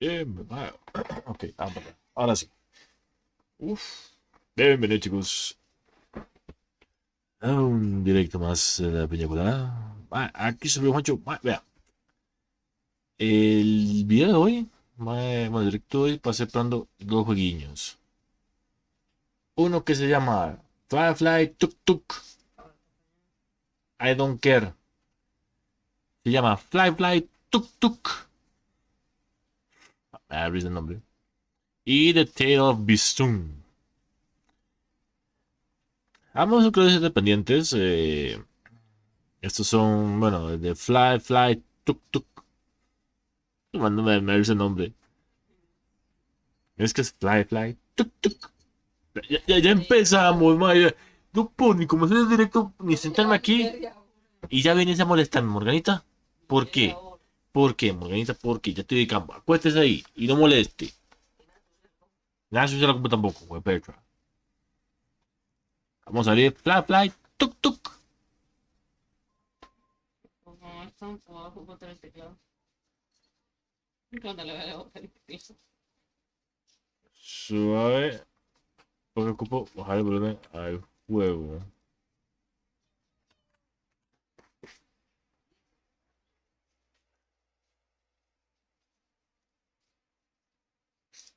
Ok, ahora sí. Uf. Bienvenidos, chicos, a un directo más de la Peña Colada. Aquí sobre Juancho. Vea, el video de hoy, bueno, el directo de hoy, pasé probando dos jueguiños. Uno que se llama Firefly Tuk Tuk. I don't care. Se llama Firefly Tuk Tuk. Me da risa el nombre. Y The Tale of Beestoon. Ambos son creadores independientes. Estos son, bueno, de Fly Tuk Tuk. Mándame me ese nombre. Es que es Fly Tuk Tuk. Ya empezamos, madre. No puedo ni comenzar el directo ni sentarme aquí y ya vienes a molestarme, Morganita. ¿Por qué? ¿Por qué, Morganita? ¿Por qué? Ya estoy de campo. Acuéstese ahí y no moleste. Nada, se la compu tampoco, güey, Petra. Vamos a salir Fly Tuk Tuk. Suave. Porque ocupo bajar el volumen al juego.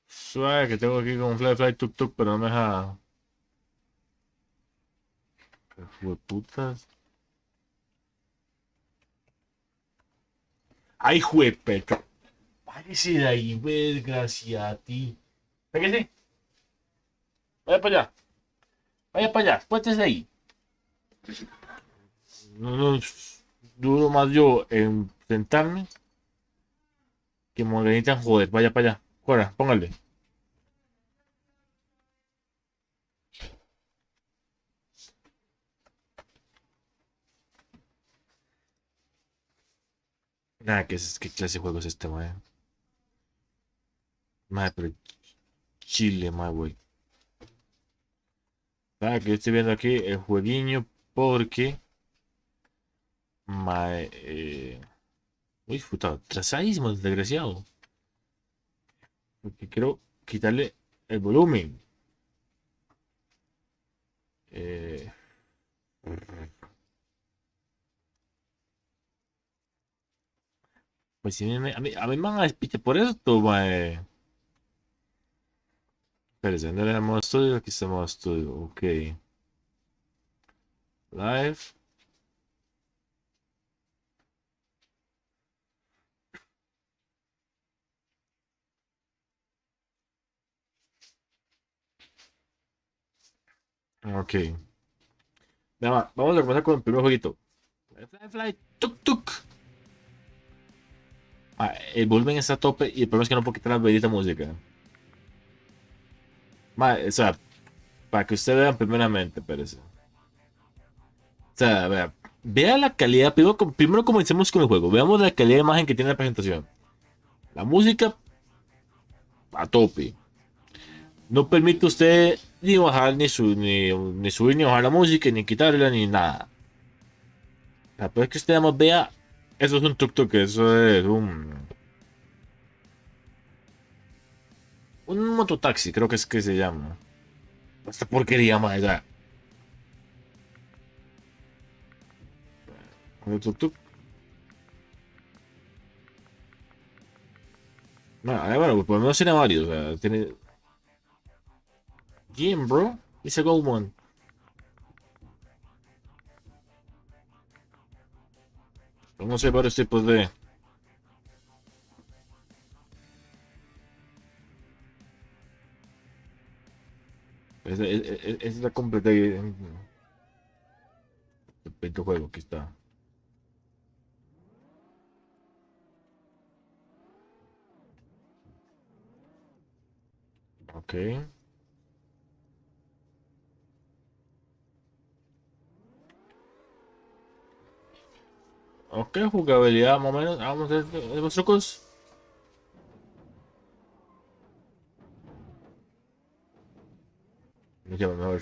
Suave que tengo aquí con Fly Tuk Tuk, pero no me deja. Putas. Ay, juepecho. Váyase de ahí, desgracia a ti. Pégase. Vaya para allá. Vaya para allá. Puéstese ahí. No, no, duro más yo en sentarme que Morganita en joder. Vaya para allá. Fuera, póngale. Nada, ¿qué clase de juego es este, mae? Mae, pero chile, mae, güey. Nada, que yo estoy viendo aquí el jueguiño porque. Mae, uy, puta, atrasadísimo, desgraciado. Porque quiero quitarle el volumen. Eh, pues si a mí me van a despiche por esto, mae. Espérese, ¿dónde le modo estudio? Aquí está modo estudio, ok. Live. Ok. Nada más, vamos a comenzar con el primer jueguito. Fly, tuk tuk. El volumen está a tope y el problema es que no puedo quitar la bendita música. O sea, para que ustedes vean primeramente, espérese. O sea, vea la calidad. Primero comencemos con el juego. Veamos la calidad de imagen que tiene la presentación. La música a tope. No permite usted ni bajar, ni subir, ni bajar la música, ni quitarla, ni nada. La peor es que usted además vea. Eso es un tuk-tuk, eso es un mototaxi, creo que es que se llama. Esta porquería, madre. El tuk-tuk. Bueno, pues por lo menos tiene varios. O sea, tiene. Jim, bro. It's a gold one. No sé, varios tipos de. Es la completa. El juego, aquí está. Ok. Ok, jugabilidad más o menos. Vamos a ver los trucos. Me llama mejor.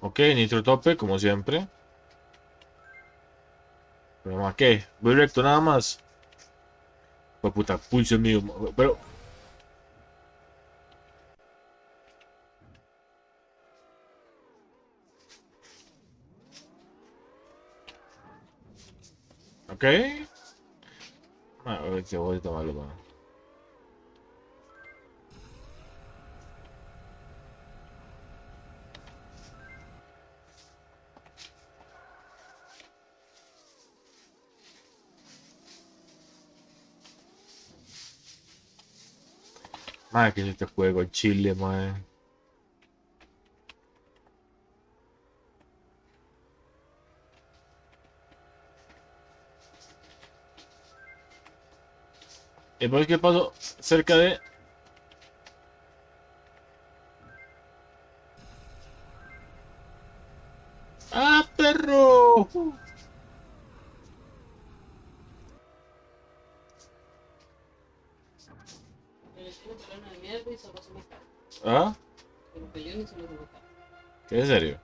Ok, nitro tope, como siempre. Pero, ¿a qué? Voy recto nada más. Pues puta, pulso mío. Pero, ok. A ver, si voy a tomarlo, mano. Madre, que es este juego, Chile, madre. ¿Y por qué pasó cerca de...? ¡Ah, perro! ¿Ah? ¿Qué es serio?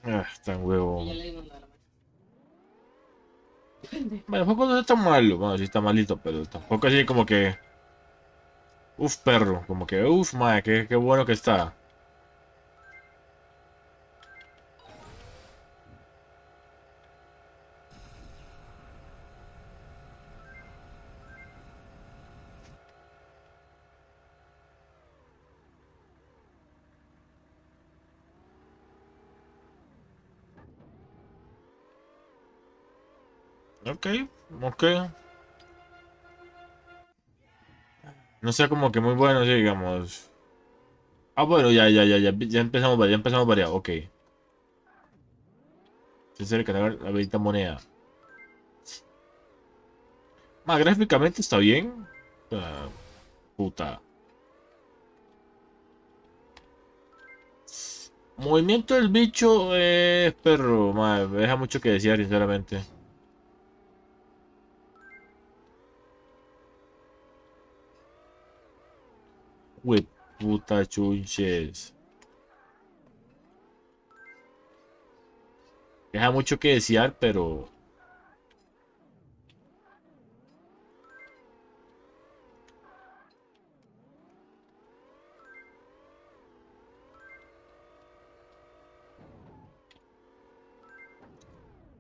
Ah, tan huevo. Bueno, el juego no está tan malo. Bueno, sí está malito, pero tampoco así como que... Uf, perro. Como que, uf, madre, qué bueno que está. Ok, ok. No sea como que muy bueno, sí, digamos. Ah, bueno, ya empezamos, ya empezamos variado, ok. Se cerca la bendita moneda. Más gráficamente está bien. Ah, puta. Movimiento del bicho, perro, madre, me deja mucho que desear, sinceramente. Uy, puta chunches. Deja mucho que desear, pero...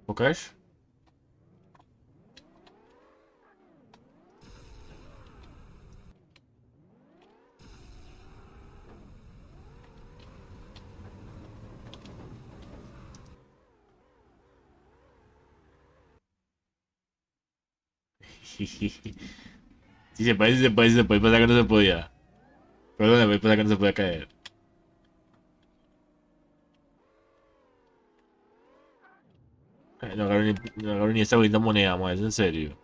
¿Ok? Sí, se puede pasar que no se podía. Perdón, se puede pasar que no se podía caer. No agarro ni esta bonita moneda, ma, es en serio.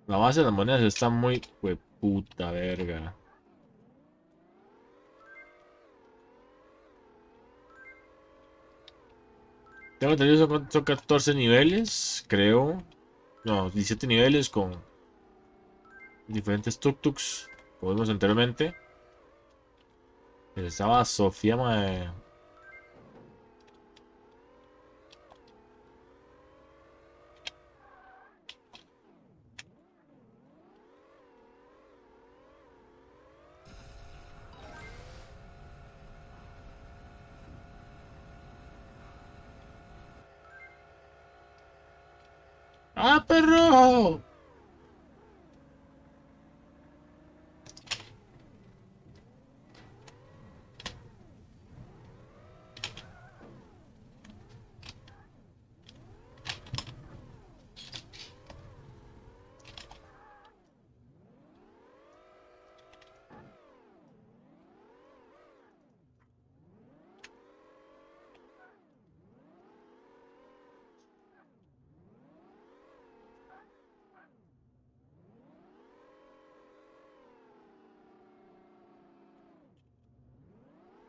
La base de las monedas está muy... puta verga. Tengo entendido que son 14 niveles, creo. No, 17 niveles con diferentes tuk-tuks, como vimos anteriormente. Estaba Sofía, mae. ¡Ah, perro!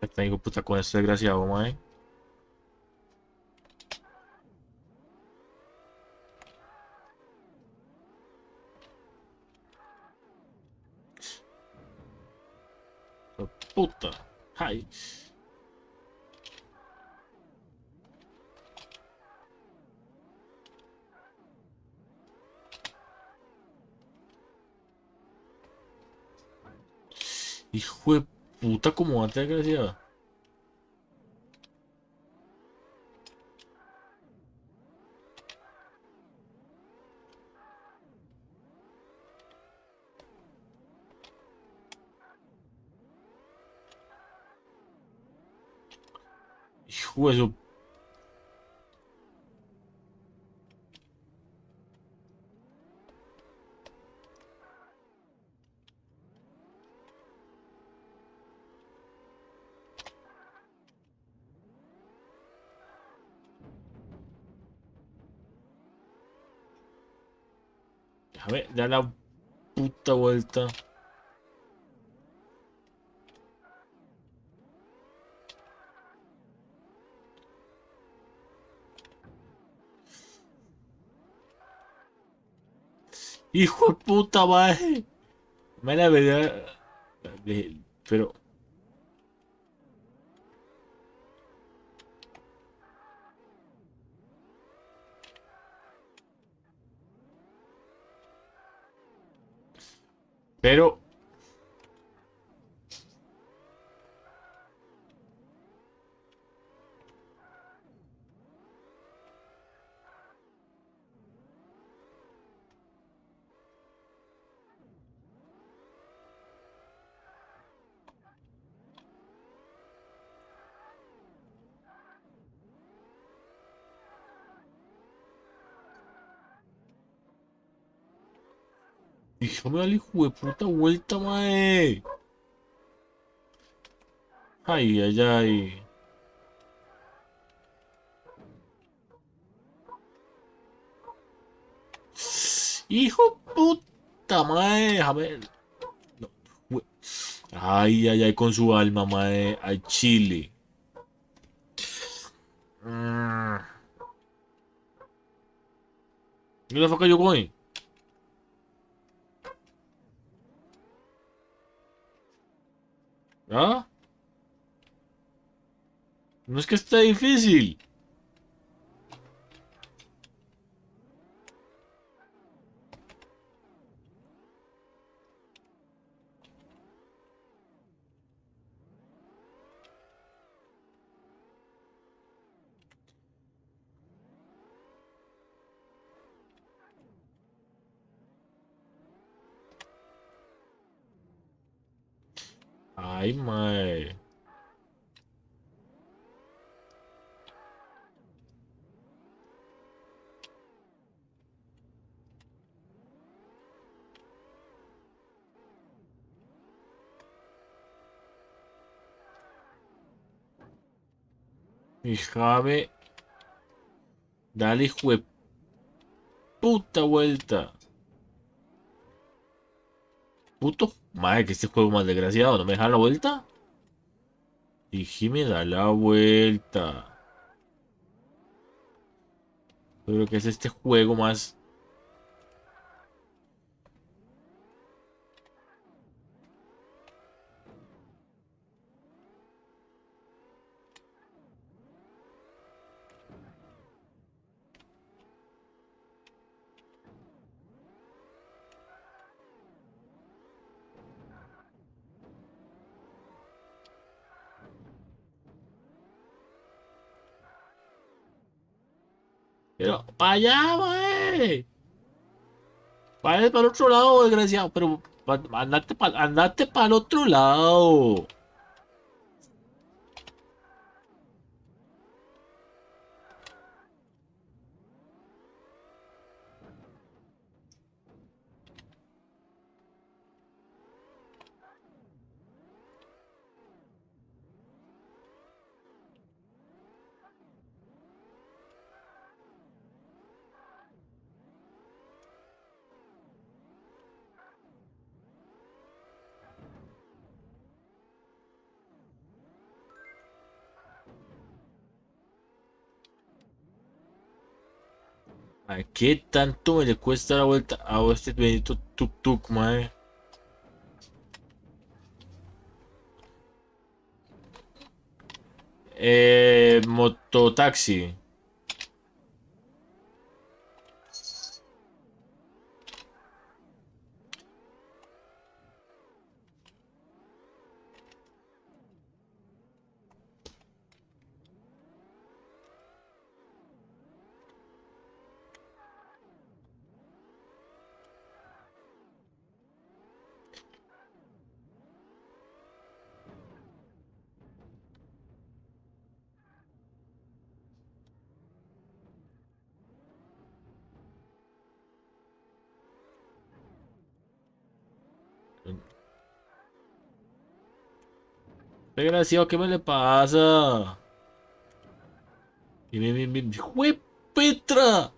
Está hijo de puta con este desgraciado, mae. Puta. Ay. Hijo de puta, como antes desgraciado. Hijo de su. Déjame dar la puta vuelta. Hijo de puta, mae. Me la verdad. Pero. Pero. Déjame darle hijo de puta vuelta, mae. Ay, ay, ay. Hijo de puta, mae. Déjame. No, ay, ay, ay, con su alma, mae. Al chile. Mm. Where the fuck are you going? ¿Ah? No es que esté difícil. Ay, mae. Déjame. Dale, hijo de puta vuelta. Puto. Mae, que este juego más desgraciado. ¿No me deja la vuelta? Dije, me da la vuelta. Pero que es este juego más. Pero, para allá, mae. Para el otro lado, desgraciado. Pero, andate para el otro lado. Ay, ¿qué tanto me le cuesta la vuelta a este bendito tuk-tuk, mae? Mototaxi. Desgraciado, ¿qué me le pasa? Bien, bien, bien, bien. ¡Jue Petra!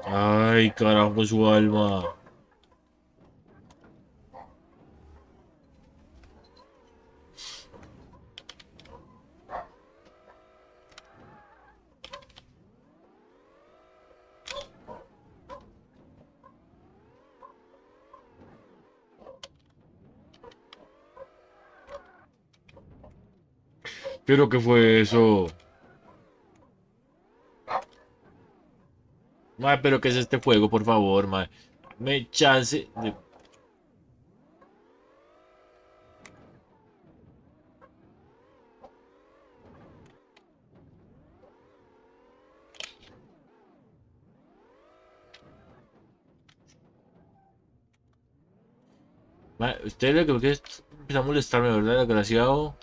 Ay, carajo, su alma. ¿Pero qué fue eso? Mae, ¿pero qué es este juego, por favor, mae? Me chance de... Mae, usted lo que me quiere es empezar a molestarme, ¿verdad, desgraciado?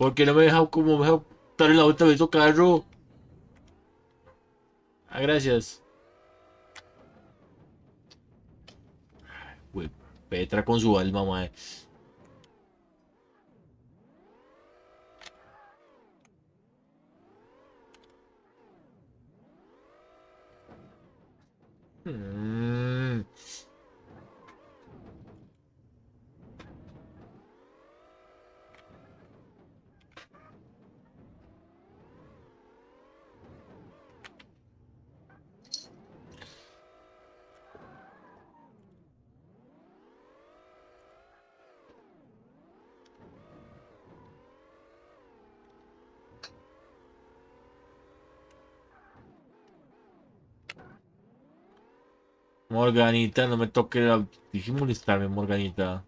¿Por qué no me deja como me deja darle la vuelta a su carro? Ah, gracias. Güey, Petra con su alma, mae. Mm, Morganita, no me toque la... Dije molestarme, Morganita.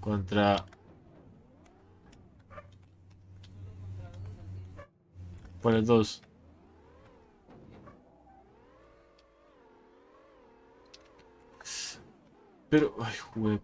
Contra... Por el dos. Pero... Ay, güey.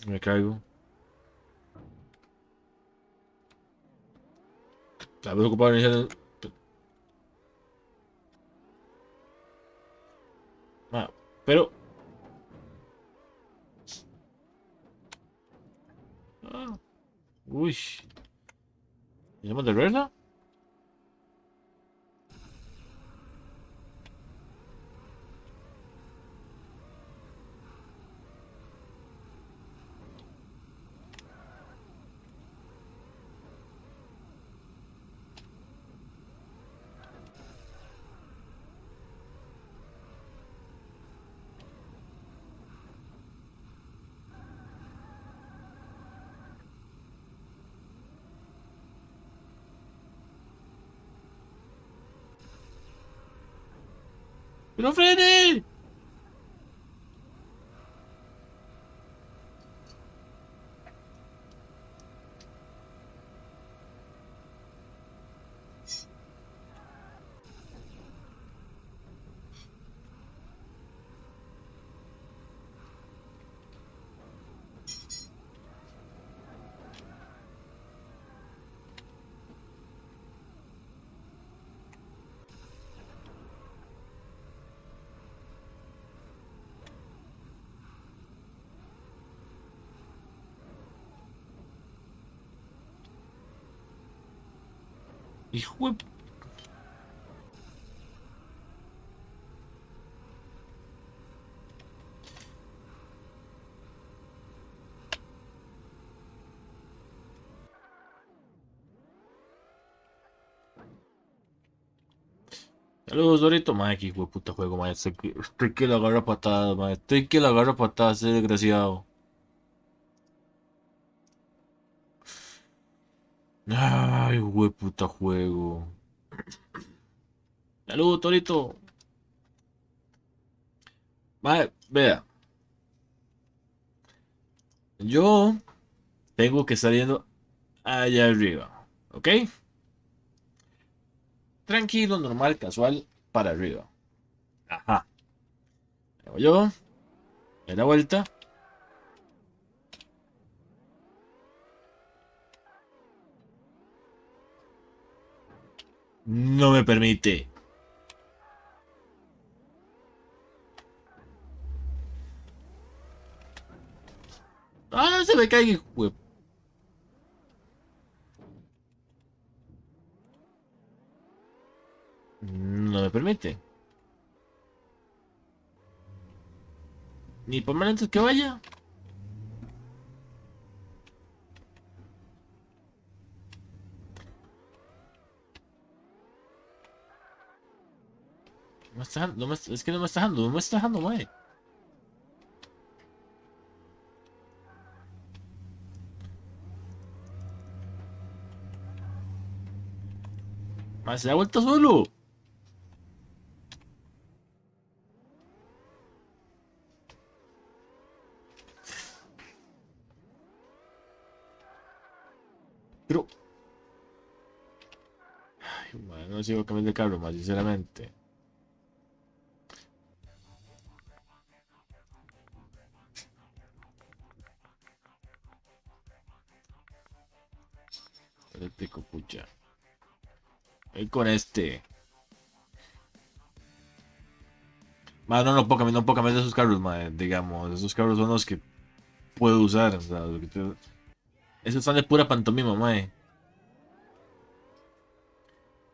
Me caigo. La vez ocupado en ese... Ah, pero... Ah, uy. ¿Hicimos de reversa? ¡No frene! Hijo de... Saludos, Dorito. Madre, que hijo de puta juego, madre. Estoy que lo agarra patadas, madre. Estoy que lo agarra patadas, ese desgraciado. Ay, hijo de puta juego. Saludos, Torito. Madre, vea. Yo tengo que estar yendo allá arriba. ¿Ok? Tranquilo, normal, casual, para arriba. Ajá. Hago yo. Me da vuelta. No me permite. Ah, se me cae. No me permite. Ni por más antes que vaya. No me está, es que no me está dejando, no me está dejando, mae. Mae, se da vuelta solo. Pero, ay, mae, no sigo cambiando de carro, más sinceramente. Eléctrico, pucha. Voy con este. Mae, no puedo cambiar de esos carros, mae. Digamos, esos carros son los que puedo usar. O sea, esos están de pura pantomima, mae.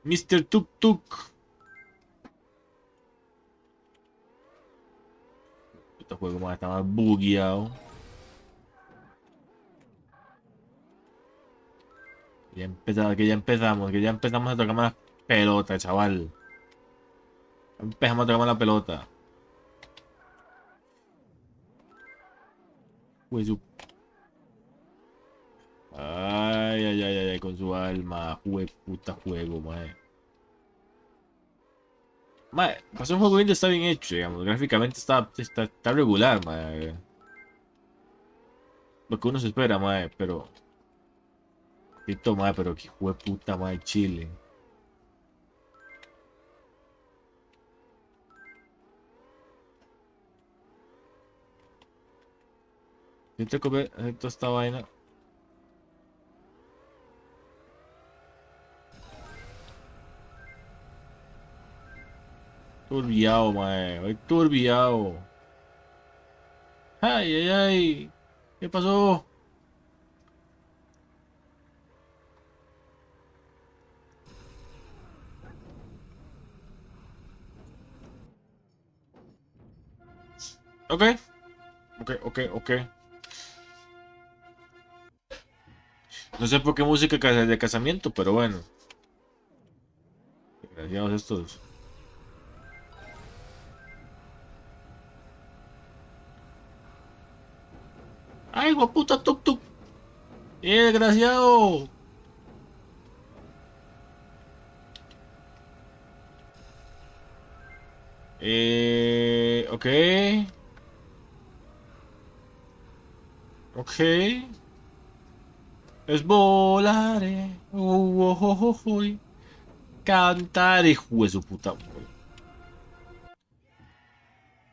Mr. Tuk Tuk. Este juego, mae, está más bugueado. Que ya empezamos a tocar la pelota, chaval. Empezamos a tocar la pelota. Pues su... Ay, ay, ay, ay, con su alma. Puta juego, mae. Mae, pues un juego indie está bien hecho, digamos. Gráficamente está regular, mae. Lo que uno se espera, mae, pero... Pito, mae, pero que puta, mae, chile. Siento que toda esta vaina. Turbiado, mae. Voy turbiado. Ay, ay, ay. ¿Qué pasó? Ok, ok. No sé por qué música de casamiento, pero bueno. Desgraciados estos. ¡Ay, guaputa, tuk tuk! Desgraciado! Ok. Ok. Es volare. Oh, oh, oh, oh, cantare. Hijo de su puta.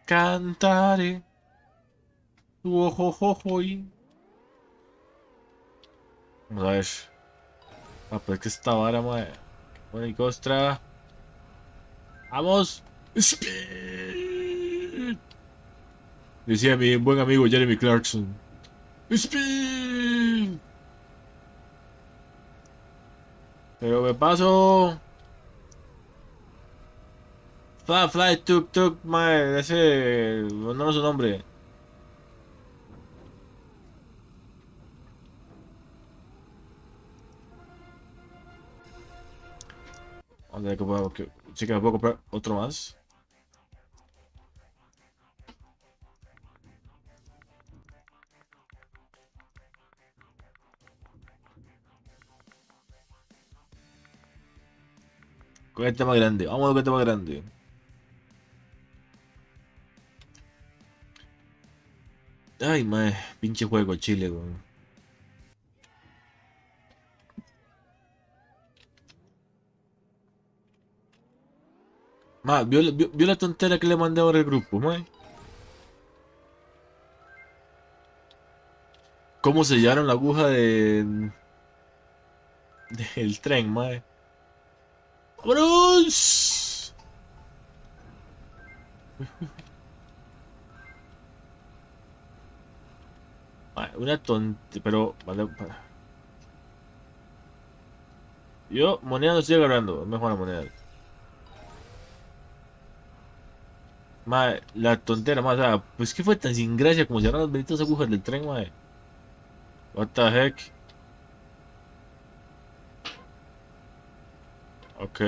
Cantare. Oh, oh, oh, oh. Vamos a ver. Ah, pues que esta vara, madre. Bueno, y costra. ¡Vamos! ¡Speed! Decía mi buen amigo Jeremy Clarkson. ¡Speed! Pero me paso. Fly, fly, tuk, tuk, mae. Ese. No es su nombre. ¿Dónde que puedo? Sí que me puedo comprar otro más. Con el tema grande. Vamos con el tema grande. Ay, mae. Pinche juego, Chile, weón. ¿Vio la tontera que le mandé ahora al grupo, mae? ¿Cómo sellaron la aguja del tren, mae? ¡Vámonos! Mae, una tontería, pero... Vale, yo, moneda no estoy agarrando, es mejor la moneda. Mae, la tontera, mae, o sea, pues que fue tan sin gracia como cerrar las benditas agujas del tren, mae. What the heck? Ok.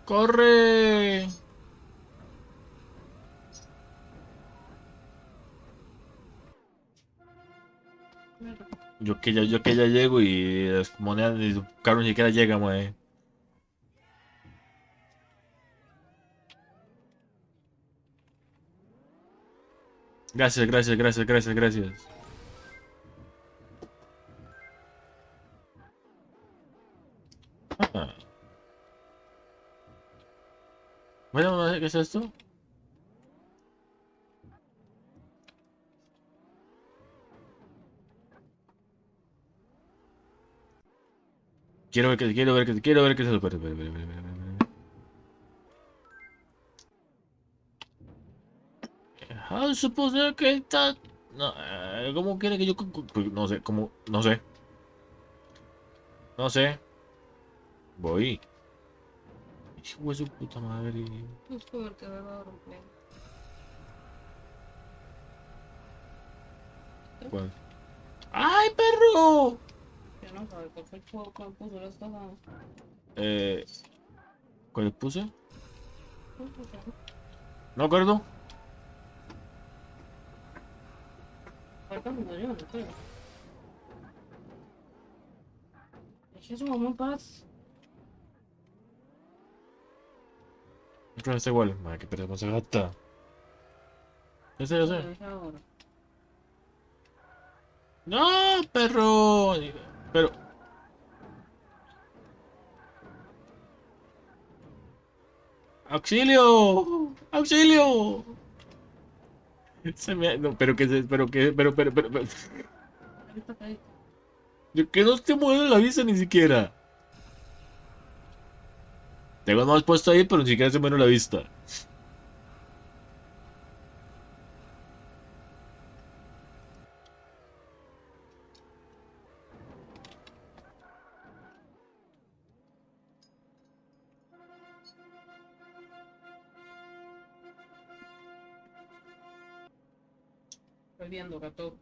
¡Corre! Yo que ya llego y las monedas ni su carro ni siquiera llega, mae. Gracias, gracias, gracias, gracias, gracias. Ah. Bueno, ¿qué es esto? Quiero ver qué es eso. Espera, espera, espera, espera, espera. How suppose que está. No, ¿cómo quiere que yo.? No sé, ¿cómo? No sé. No sé. Voy. Hijo de su puta madre. Es porque me va a romper. ¿Cuál? ¡Ay, perro! Ya no sabe cuál fue el juego que me puso la espada. Eh, ¿Cuál le puse? No acuerdo. Ahorita me yo, no creo. Deje su mamá en paz. Creo que está igual. Madre, que pereza esa gata. Ya sé, ya Lo sé. dejé ahora. ¡No, perro! Pero. ¡Auxilio! ¡Auxilio! No, pero que se. Pero. Ahorita caí. Que no te mueve la vista ni siquiera. Tengo más puesto ahí, pero ni siquiera se mueve la vista. Estoy viendo, gato.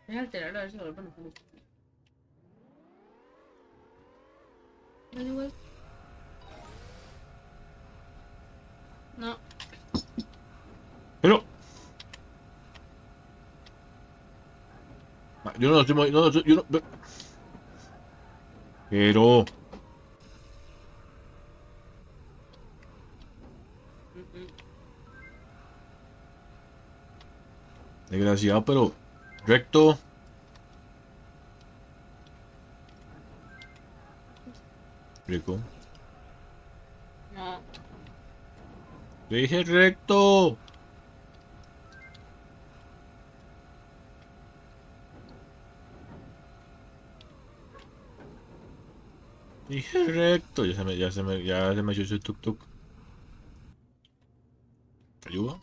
Voy a alterar a ver si lo vuelven a poner. Anyways. No. Pero. Yo no lo estoy moviendo. Yo no. Pero, Mm, desgraciado, pero recto. Rico. No, Le dije recto. Dije recto. Ya se me echó ese tuk tuk. ¿Ayuda?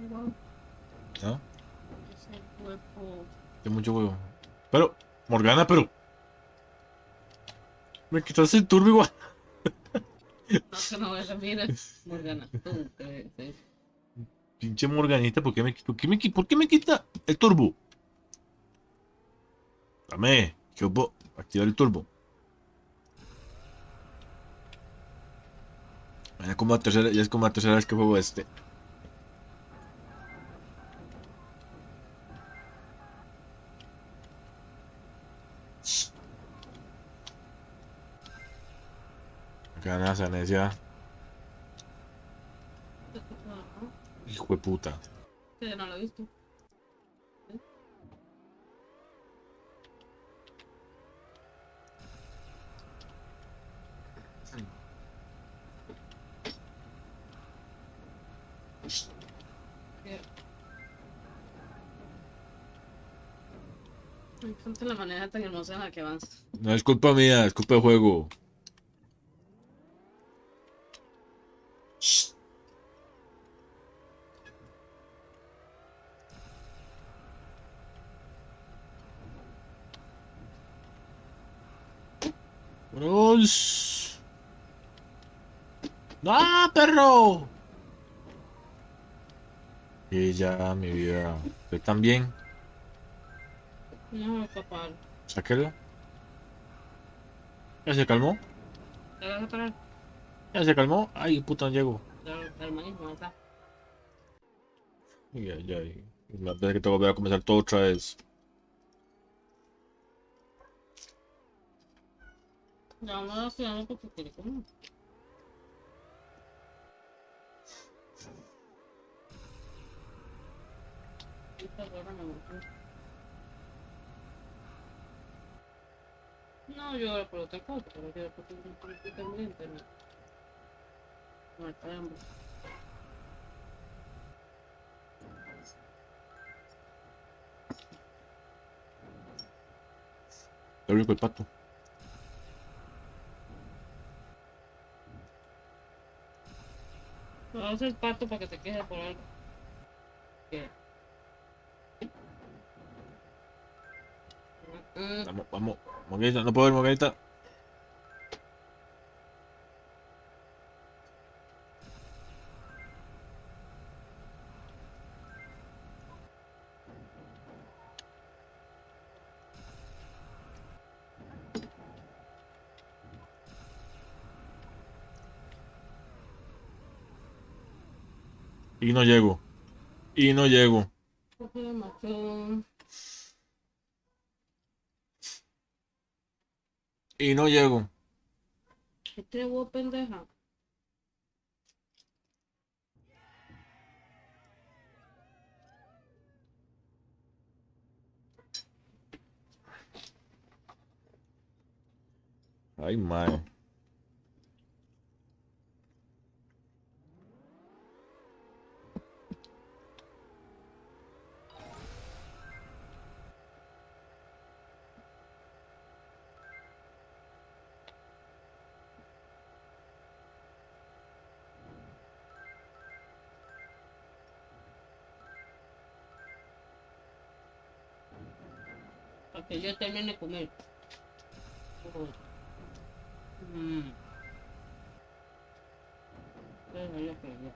no, ¿Ah? ese cuerpo. Hay mucho huevo. Pero, Morgana, pero. Me quitaste el turbo igual. No, que no me mira. Morgana, tú, que Pinche Morganita, ¿por qué me quita el turbo? Dame, que yo puedo activar el turbo. Ya es como la tercera vez que juego este. Acá nada, se necia. te escucho, ¿no? Hijo de puta. Que no lo he visto. Que me encanta la manera tan hermosa en la que avanzas. No es culpa mía, es culpa del juego. Bros. ¡No, perro! Y ya, mi vida. Usted también. No, papá. Sáquela. ¿Ya se calmó? ¿Te vas a parar? ¿Ya se calmó? Ay, puta, no llego. Del manismo, ¿verdad? Ya, ya. Me parece que tengo que volver a comenzar todo otra vez. Ya vamos a hacer porque quiere comer. Esta gorra me gustó. No, yo ahora por otra cosa, pero yo porque no estoy pendiente, no. No está hambre. Lo rico el pato. No vas a hacer pato para que te quede por algo. ¿Qué? Vamos, vamos. Morganita, no puedo ver, Morganita. Y no llego. Y no llego. Coge macho. Y no llego. Este huevo pendeja. Ay, madre. que yo termine de comer. Oh. Pero yo quería.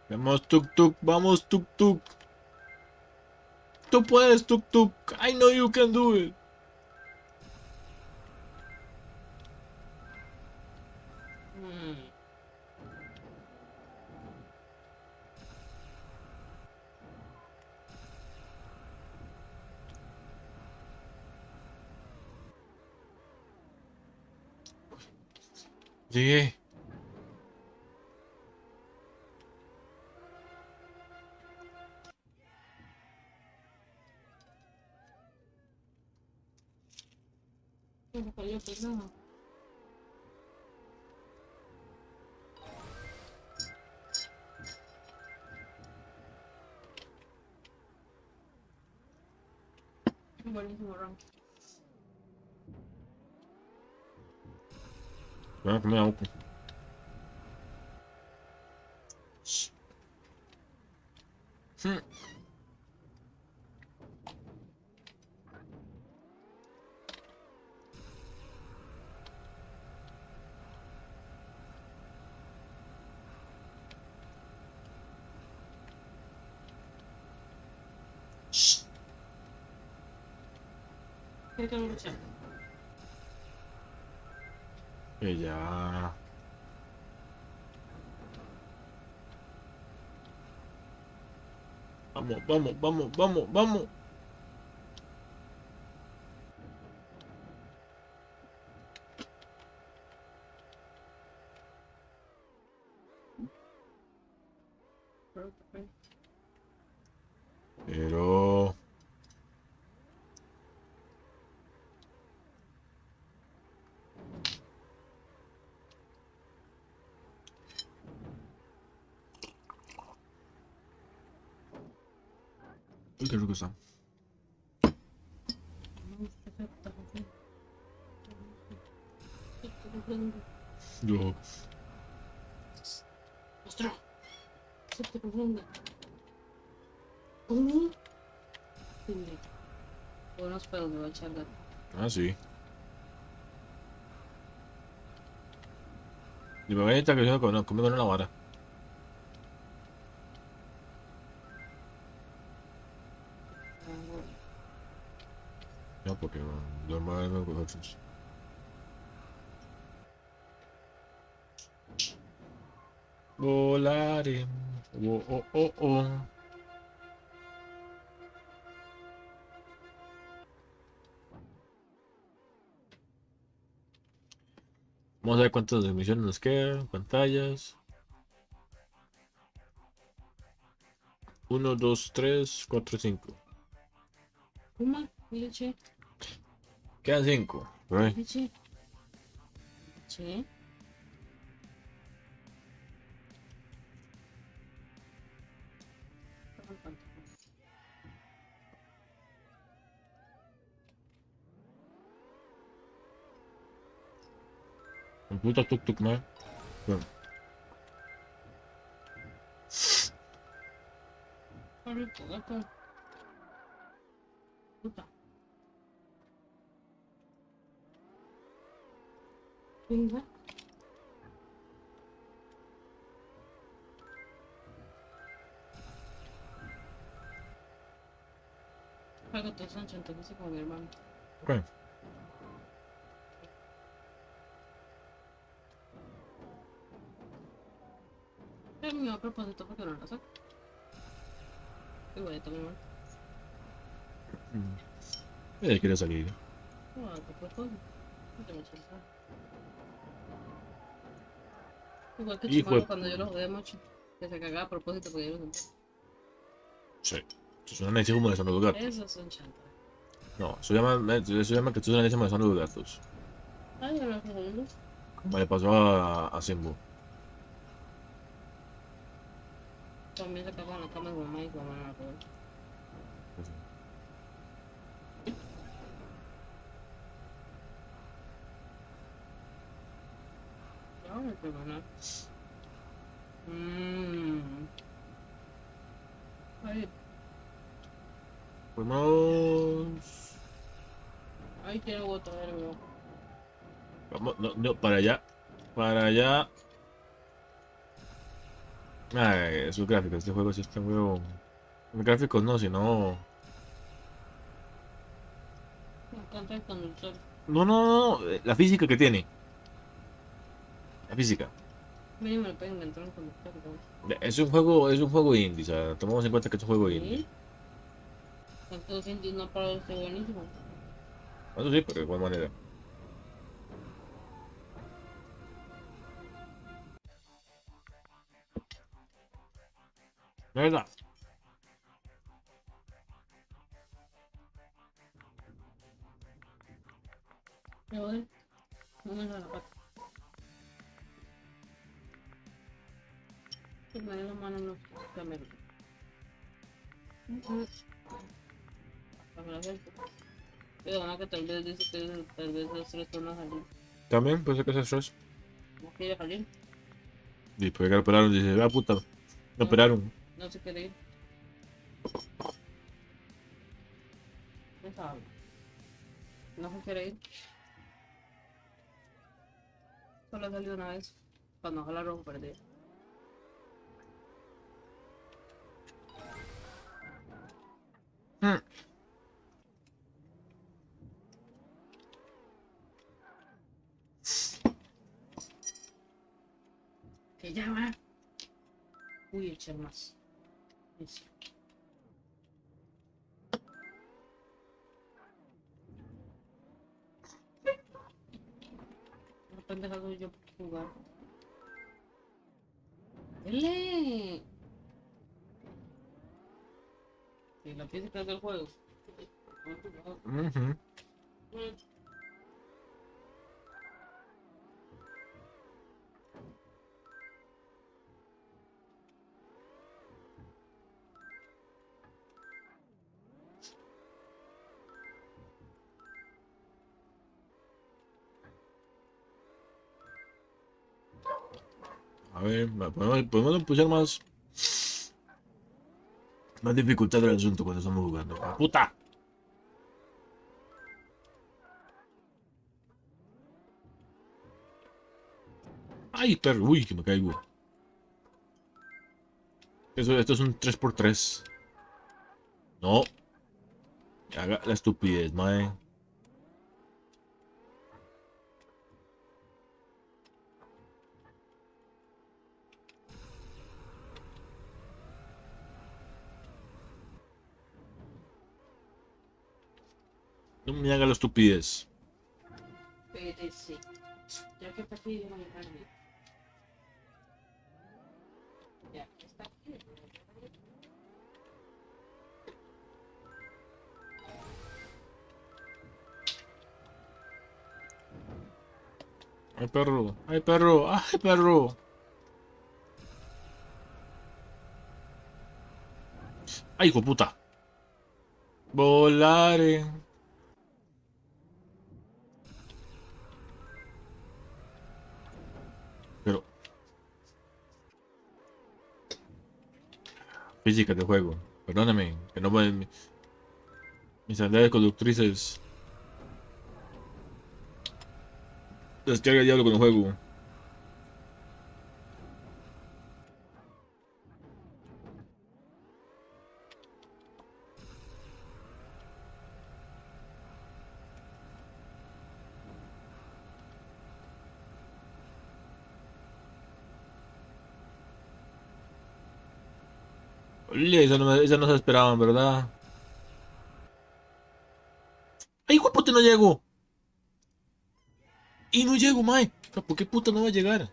Vamos, tuk tuk, vamos, tuk tuk. Tú puedes, tuk tuk. I know you can do it. Llegué. Pero que yo quería. Buenísimo, Ron. Voy a comer algo. ¿Qué que luchar? Ya. Vamos, vamos, vamos, vamos, vamos. Pero... Uy, qué rico está. Yo... Ostras, se te confunde. ¿Cómo? Buenos pedos me va a echar gato. Ah, sí. Y me voy a estar creciendo conmigo en la vara. No, porque normal no cosas. Volaré. Oh, oh, oh, oh. Vamos a ver cuántas misiones nos quedan. Pantallas. 1, 2, 3, 4, 5. ¿Cómo? Leche. Quedan 5. Leche. Leche. Un puta tuk tuk, man. Bueno, Qué rico, gato. Puta. Venga. Algo te Sancho, entonces con mi hermano. ok. Es mío a propósito porque no lo saco. Igual también, hermano. Ella quiere salir. No, a propósito. No tengo chance. Igual que Hijo Chimano de... cuando yo lo jodía mucho. Que se cagaba a propósito porque yo lo senté. Sí. Eso suena necio como molestando a los gatos. Esos son chantas. No, eso llama que tú suena necio molestando a los gatos. Ay, yo no sé. Como le pasó a Simbo. También se cagó en la cama de mamá y mamá no la puedo. No, el hermano. Mmm. Ahí, Vamos. ahí quiero otra vez, bro. Vamos, no, no, para allá. Para allá. Ay, sus gráficos, este juego sí está muy... Gráficos no, sino... Me encanta el conductor. No, no, no, no, la física que tiene. La física. Mínimo le pueden inventar un conductor, bro. Es un juego indie, o sea, tomamos en cuenta que es un juego indie. Sí. Con todos indios no para ser buenísimo. Eso sí, pero de igual manera. La verdad. Pero bueno, no me da la pata. Que me dé la mano no cambiar. Para la gente. Pero no que tal vez dice que tal vez los tres van a salir. También puede ser que sea Stress. No quiere salir. Y puede que lo operaron y dice, ah, puta, me No, operaron. no se quiere ir. No sabe. No se quiere ir. Solo ha salido una vez. Cuando jalaron perdí. Mm. ¿Qué llama? Uy, echar más. Listo. No están dejando yo jugar. ¡Dele! Sí, la física del juego. Ujú. A ver, podemos pushar más dificultad del asunto cuando estamos jugando. ¡Ah, puta! ¡Ay, perro! Uy, que me caigo. Esto es un 3x3. No, haga la estupidez, mae. No me haga la estupidez. PDC. Ya que está aquí, yo no me cargue. Ya, está aquí. ¡Ay, perro! ¡Ay, perro! ¡Ay, perro! ¡Ay, hijo de puta! Volare. Pero, física de juego. Perdóname, que no mis habilidades conductrices. Descarga el diablo con el juego. Ole, esa no se esperaban, ¿verdad? ¡Ay, hijo de puta, no llego! ¡Y no llego, mae! ¿Por qué puta no va a llegar?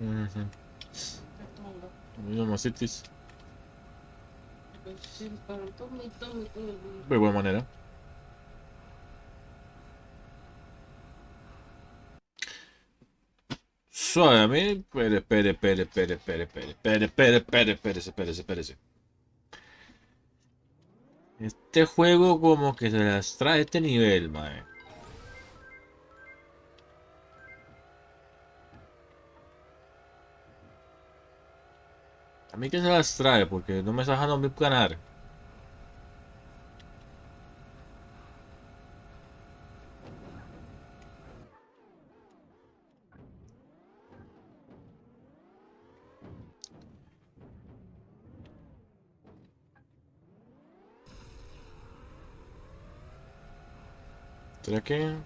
Ujú. Todo el mundo. Mira, Macetis. Sí, para tome, tome, tome. De buena manera. Suave, a mí. Espérese. Este juego como que se las trae a este nivel, mae. A mí que se las trae, porque no me está dejando a mí ganar. ¿Será que?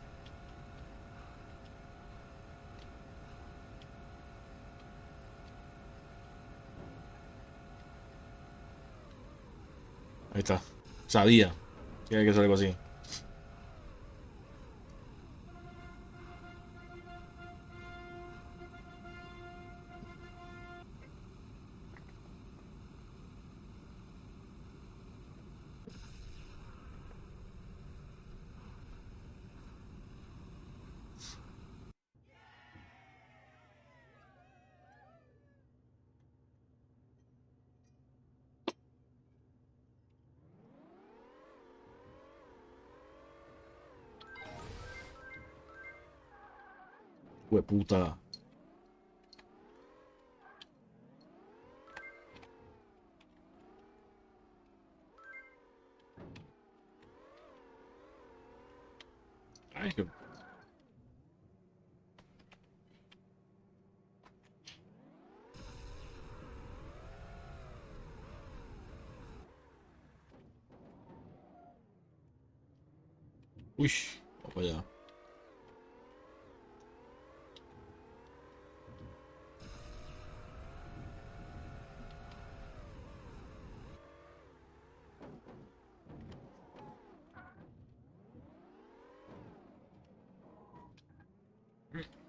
Ahí está. Sabía que había que hacer algo así. Hueputa. Ay, que... Uy, vamos para allá.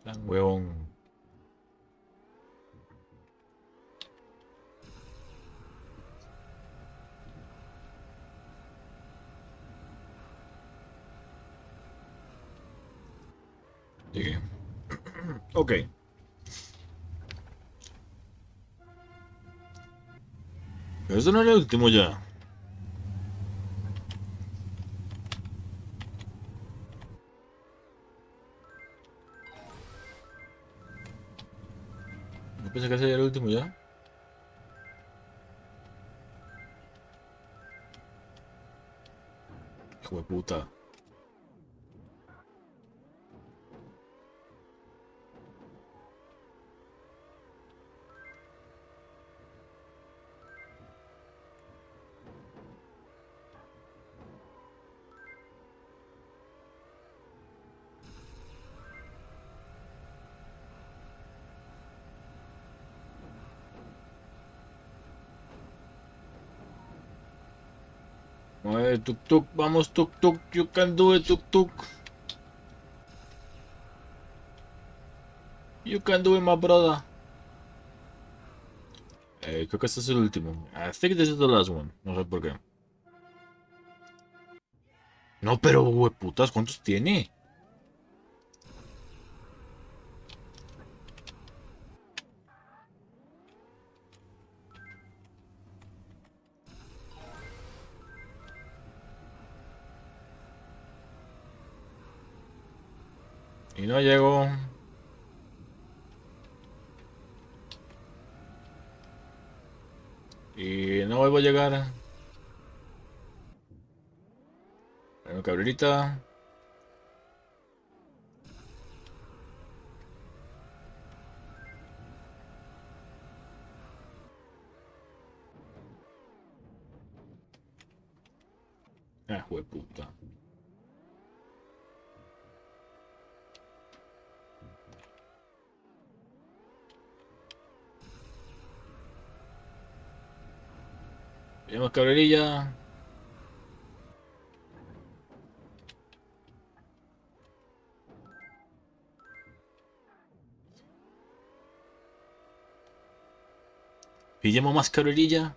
Tan huevón. Llegué. Ok. Pero esto no era el último ya. Yo pensé que ese era el último ya. Hijo de puta. Tuk tuk, vamos tuk tuk, you can do it tuk tuk. You can do it, my brother. Creo que este es el último. I think this is the last one. No sé por qué. No, pero, hueputas, ¿cuántos tiene? Y no llego. Y no vuelvo a llegar. Bueno, cabrerita. Ah, hueputa. Pillamos cabrerilla. Pillemos más cabrerilla.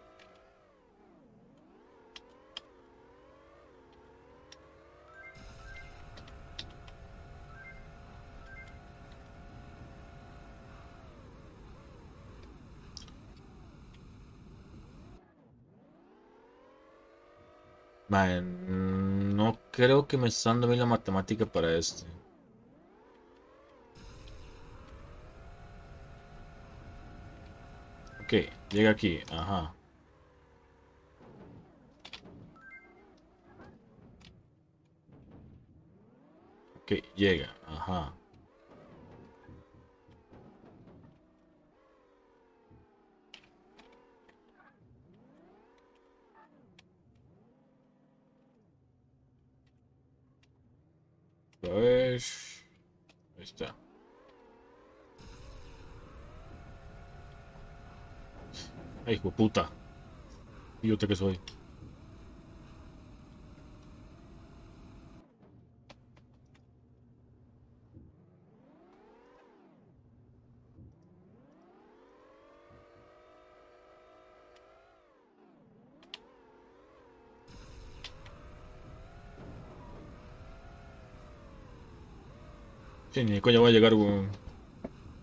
Mae, no creo que me está dando bien la matemática para este. Ok, llega aquí, ajá. Ok, llega, ajá. A ver. Ahí está. Ay, hijo de puta. Idiota que soy. Sí, ni de coña voy a llegar, weón.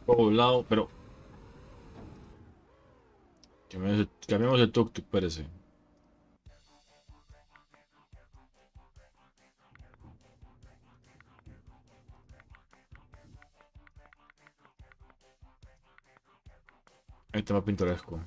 Poblado, pero. Cambiamos el tuk-tuk, parece. Ahí está más pintoresco.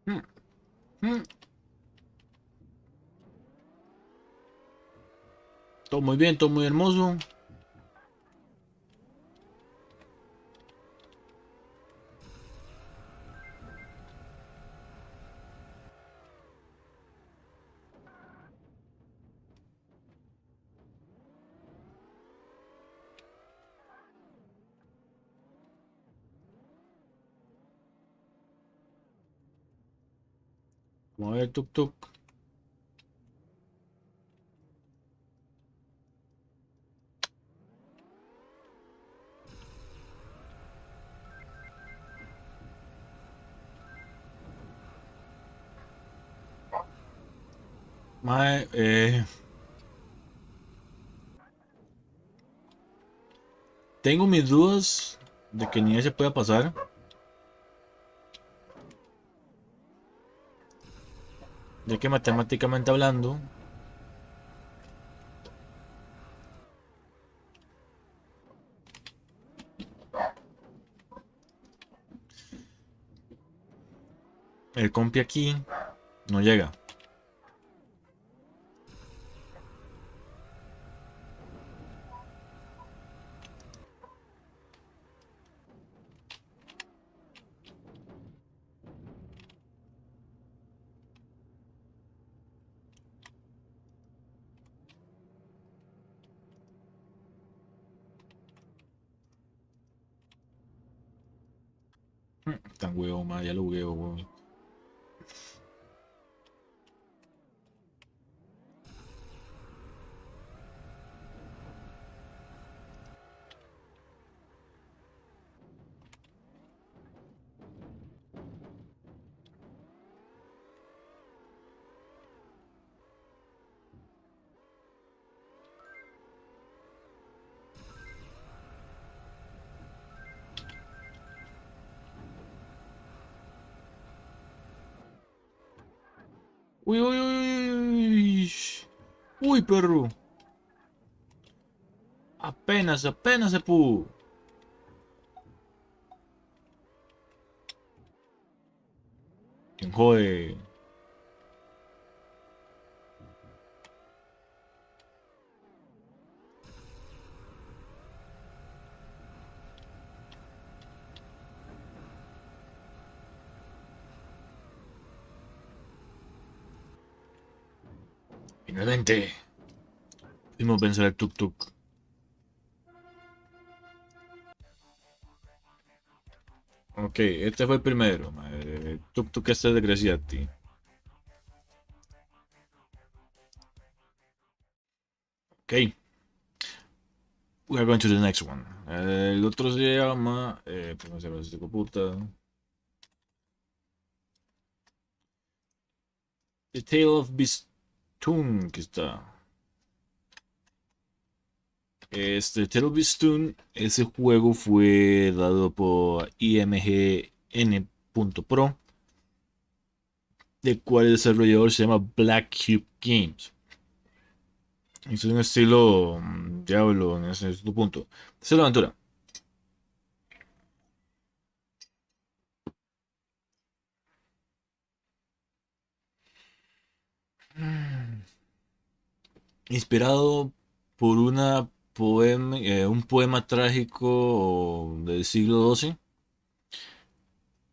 Mm, mm. Todo muy bien, todo muy hermoso. Vamos a ver, tuk-tuk. Mae, tengo mis dudas de que ni se pueda pasar. Ya que matemáticamente hablando, el compi aquí no llega. Tan huevo, mae, ya lo huevo, weón. Uy, uy, uy, uy. Uy, perro. Apenas, apenas se pudo. ¿Quién jode? Finalmente, pudimos vencer al tuk-tuk. Ok, este fue el primero, mae. Tuk-tuk este es de Greciati. Ok, We are going to the next one. El otro se llama. Pues no sé si se computa. The Tale of Beastoon, que está. Tale of Beastoon, ese juego fue dado por IMGN.pro, de cual el desarrollador se llama Black Cube Games. Es un estilo Diablo en ese punto. Es la aventura. Inspirado por un poema trágico del siglo XII,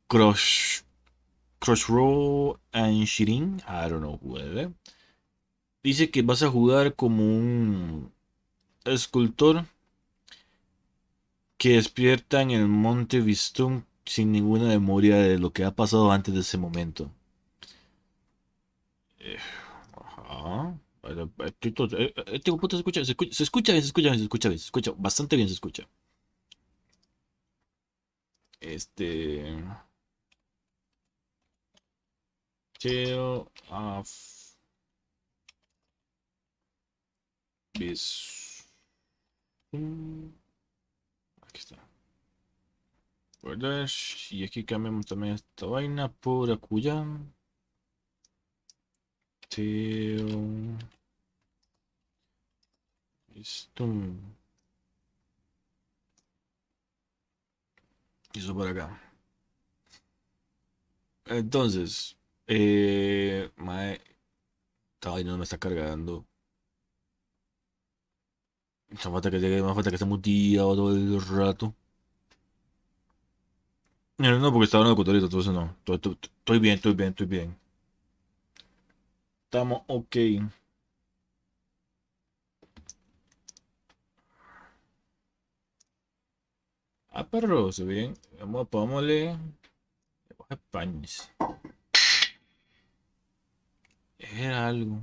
Crush, Crossroad and Shirin, I don't know, whatever. Dice que vas a jugar como un escultor que despierta en el monte Vistum sin ninguna memoria de lo que ha pasado antes de ese momento. Ajá. Este puto se escucha bien, se escucha bien, se escucha bien, se escucha bastante bien, se escucha. Este. Tale of Beast. Aquí está. ¿Verdad? Y aquí cambiamos también esta vaina por acuya. Tale. Esto. Y eso por acá. Entonces. Esta vaina no me está cargando. Esta falta que llegue, más falta que esté muteado todo el rato. No, no, porque estaba hablando con Torito, entonces no. Estoy bien, estoy bien, estoy bien. Estamos ok. Ah, perro, se ve bien. Vamos, pongámosle. Paños. Era algo.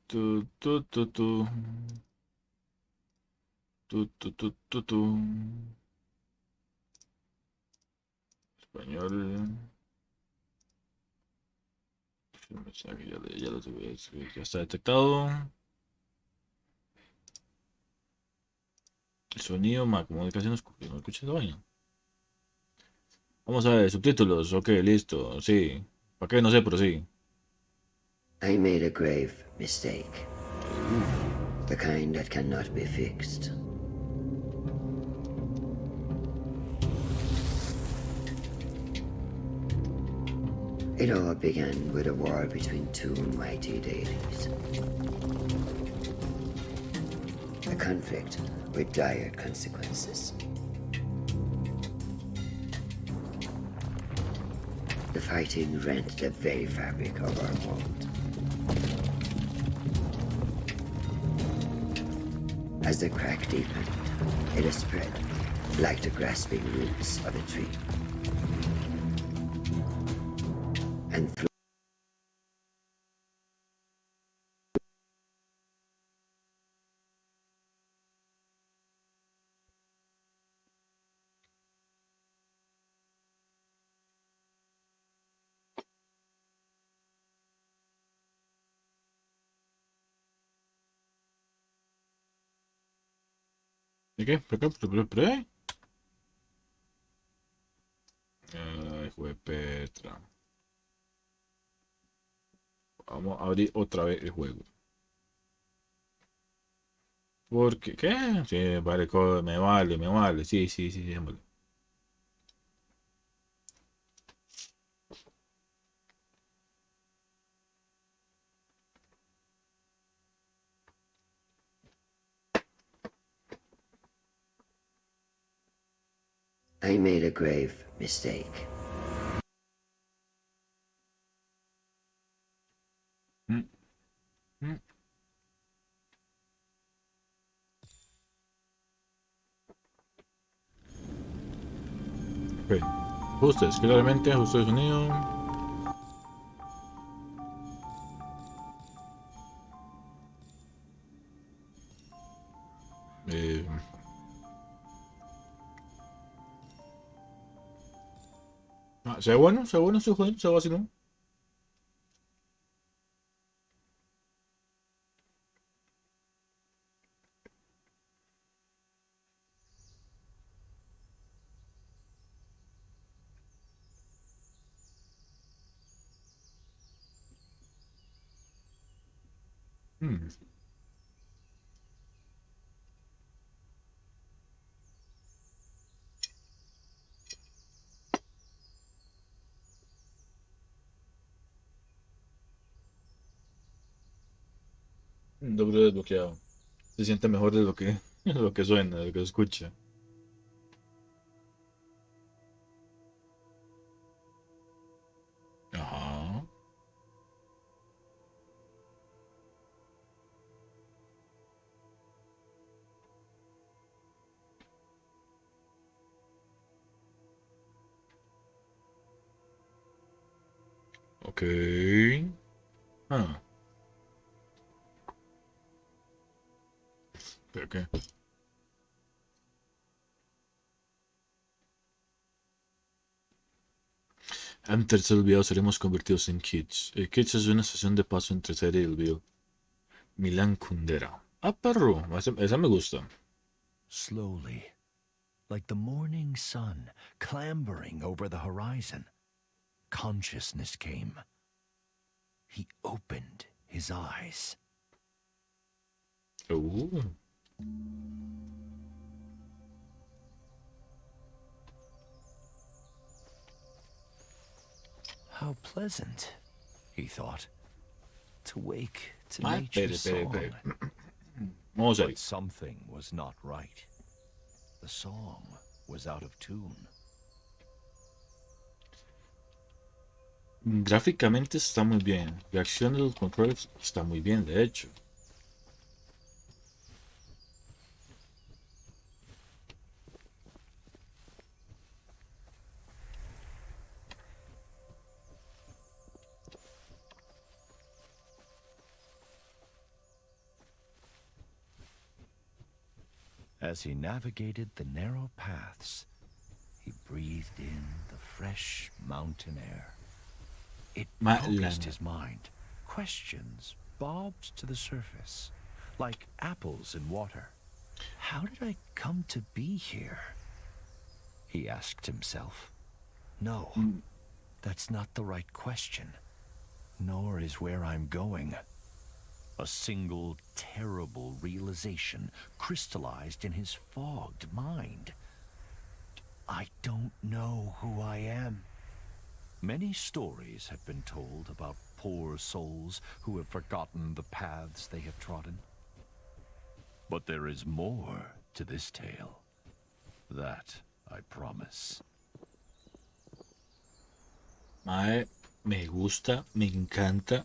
Tu, tu, tu, tu. Tu, tu, tu, tu, tu. Español. Mensaje, ya lo tuve, ya está detectado. El sonido, comunicación, no escuché esa vaina. Vamos a ver, subtítulos, ok, listo, sí. ¿Para qué? No sé, pero sí. I made a grave mistake. The kind that cannot be fixed. It all began with a war between two mighty deities. A conflict with dire consequences. The fighting rent the very fabric of our world. As the crack deepened, it has spread like the grasping roots of a tree. And through ¿De qué? ¿Por qué? Ay, hijo de Petra. Vamos a abrir otra vez el juego. Porque, ¿qué? Sí, vale, me vale. Sí, sí, sí, sí, me vale. I made a grave mistake. Mm, mm. Ok. Ajustes, claramente, ajuste de sonido. Eh, se ve bueno, se ve vacilón. Mm, doble desbloqueado. Se siente mejor de lo que, de lo que suena, de lo que se escucha. Ajá. Ok. Ah, ¿pero qué? En tercer video seremos convertidos en Kids. Kids es una estación de paso entre serie y el video. Milan Kundera. Ah, perro. Esa me gusta. Slowly, like the morning sun clambering over the horizon, consciousness came. He opened his eyes. Uh. How pleasant, he thought, to wake to Ah, nature's song. Vamos a ver. But something was not right. The song was out of tune. Gráficamente está muy bien. La acción de los controles está muy bien, de hecho. As he navigated the narrow paths, he breathed in the fresh mountain air. It focused his mind. Questions bobbed to the surface, like apples in water. How did I come to be here? He asked himself. No, that's not the right question. Nor is where I'm going. A single terrible realization crystallized in his fogged mind. I don't know who I am. Many stories have been told about poor souls who have forgotten the paths they have trodden. But there is more to this tale. That I promise. Mae, me gusta, me encanta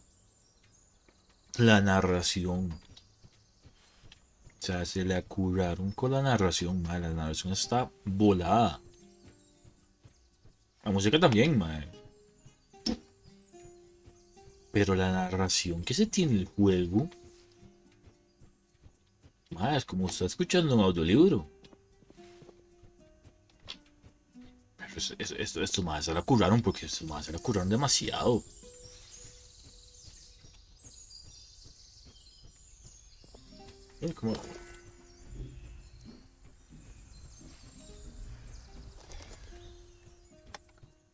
la narración. O sea, se le acuraron con la narración, mae. La narración está volada. La música también, mae. Pero la narración que se tiene el juego, mae, es como estar escuchando un audiolibro. Pero estos más se la curaron porque estos más se la curaron demasiado. Como...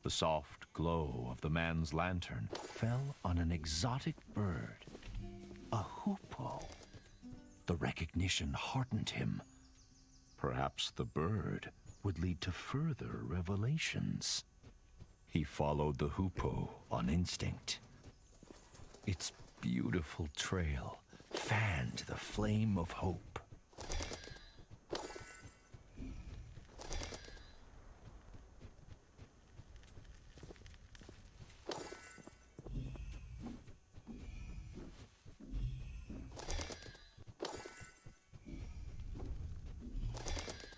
The soft glow of the man's lantern fell on an exotic bird, a hoopoe. The recognition heartened him. Perhaps the bird would lead to further revelations. He followed the hoopoe on instinct. Its beautiful trail fanned the flame of hope.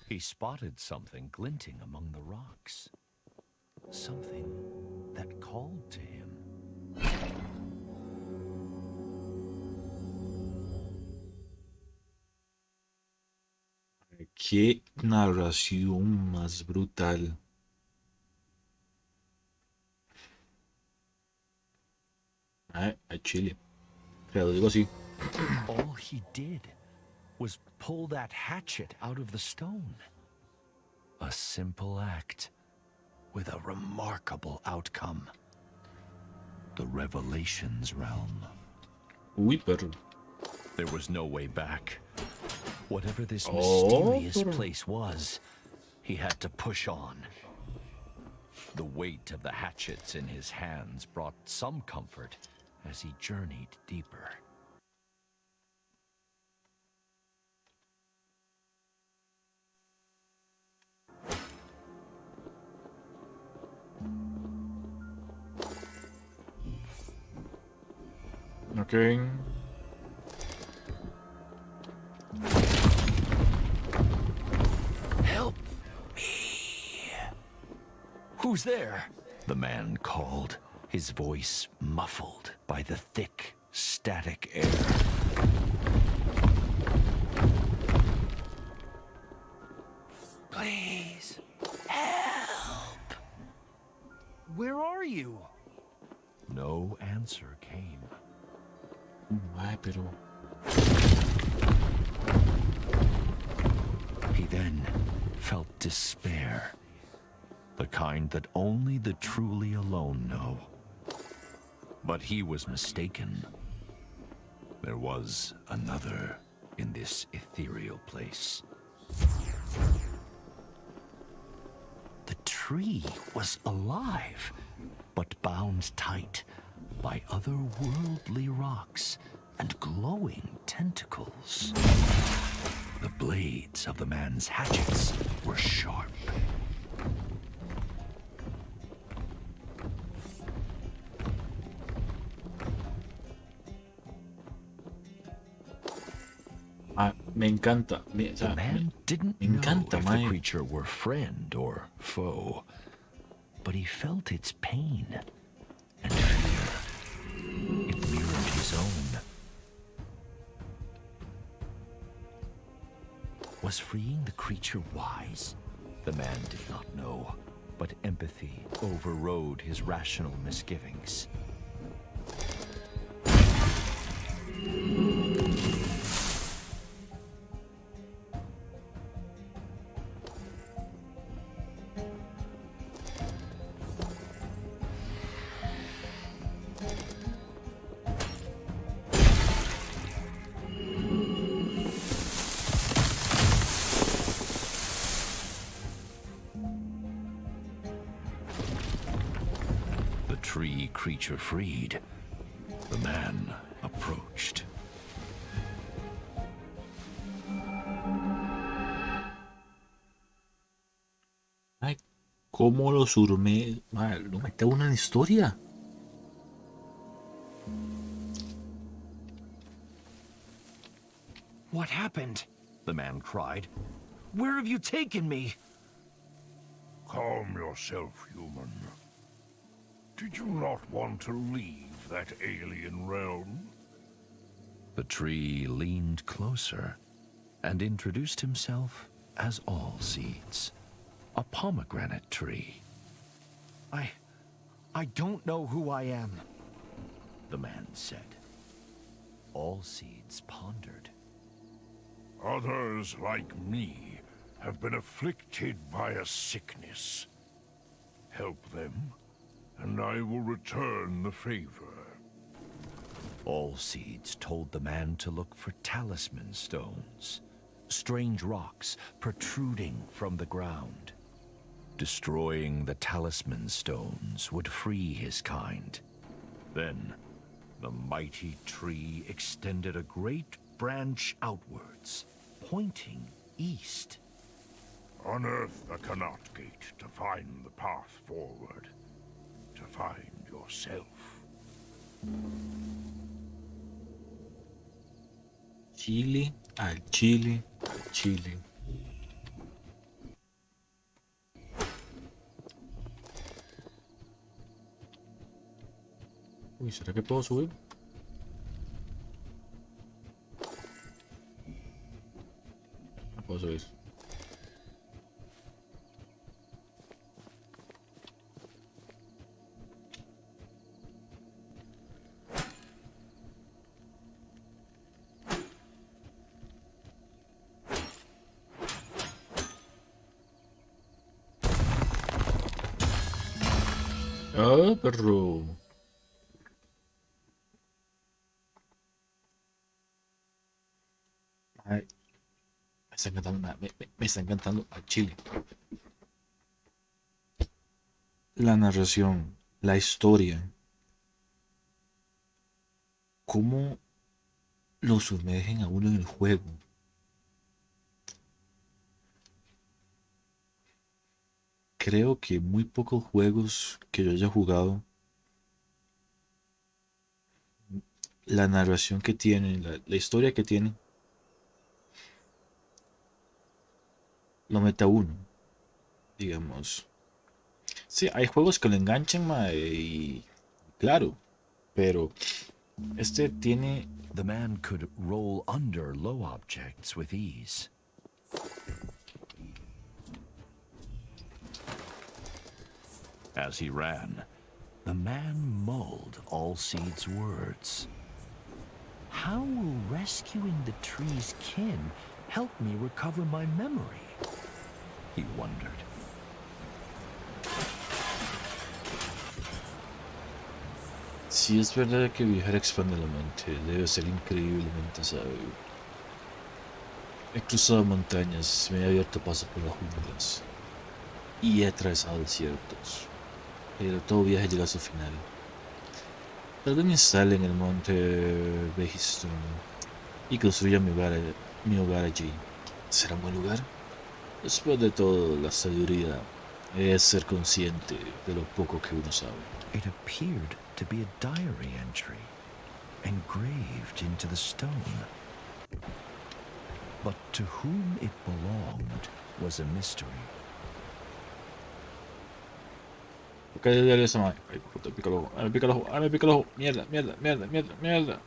He spotted something glinting among the rocks. Something that called to him. Qué narración más brutal. A Chile. Pero digo así. All he did was pull that hatchet out of the stone. A simple act with a remarkable outcome. The Revelations realm. Uy, perro. There was no way back. Whatever this mysterious place was, he had to push on. The weight of the hatchets in his hands brought some comfort as he journeyed deeper. Ok. Help me! Who's there? The man called, his voice muffled by the thick, static air. Please, help! Where are you? No answer came. Ay, pero. He then felt despair, the kind that only the truly alone know. But he was mistaken. There was another in this ethereal place. The tree was alive, but bound tight by otherworldly rocks and glowing tentacles. The blades of the man's hatchets were sharp. Me encanta. O sea, The man didn't me know encanta, if the mae. creature were friend or foe, but he felt its pain and fear. It mirrored his own. Was freeing the creature wise? The man did not know, but empathy overrode his rational misgivings. The tree creature freed, the man approached. Ay, cómo lo surme. Mae, lo mete a uno en la historia. What happened? The man cried. Where have you taken me? Calm yourself, human. Did you not want to leave that alien realm? The tree leaned closer and introduced himself as All Seeds, a pomegranate tree. I don't know who I am, the man said. All Seeds pondered. Others like me have been afflicted by a sickness. Help them, and I will return the favor. All Seeds told the man to look for talisman stones, strange rocks protruding from the ground. Destroying the talisman stones would free his kind. Then, the mighty tree extended a great branch outwards, pointing east. Unearth the Canot Gate to find the path forward, to find yourself. Chile, al Chile, al Chile. Uy, ¿será que puedo subir? No puedo subir. Ah, perro. Ay, me está encantando, me está encantando a Chile. La narración, la historia, cómo lo sumergen a uno en el juego. Creo que muy pocos juegos que yo haya jugado, la narración que tienen, la historia que tienen, lo mete a uno, digamos. Sí, hay juegos que lo enganchan, mae, y claro, pero este tiene. The man could roll under low objects with ease. As he ran, the man mulled Allseed's words. How will rescuing the tree's kin help me recover my memory? He wondered. Si es verdad que viajar expande la mente, debe ser increíblemente sabio. He cruzado montañas, me he abierto paso por las junglas y he atravesado desiertos, pero todo viaje llega a su final. Tal vez me instale en el monte Begiston y construya mi hogar allí. ¿Será un buen lugar? Después de todo, la sabiduría es ser consciente de lo poco que uno sabe. It appeared to be a diary entry, engraved into the stone. But to whom it belonged was a mystery. ¿Qué diario esa madre? Ay, puta, me pica el ojo, me pica el ojo, me pica el ojo. Mierda, mierda, mierda, mierda, mierda.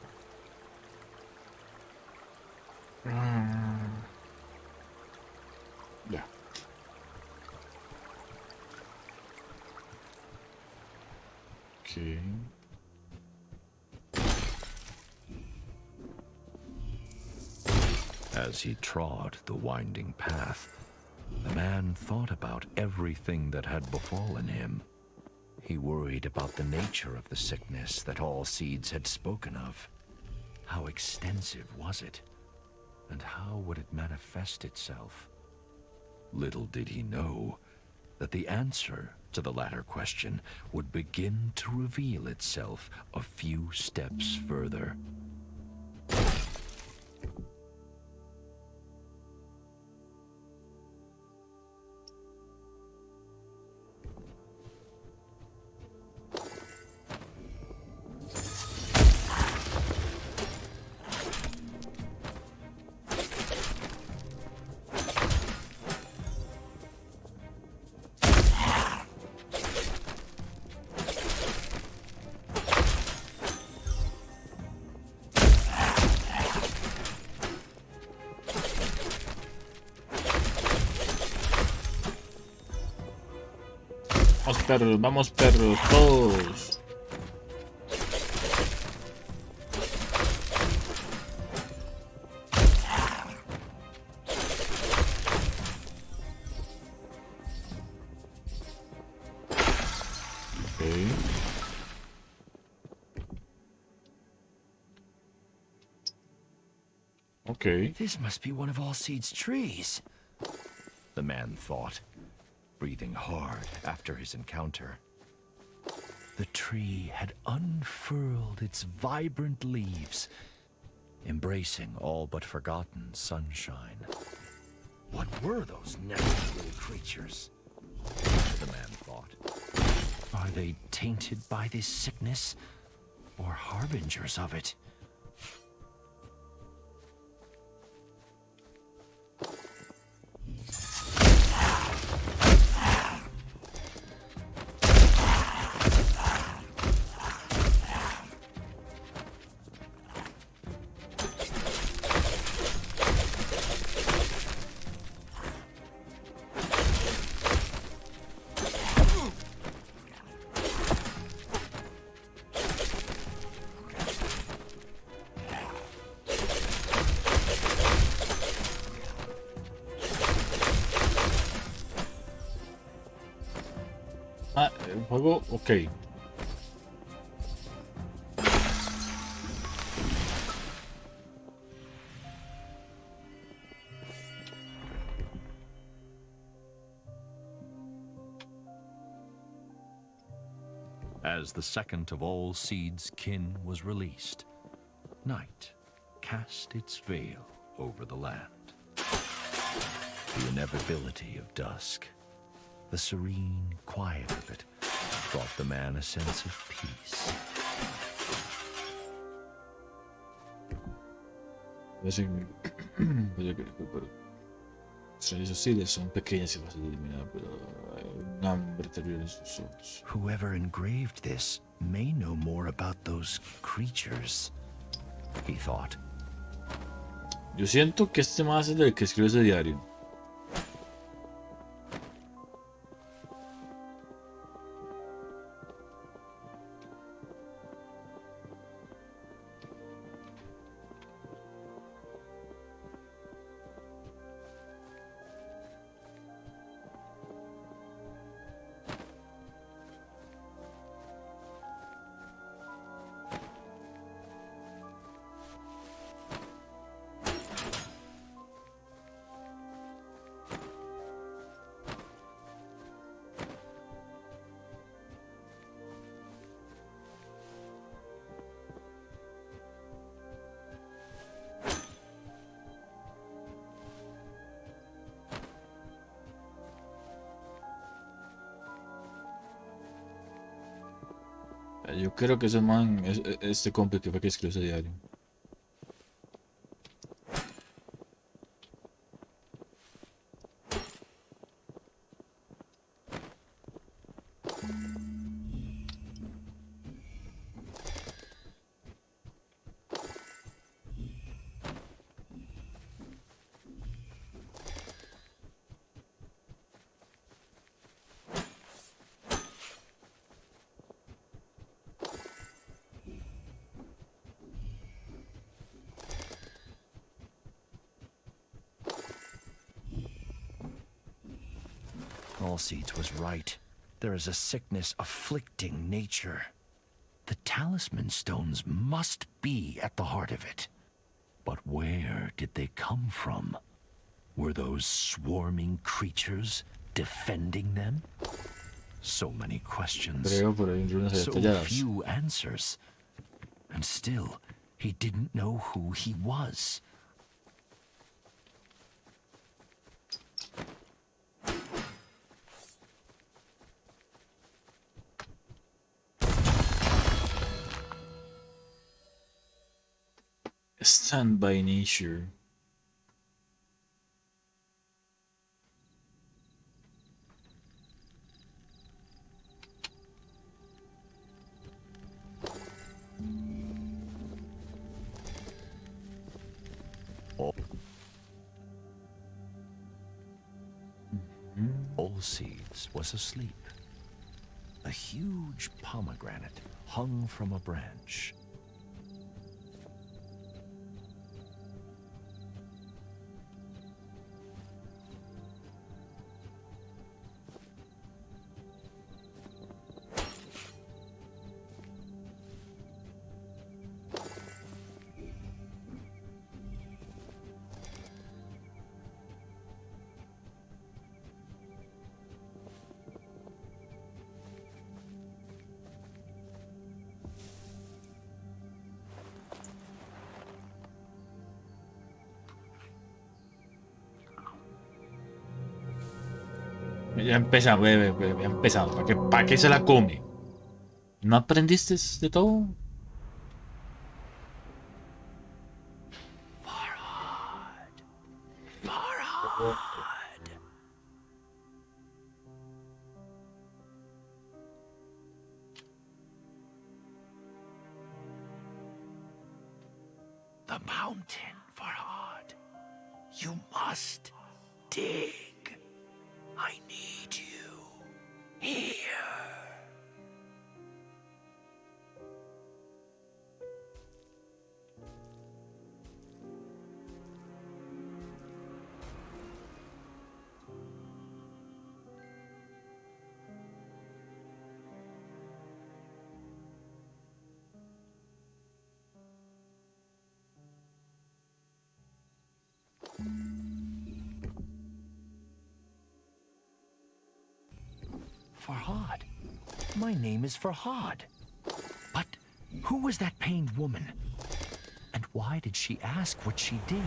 Ya. Okay. As he trod the winding path, the man thought about everything that had befallen him. He worried about the nature of the sickness that Allseeds had spoken of. How extensive was it? And how would it manifest itself? Little did he know that the answer to the latter question would begin to reveal itself a few steps further. Vamos perros, todos. Okay. Okay. This must be one of Allseed's trees, the man thought, breathing hard after his encounter. The tree had unfurled its vibrant leaves, embracing all but forgotten sunshine. What were those nasty little creatures? The man thought. Are they tainted by this sickness, or harbingers of it? Ah, el juego, ok. As the second of all Seed's kin was released, night cast its veil over the land. The inevitability of dusk, the serene quiet of it, brought the man a sense of peace. Esos seeds son pequeñas y fáciles de eliminar, pero hay un hambre terrible en sus ojos. Whoever engraved this may know more about those creatures, he thought. Yo siento que este más es del que escribe ese diario. Yo creo que ese man, este compa que fue que escribió ese diario. Allseeds was right. There is a sickness afflicting nature. The talisman stones must be at the heart of it. But where did they come from? Were those swarming creatures defending them? So many questions, Creo por ahí en ruinas so detalladas. few answers. And still, he didn't know who he was. Stand by nature. Allseeds was asleep. A huge pomegranate hung from a branch. Ya empezamos, ya empezamos. ¿Para qué se la come? ¿No aprendiste de todo? The mountain, Farhad. You must dig. I need you here. Farhad, My name is Farhad. But who was that pained woman? And why did she ask what she did?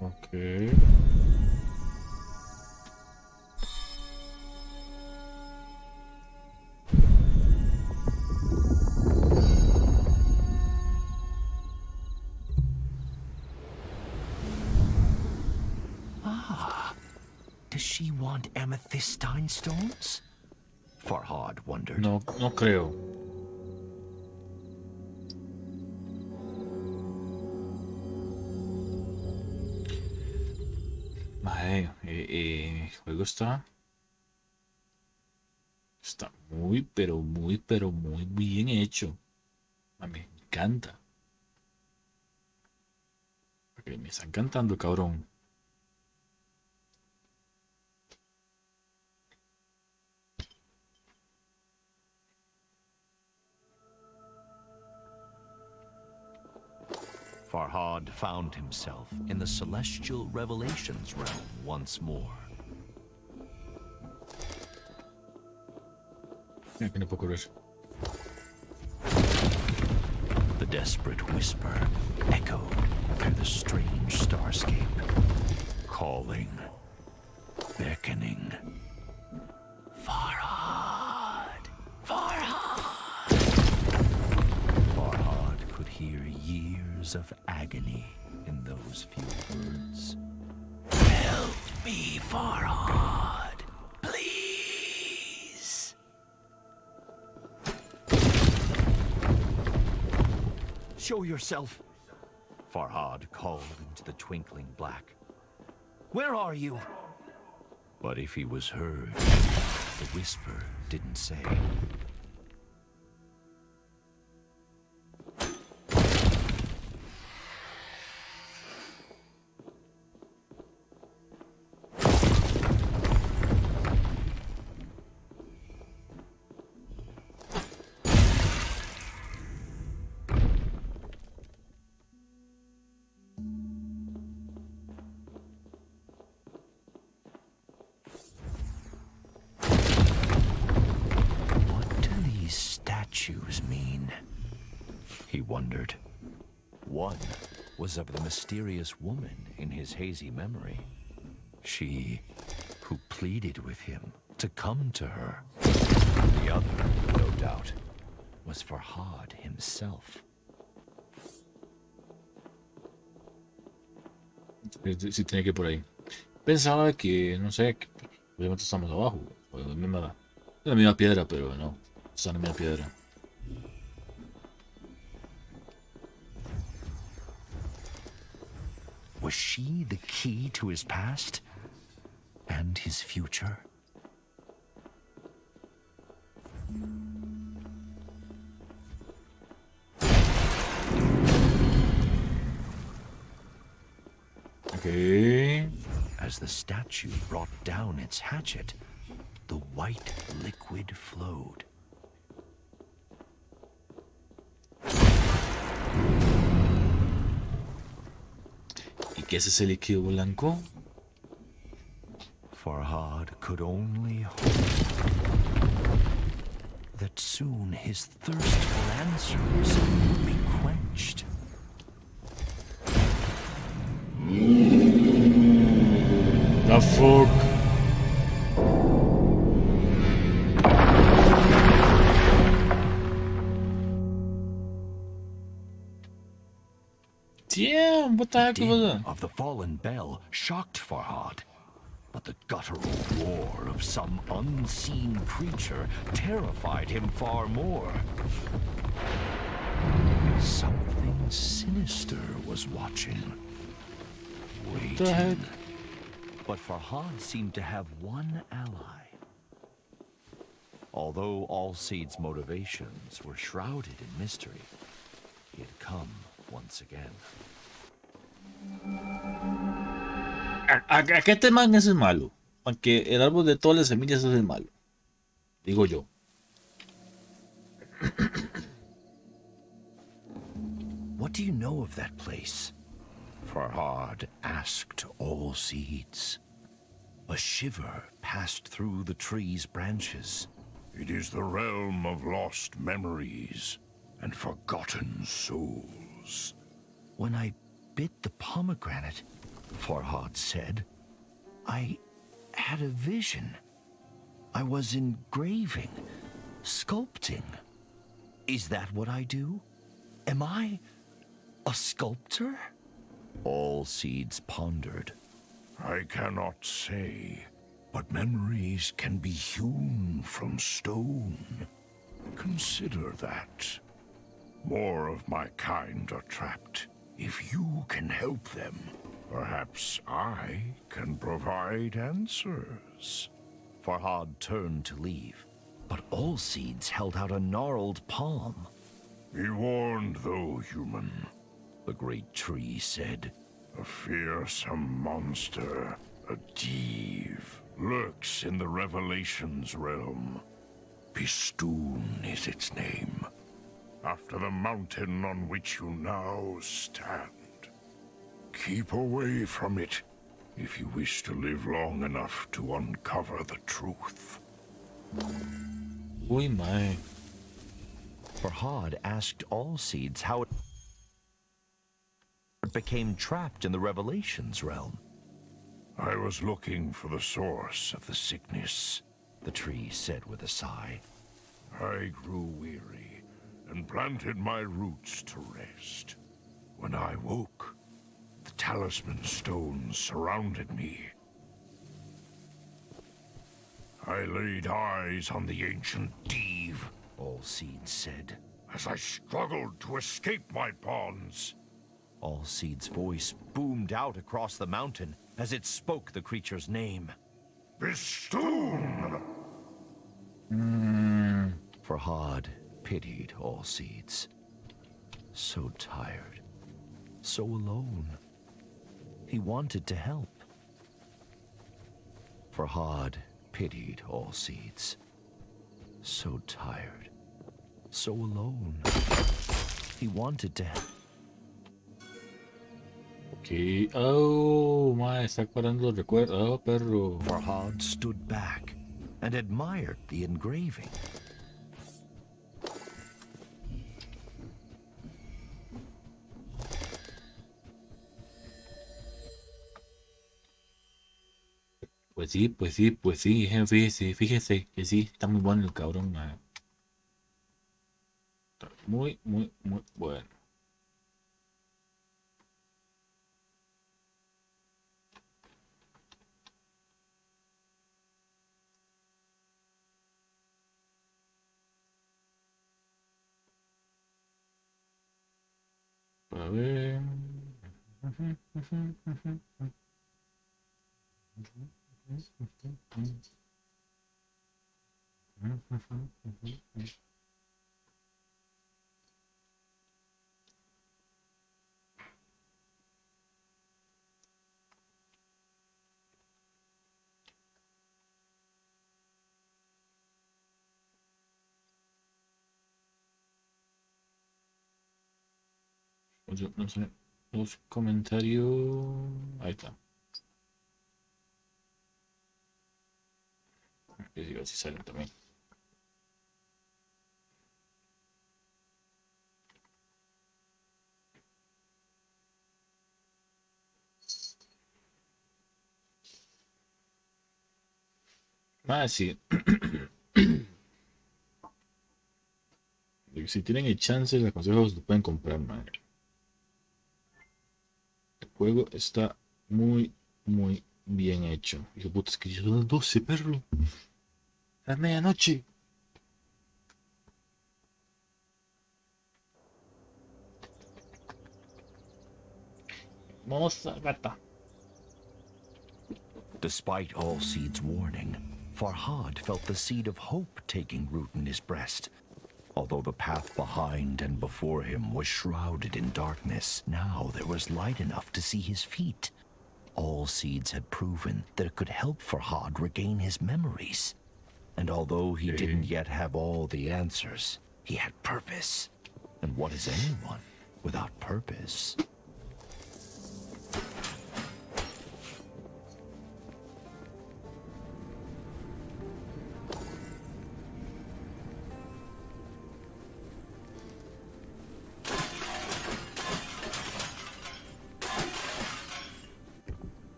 Ok. Does she want amethystine stones? Farhad wondered. No, no creo. Mae, el juego está muy, pero muy bien hecho. Me encanta. Ok, me está encantando, cabrón. Farhad found himself in the celestial revelations realm once more. Aquí no puedo correr. The desperate whisper echoed through the strange starscape, calling, beckoning. Farhad! Farhad! Farhad could hear years of agony in those few words. Help me, Farhad! Please! Show yourself! Farhad called into the twinkling black. Where are you? But if he was heard, the whisper didn't say. Mean? He wondered. One was of the mysterious woman in his hazy memory. She who pleaded with him to come to her. The other, no doubt, was Farhad himself. Sí, tiene que ir por ahí. Pensaba que, no sé, que obviamente estamos abajo. La misma piedra, pero no. Está en la misma piedra. Was she the key to his past and his future? Okay. As the statue brought down its hatchet, the white liquid flowed. ¿Y qué es ese líquido blanco? Farhad could only hope that soon his thirst for answers would be quenched. The fuck? Damn, what the heck was that? Of the fallen bell shocked Farhad, but the guttural roar of some unseen creature terrified him far more. Something sinister was watching, waiting. But Farhad seemed to have one ally. Although Allseed's motivations were shrouded in mystery, he had come once again. ¿A qué este man es el malo? Porque el árbol de todas las semillas es el malo. Digo yo. What do you know of that place? Farhad asked all seeds. A shiver passed through the tree's branches. It is the realm of lost memories and forgotten souls. When I bit the pomegranate, Farhad said, I had a vision. I was engraving, sculpting. Is that what I do? Am I a sculptor? All seeds pondered. I cannot say, but memories can be hewn from stone. Consider that. More of my kind are trapped. If you can help them, perhaps I can provide answers. Farhad turned to leave, but all seeds held out a gnarled palm. Be warned, though, human. The great tree said. A fearsome monster, a Div, lurks in the Revelations realm. Pistoon is its name, after the mountain on which you now stand. Keep away from it if you wish to live long enough to uncover the truth. Uy, mae. Farhad asked all seeds how it became trapped in the Revelations realm. I was looking for the source of the sickness, The tree said with a sigh. I grew weary and planted my roots to rest. When I woke, the talisman stones surrounded me. I laid eyes on the ancient Div All seeds said. as I struggled to escape my bonds. All seeds' voice boomed out across the mountain as it spoke the creature's name. Pistoon! Farhad pitied all seeds. So tired, so alone. He wanted to help. Farhad pitied all seeds. So tired, so alone. He wanted to help. Ok. Oh, mae, está acordando los recuerdos. Oh, perro. Farhad stood back and admired the engraving. Pues sí, pues sí, pues sí. Fíjese que sí, está muy bueno el cabrón, mae. Está muy, muy, muy bueno. A ver. No sé, los comentarios. Ahí está. Que digo si salen también. Más sí. Si tienen el chance, les aconsejo que lo pueden comprar, madre. El juego está muy, muy bien hecho. Hijo puta, es que ya son las 12, perro. A medianoche. Vamos a gata. Despite all seeds' warning, Farhad felt the seed of hope taking root in his breast. Although the path behind and before him was shrouded in darkness, now there was light enough to see his feet. All seeds had proven that it could help Farhad regain his memories. And although he didn't yet have all the answers, he had purpose. And what is anyone without purpose?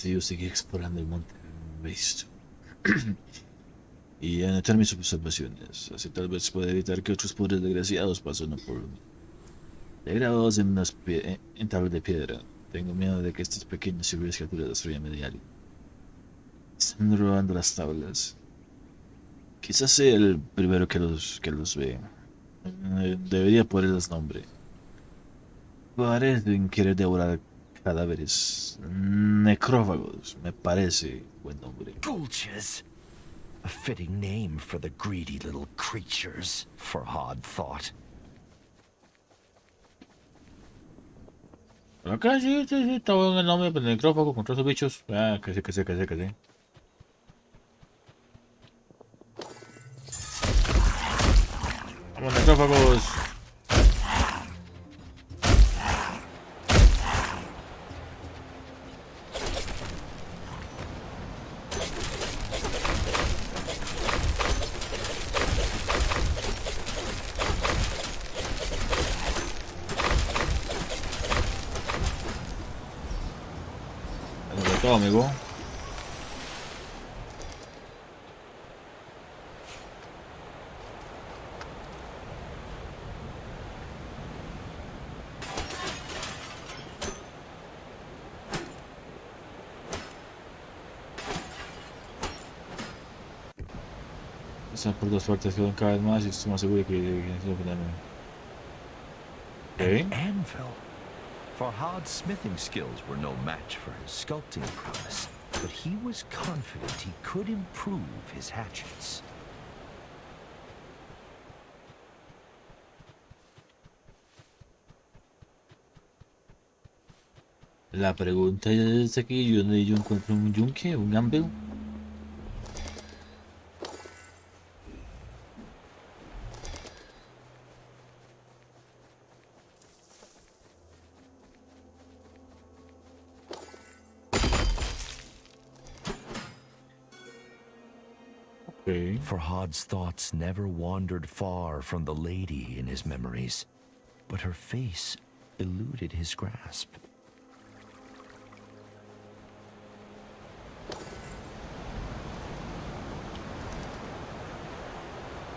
decidido seguir explorando el monte Visto y anotar mis observaciones. Así tal vez pueda evitar que otros pobres desgraciados pasen por mí. Degradados en en tablas de piedra. Tengo miedo de que estas pequeñas y rubias criaturas destruyan mi diario. Están robando las tablas. Quizás sea el primero que los ve. Debería ponerles nombre. Parecen querer devorar cadáveres. Necrófagos, me parece buen nombre. Gulches! A fitting name for the greedy little creatures, Farhad thought. Acá sí, está bueno el nombre, pues, necrófago contra esos bichos. Ah, que sí. Vamos, necrófagos. Sobre todo, amigo. Esas puertas fuertes quedan cada vez más y estoy más seguro de que necesito ponerme. An Ok. anvil. Farhad's smithing skills were no match for his sculpting prowess, but he was confident he could improve his hatchets. La pregunta es aquí, ¿dónde yo encuentro un yunque, un anvil? Ok. Farhad's thoughts never wandered far from the lady in his memories, but her face eluded his grasp.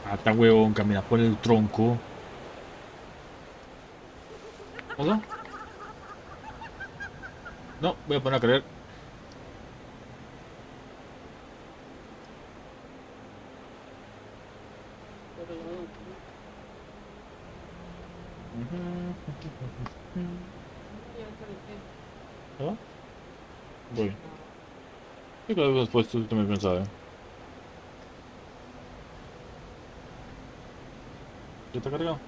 Ah, está huevón, camina por el tronco. ¿Hola? No, voy a poner a creer. Pero no, ya está ¿Ah? Voy. ¿Qué claro que después tú también pensaba? ¿Ya está cargado?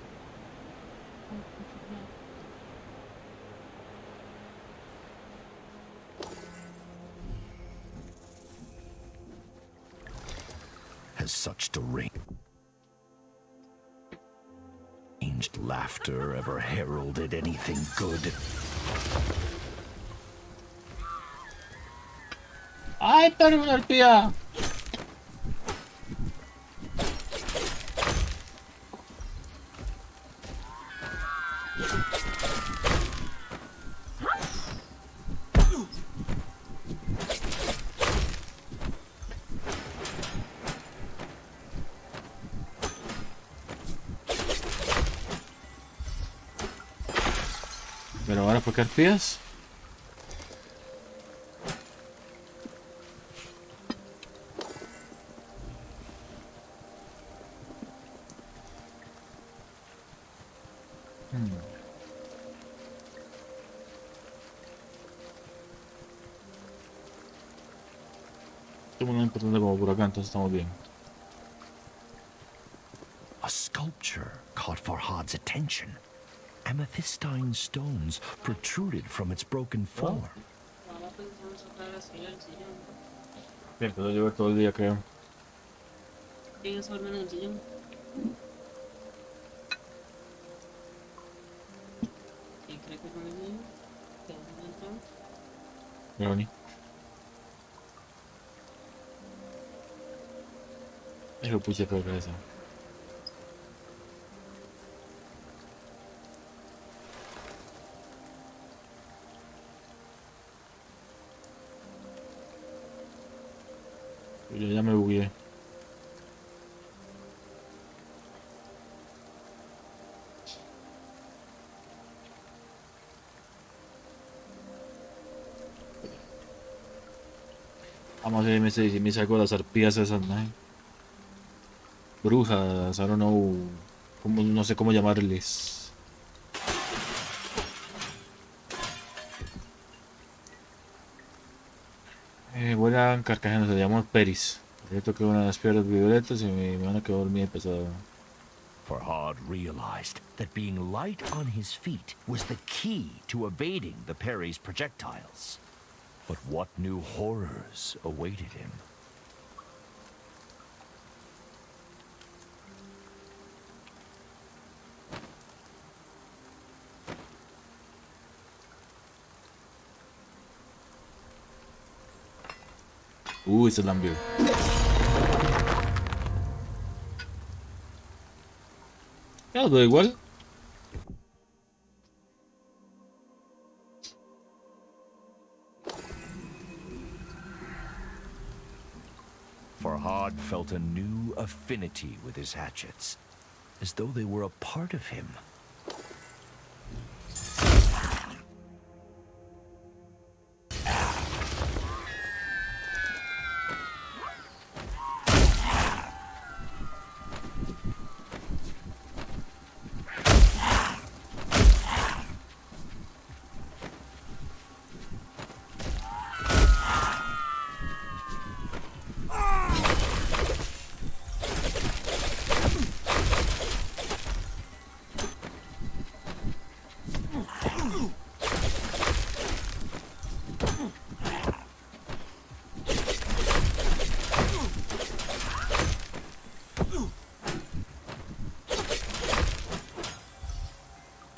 Has such deranged laughter ever heralded anything good? ¡Ay, pero una arpía! Pero ahora, ¿por qué arpías? Somos muy importante como por acá, entonces estamos bien. A sculpture caught Farhad's attention. Amethystine stones protruded from its broken form. Ahora pensamos sacar así el sillón. Bien, puedo llevar todo el día, creo. ¿Tienes orden en el sillón? ¿Y cree que con el sillón? ¿Te vas a entrar? Ronnie. Eso puse por la cabeza. Yo ya me bugué. Vamos a ver si me saco las arpías esas, man. Brujas, I don't know. No sé cómo llamarles. Vuelan carcajadas, se llaman peris. Yo toqué una de las piedras violetas y me van a quedar dormida pesada. Farhad realized that being light on his feet was the key to evading the Peri's projectiles. But what new horrors awaited him? Se lambió. Ya, da igual. Farhad felt a new affinity with his hatchets, as though they were a part of him.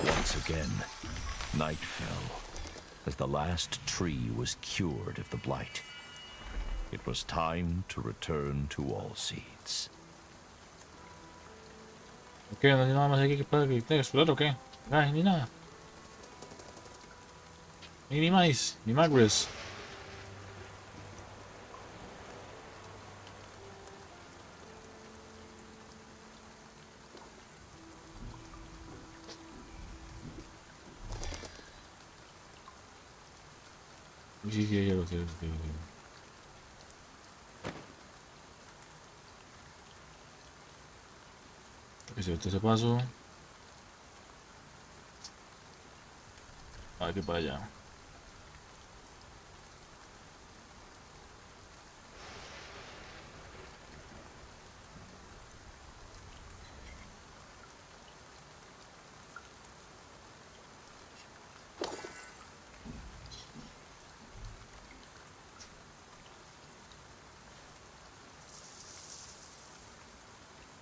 Once again, night fell, as the last tree was cured of the blight. It was time to return to all seeds. Ok, no hay nada más aquí que pueda explorar o qué. Ay, ni nada. Ni más, ni magres. Sí, sí, ya lo sé. Sí. Ok, si ese paso. A ver qué para allá.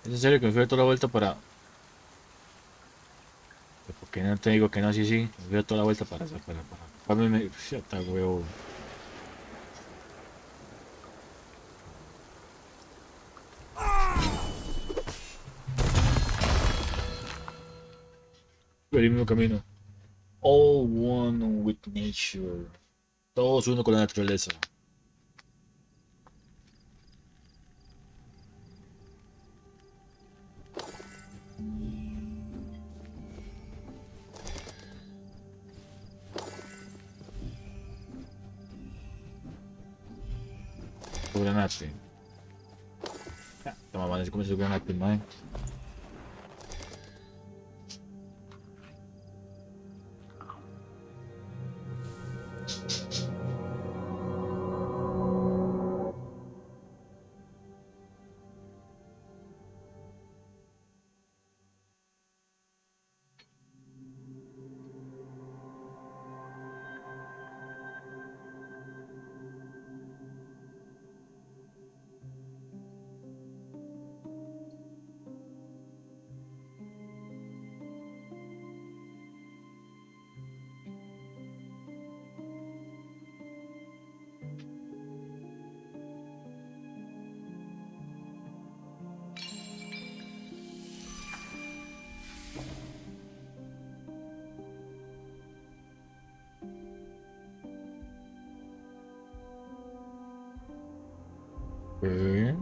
Es en serio que me fui toda la vuelta para. ¿Por qué no te digo que no? Sí, sí. Me fui toda la vuelta para me. Ya está, huevo. El mismo camino. All one with nature. Todos uno con la naturaleza. Granate. Esta mamá se come su granate, man. Ok.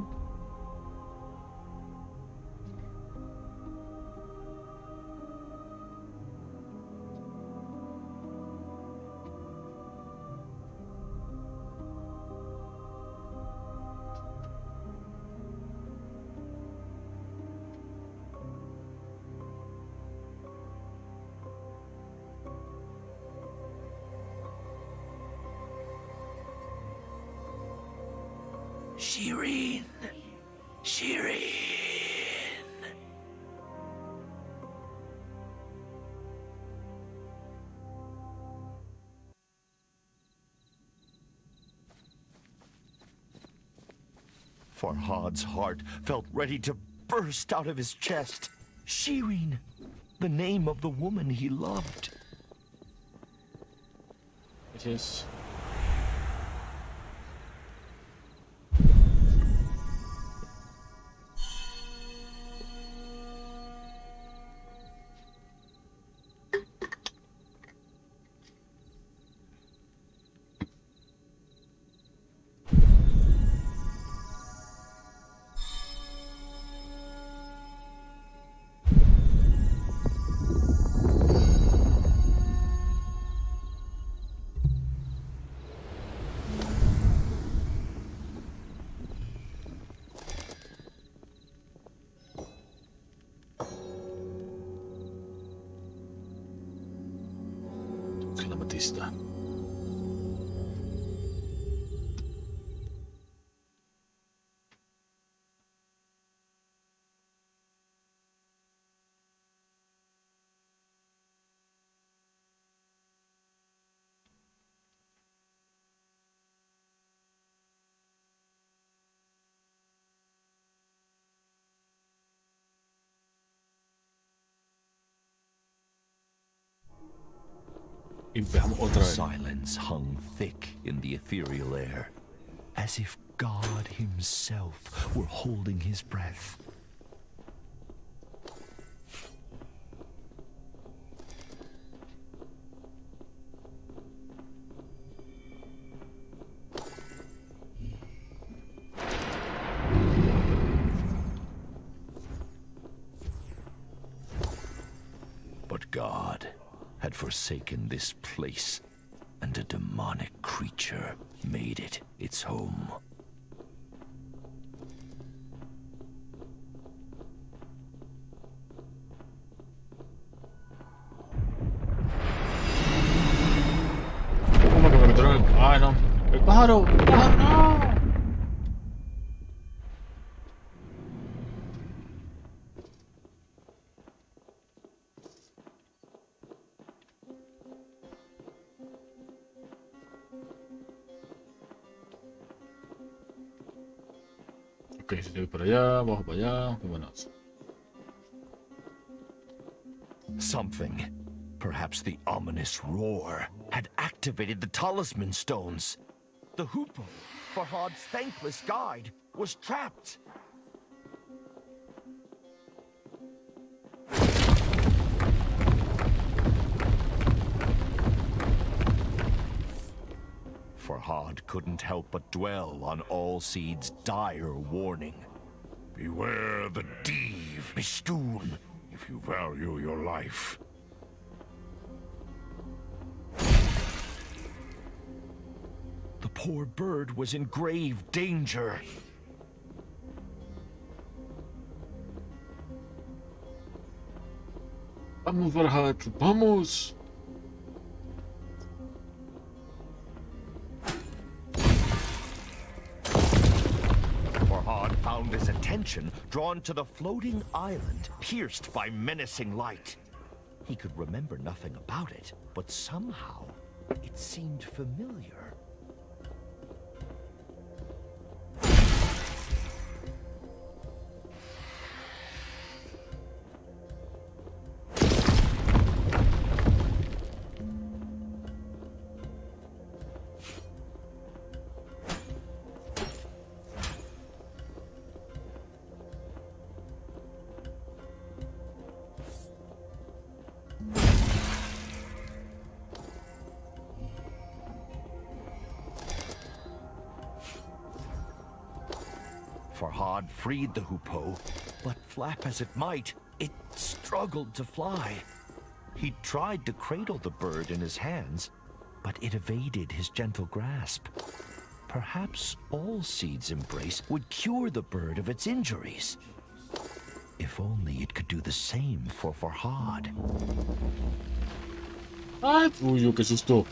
Shireen! Shireen! Farhad's heart felt ready to burst out of his chest. Shireen! The name of the woman he loved. It is. Clamatista. Y veamos otra vez. Silence hung thick in the ethereal air, as if God himself were holding his breath. But God had forsaken this place, and a demonic creature made it its home. ¿Cómo que me metieron el... ¡Ay, no! ¡El pájaro! ¡El pájaro! ¡No! Ok, si te voy para allá, bajo para allá, vámonos. Something, perhaps the ominous roar, had activated the talisman stones. The hoopoe, Farhad's thankless guide, was trapped. Farhad couldn't help but dwell on Allseed's dire warning. Beware the Div, Mistoon, if you value your life. The poor bird was in grave danger. Vamos, Farhad, vamos. Farhad found his attention drawn to the floating island pierced by menacing light. He could remember nothing about it, but somehow it seemed familiar. Farhad freed the hoopoe, but flap as it might, it struggled to fly. He tried to cradle the bird in his hands, but it evaded his gentle grasp. Perhaps all Seed's embrace would cure the bird of its injuries. If only it could do the same for Farhad. Ay, uy, qué susto.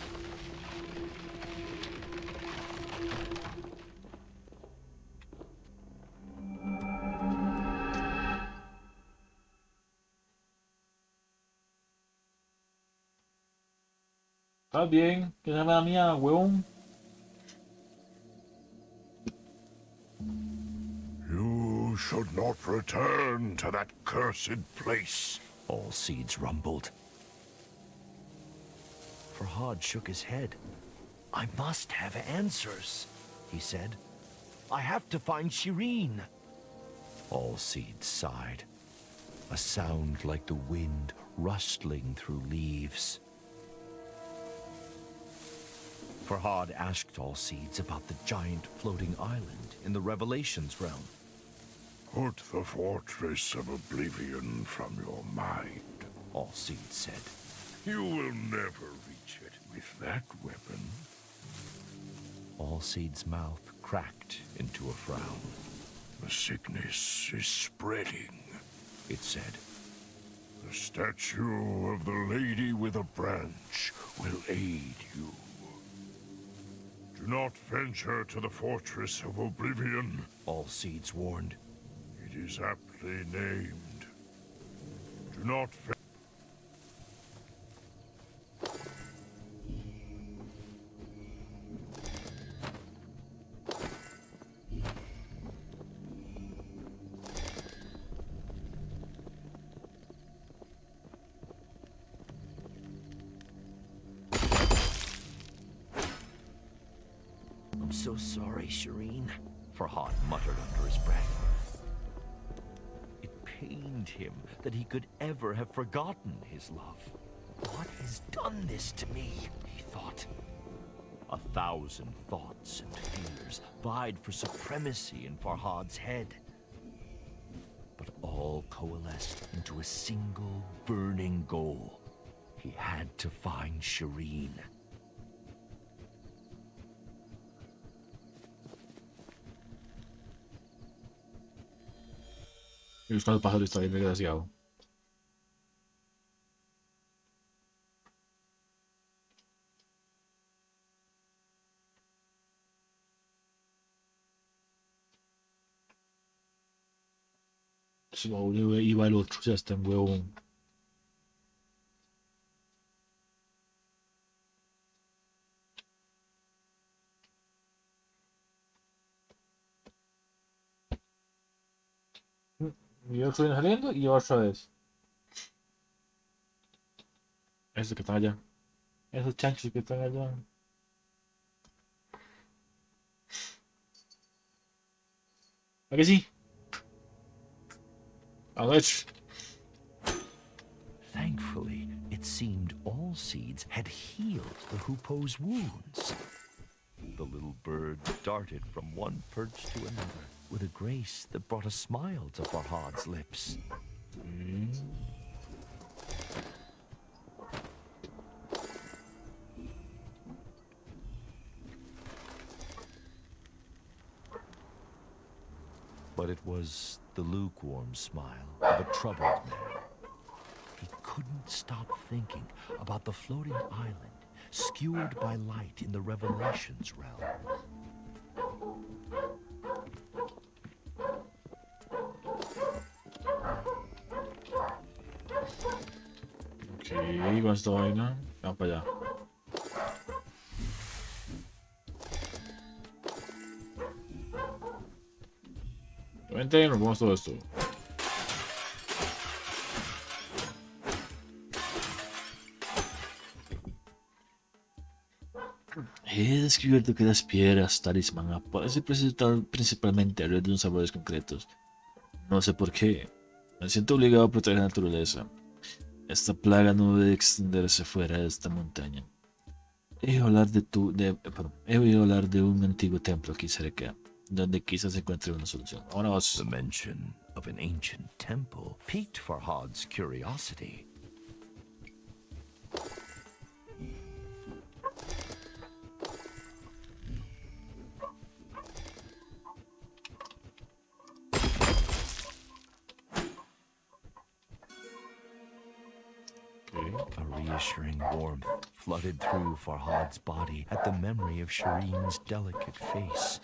¿Estás bien? ¿Qué se llama la mía, huevón? You should not return to that cursed place. All Seeds rumbled. Farhad shook his head. I must have answers, he said. I have to find Shireen. All Seeds sighed. A sound like the wind rustling through leaves. Farhad asked All Seeds about the giant floating island in the Revelations realm. Put the Fortress of Oblivion from your mind. All Seeds said. You will never reach it with that weapon. All Seeds' mouth cracked into a frown. The sickness is spreading, It said. The statue of the Lady with a Branch will aid you. Do not venture to the Fortress of Oblivion. All Seeds warned. It is aptly named. Do not I'm so sorry, Shireen, Farhad muttered under his breath. It pained him that he could ever have forgotten his love. What has done this to me, he thought. 1,000 thoughts and fears vied for supremacy in Farhad's head. But all coalesced into a single burning goal. He had to find Shireen. Y buscando el pájaro está bien desgraciado. Si no, iba el otro, ya está en huevón. Y otro viene saliendo y otra vez. Esos que están allá. Esos chanchos que están allá. ¿A que sí? A ver. Thankfully, it seemed All Seeds had healed the hoopoe's wounds. The little bird darted from one perch to another with a grace that brought a smile to Farhad's lips. But it was the lukewarm smile of a troubled man. He couldn't stop thinking about the floating island, skewered by light in the Revelations realm. Ok, con esta vaina. Vamos para allá. Vente y nos vamos todo esto. He descubierto que las piedras talismán aparecen principalmente alrededor de unos sabores concretos. No sé por qué. Me siento obligado a proteger la naturaleza. Esta plaga no debe extenderse fuera de esta montaña. He oído hablar de un antiguo templo aquí cerca. donde quizás se encuentre una solución. Vámonos. The mention of an ancient temple piqued Farhad's curiosity. A reassuring warmth flooded through Farhad's body at the memory of Shireen's delicate face.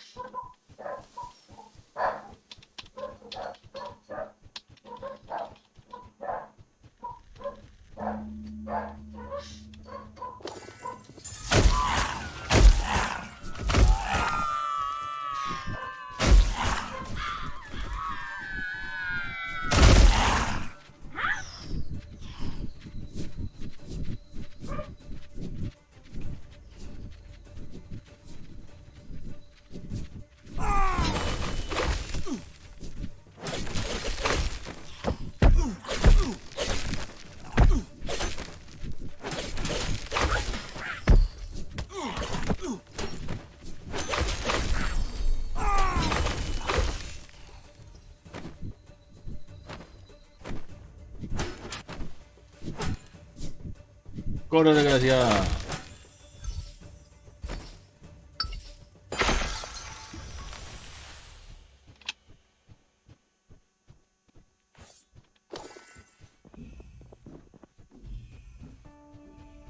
Corre, desgracia.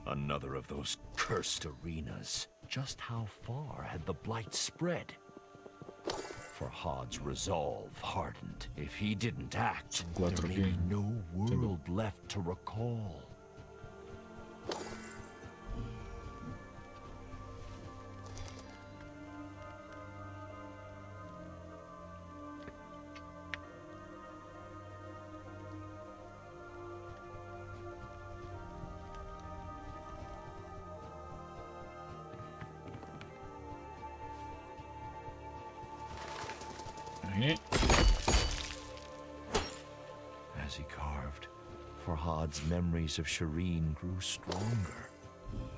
Another of those cursed arenas. Just how far had the blight spread? Farhad's resolve hardened. If he didn't act, there may be no world left to recall. As he carved, Farhad's memories of Shireen grew stronger.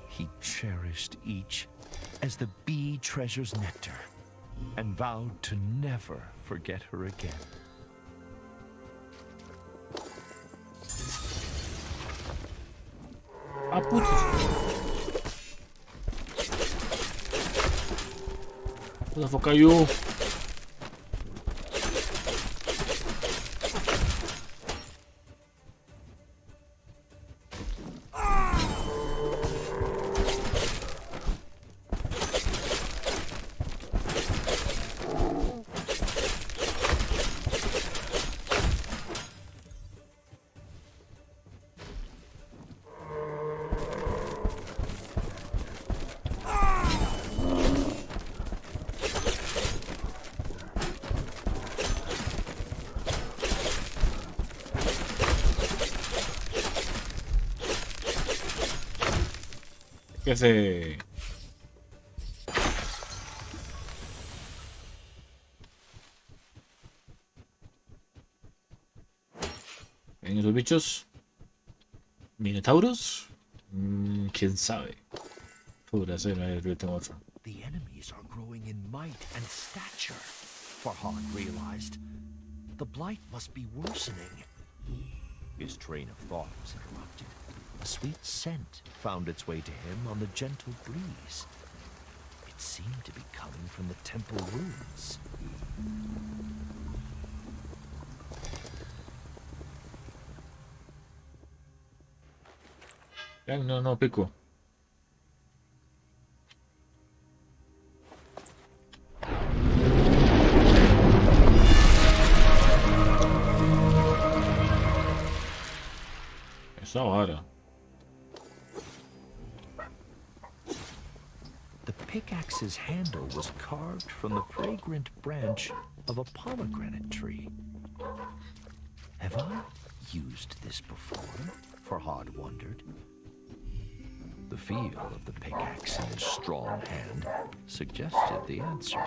He cherished each as the bee treasures nectar and vowed to never forget her again. Ah, putos. Who the fuck are you? ¿Qué se...? ¿Ven esos bichos? ¿Minotauros? ¿Quién sabe? Podría ser, yo tengo otro. The enemies are growing in might and stature, Farhad realized. The blight must be worsening. His train of thought was interrupted. A sweet scent found its way to him on the gentle breeze. It seemed to be coming from the temple ruins. No, pico. Esa hora. The pickaxe's handle was carved from the fragrant branch of a pomegranate tree. Have I used this before? Farhad wondered. The feel of the pickaxe in his strong hand suggested the answer.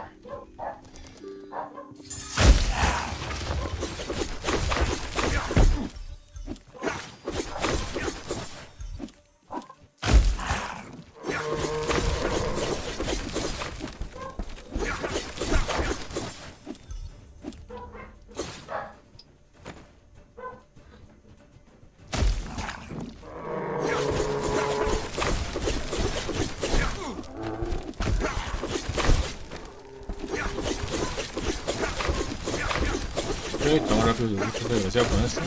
Estamos rápido, mucho desgraciado con esto.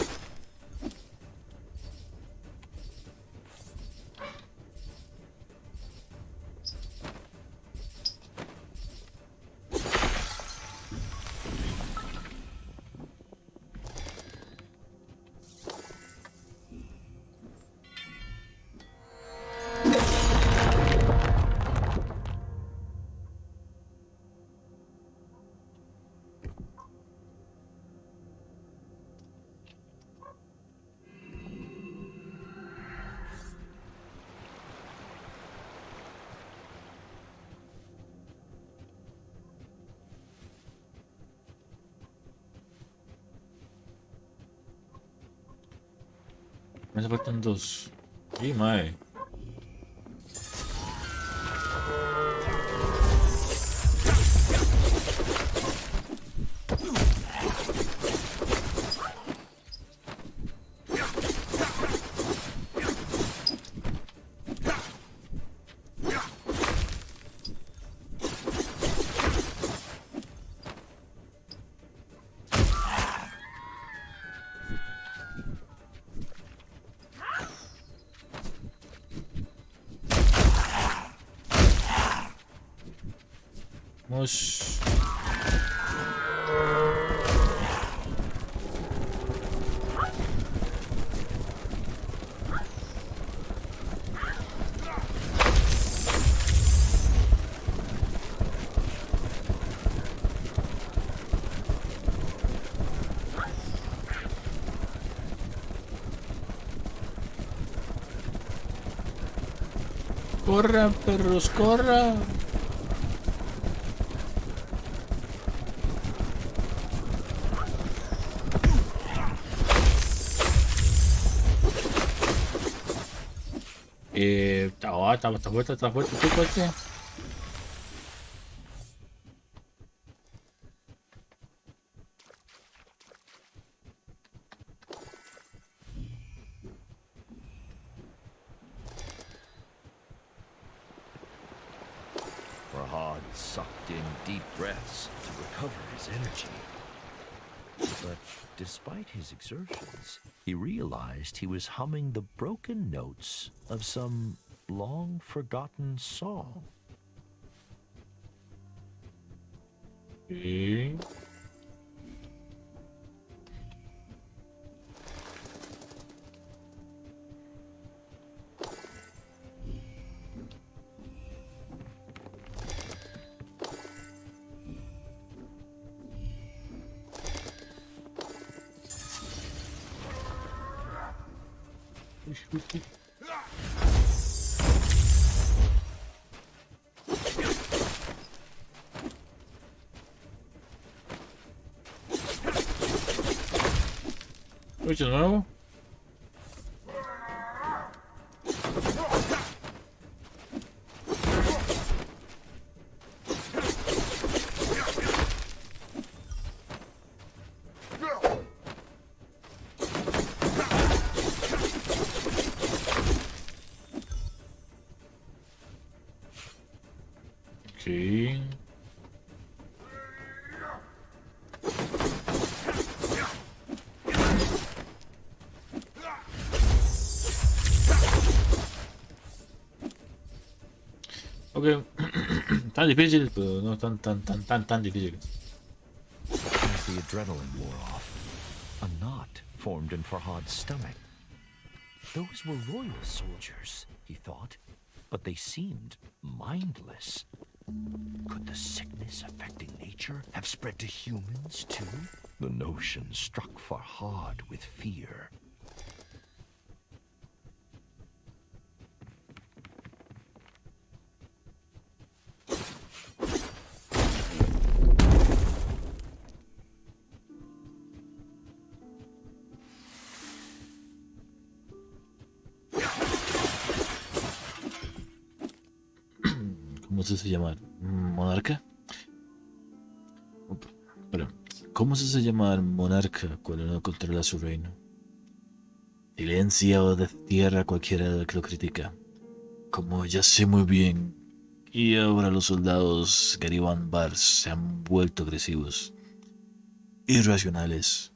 Me hace faltan dos. Y mae. Vamos. Corran, perros, corran. Está fuerte, tú fuerte. Farhad sucked in deep breaths to recover his energy. But despite his exertions, he realized he was humming the broken notes of some long-forgotten song. Sí. Uy, de nuevo. Sí. Ok. Tan difícil, pero no tan difícil. As the adrenaline wore off, a knot formed in Farhad's stomach. Those were royal soldiers, he thought, but they seemed mindless. Could the sickness affecting nature have spread to humans too? The notion struck Farhad with fear. ¿Cómo se hace llamar? ¿Monarca? Pero, ¿cómo se hace llamar monarca cuando no controla su reino? Silencia o destierra a cualquiera que lo critica. Como ya sé muy bien. Y ahora los soldados Gariban Bar se han vuelto agresivos. irracionales.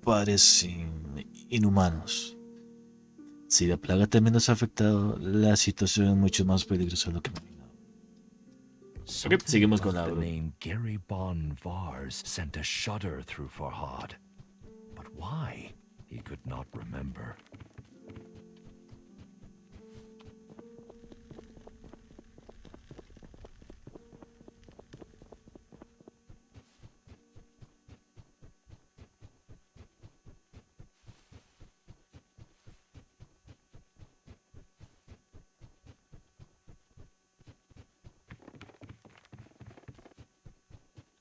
Parecen inhumanos. Si la plaga también nos ha afectado, la situación es mucho más peligrosa de lo que me imaginaba. Ok, seguimos con la The bro. name Gary Bon Vars sent a shudder through Farhad. But why? He could not remember.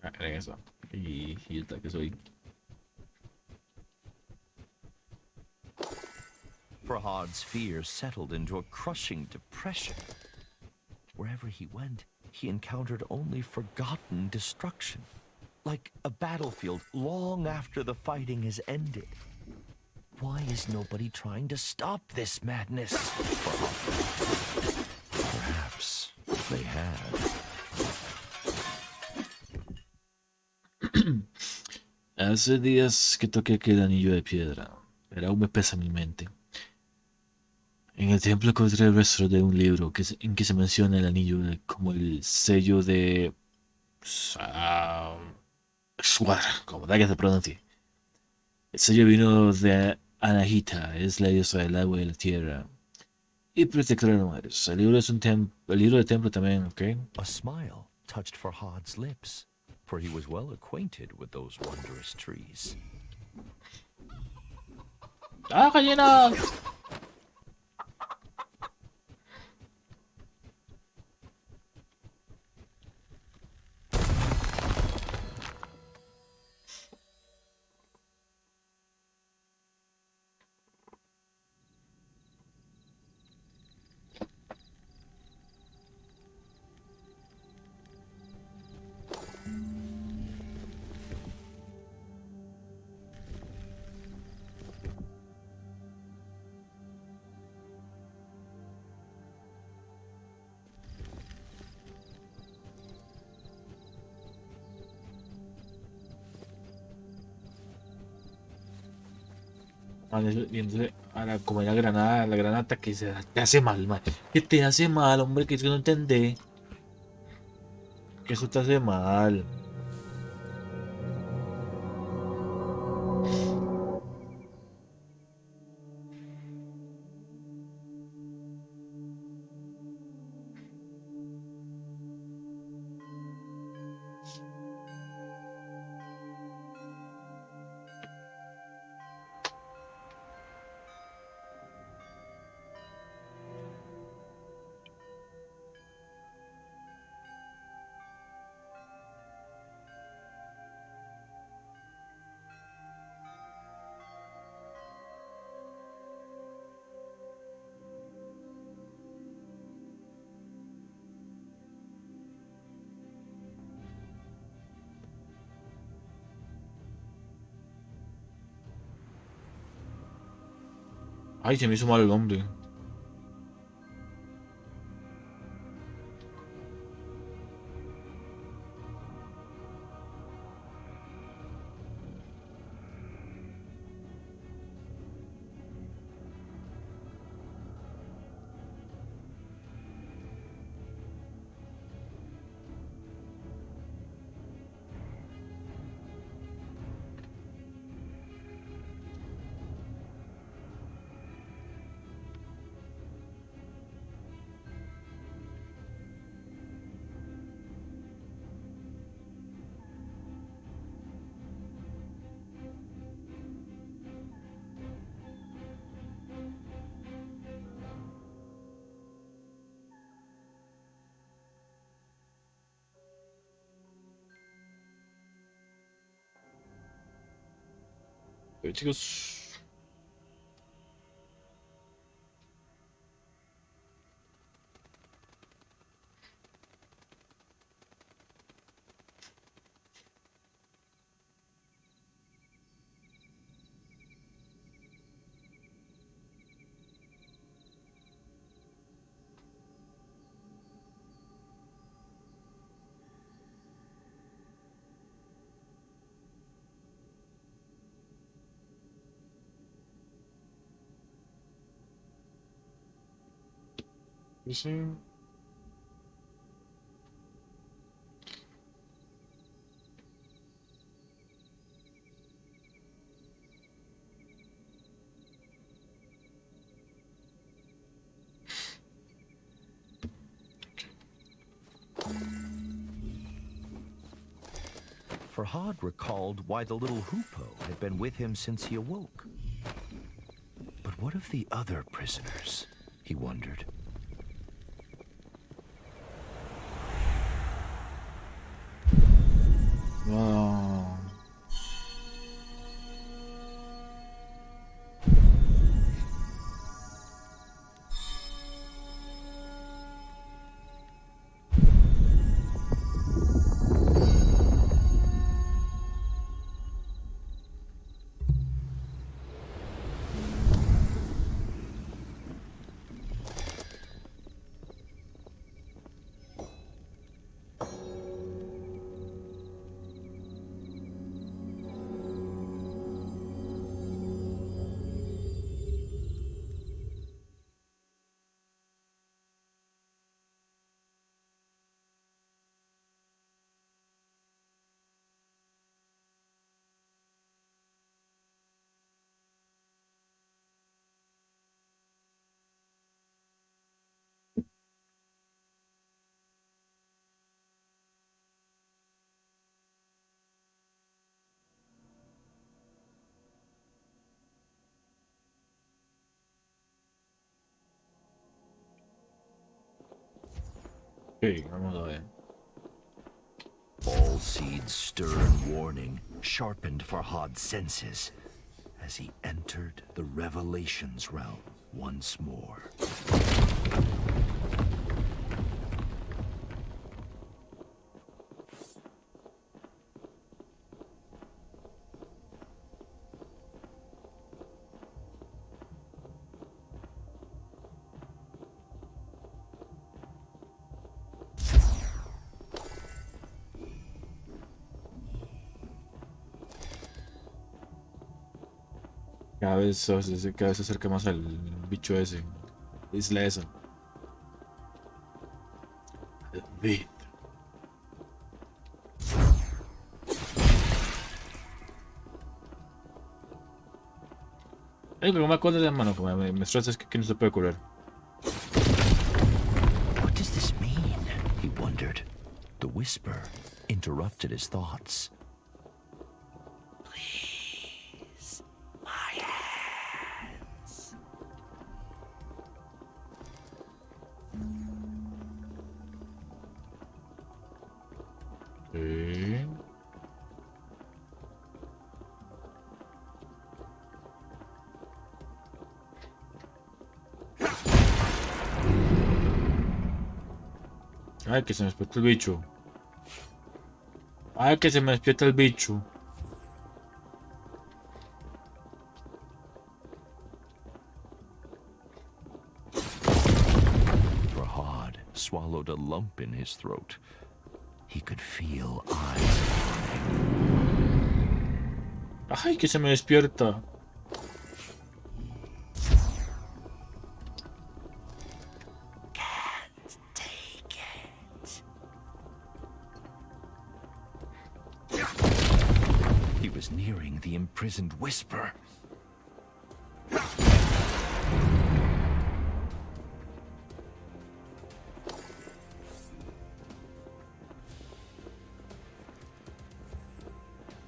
Ah, en eso. Y el que soy. Farhad's fear settled into a crushing depression. Wherever he went, he encountered only forgotten destruction. Like a battlefield long after the fighting has ended. Why is nobody trying to stop this madness? Perhaps they have. Hace días que toqué aquel anillo de piedra, pero aún me pesa en mi mente. En el templo encontré el resto de un libro en que se menciona el anillo como el sello de... Swar, como da que se pronuncie. El sello vino de Anahita, es la diosa del agua y la tierra. Y protectora de mujeres. El libro es el libro del templo también, ¿ok? A smile touched Farhad's lips, for he was well acquainted with those wondrous trees. ¡Ah, gallina! Viéndose a como la granada que te hace mal, man. Que te hace mal, hombre, que no entendés. Que eso te hace mal. Ay, se me hizo mal el hombre. Pero, chicos, Sí. Farhad recalled why the little hoopoe had been with him since he awoke. But what of the other prisoners? He wondered. Wow. Ok, vamos a ver. All Seed's stern warning sharpened Farhad's senses as he entered the Revelations realm once more. Cada vez se acerca más al bicho ese. Isla esa. Vid. Lo que no me acuerdo de la mano, que me estresa es que aquí no se puede curar. What does this mean? He wondered. The whisper interrupted his thoughts. Please, my hands. Sí. Ay, que se me despierta el bicho. Ay, que se me despierta el bicho. Farhad swallowed a lump in his throat. He could feel eyes upon him. Ay, que se me despierta. Can't take it. He was nearing the imprisoned whisper.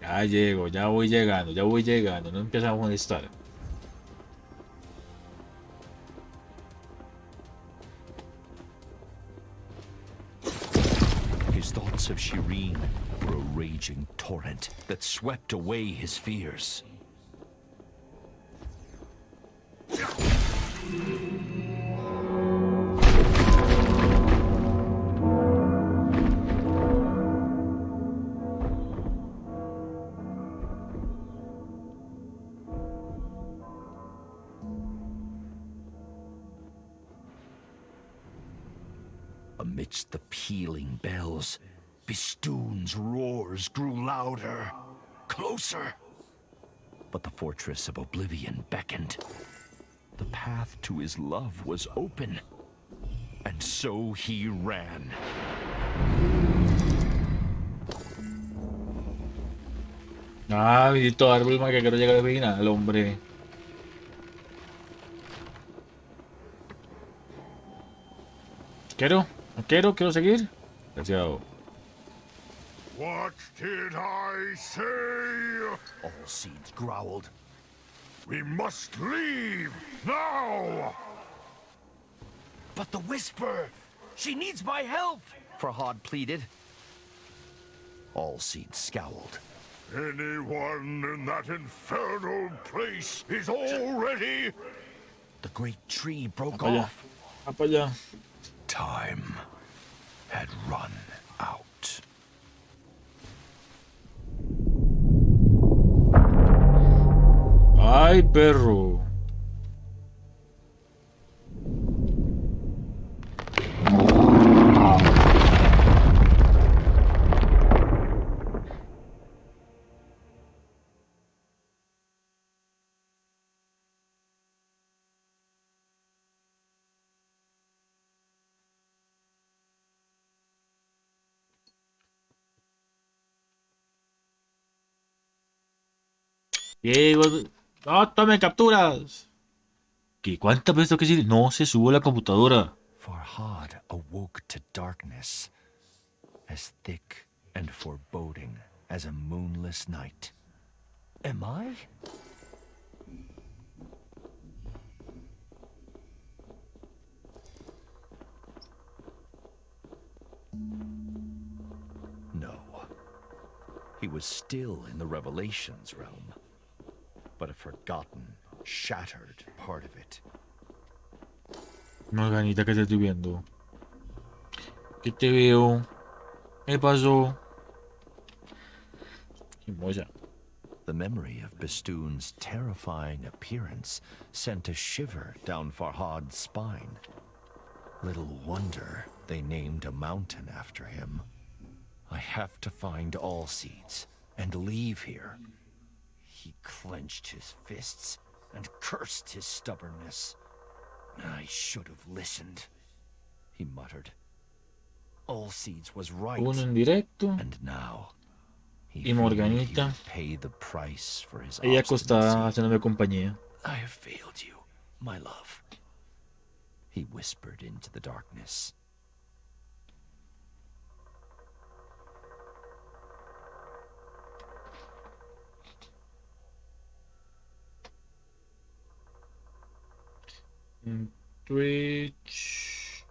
Ya llego, ya voy llegando, ya voy llegando. No empieza a molestar. His thoughts of Shireen were a raging torrent that swept away his fears. Amidst the pealing bells, Bistoon's roars grew louder, closer. But the fortress of Oblivion beckoned. The path to his love was open. And so he ran. Ah, bendito árbol, más que quiero llegar al final, hombre. Quiero seguir. Gracias. What did I say? All Seeds growled. We must leave now! But the Whisper! She needs my help! Farhad pleaded. All Seeds scowled. Anyone in that infernal place is already... The great tree broke Allá. off. Para allá. Time had run out. Ay, perro. Diego. No, tome capturas. ¿Qué? ¿Cuántas veces que sí? No se subió la computadora. Farhad awoke to darkness, as thick and foreboding as a moonless night. Am I? No. He was still in the Revelations realm, but a forgotten, shattered part of it. Morganita, que te estoy viendo. ¿Qué te veo? ¿Qué pasó? Qué molla. The memory of Bastoon's terrifying appearance sent a shiver down Farhad's spine. Little wonder they named a mountain after him. I have to find All Seeds and leave here. He clenched his fists and cursed his stubbornness. I should have listened, he muttered. All Seeds was right. Uno en directo. And now he Y Morganita. would pay the price for his Ella acostada obstinacy. haciéndome compañía. I have failed you, my love, he whispered into the darkness. Twitch.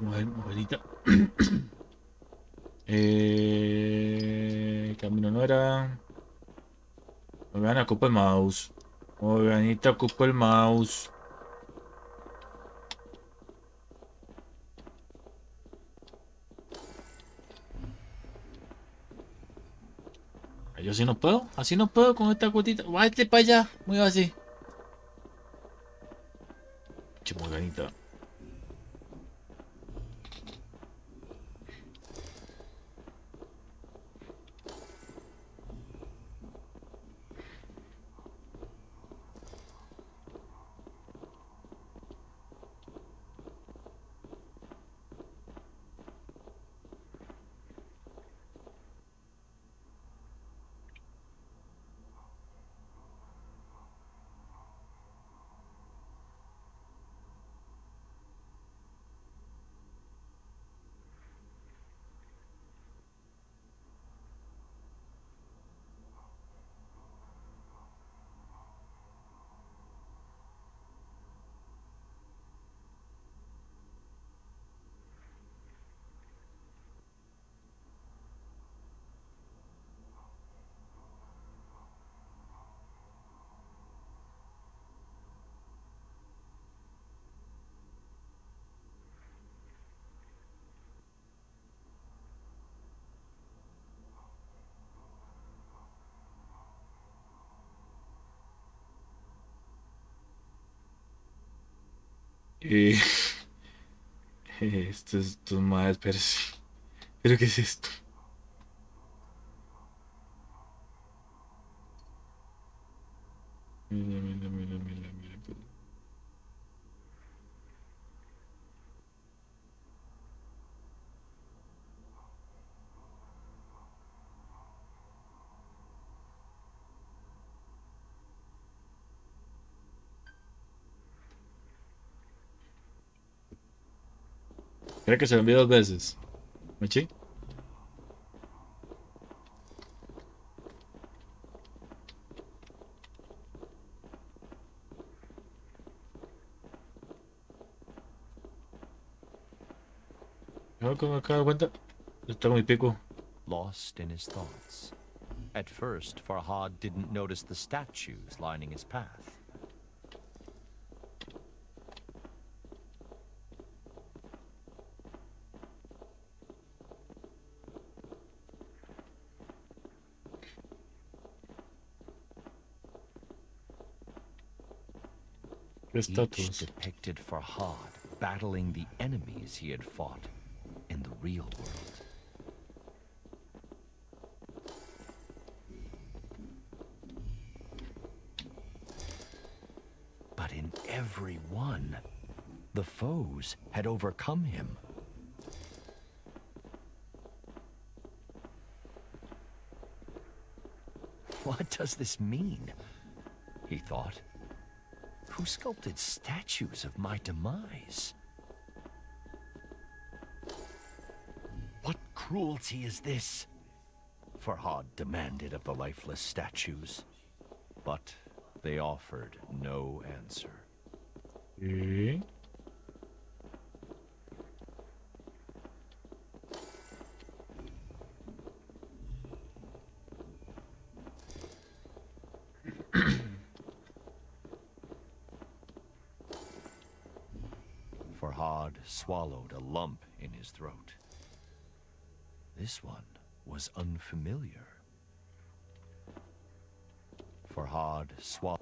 Mujerita. Camino no era. Morgana ocupa el mouse. Morganita ocupa el mouse. Yo así no puedo. Así no puedo con esta cuotita. Váyate para allá. Muy así. Che, Morganita. Eh, esto es más, pero ¿qué es esto? Mira, mira, mira, mira, mira. Mira que se lo envié 2 veces. ¿Machi? ¿No? ¿Cómo me acabo de cuenta? Yo tengo mi pico. Lost in his thoughts. At first, Farhad didn't notice the statues lining his path. ¿Qué Each estatuas? depicted Farhad battling the enemies he had fought in the real world. But in every one, the foes had overcome him. What does this mean? He thought. Who sculpted statues of my demise? What cruelty is this? Farhad demanded of the lifeless statues, but they offered no answer. ¿Qué? Farhad swallowed a lump in his throat. This one was unfamiliar. Farhad swallowed.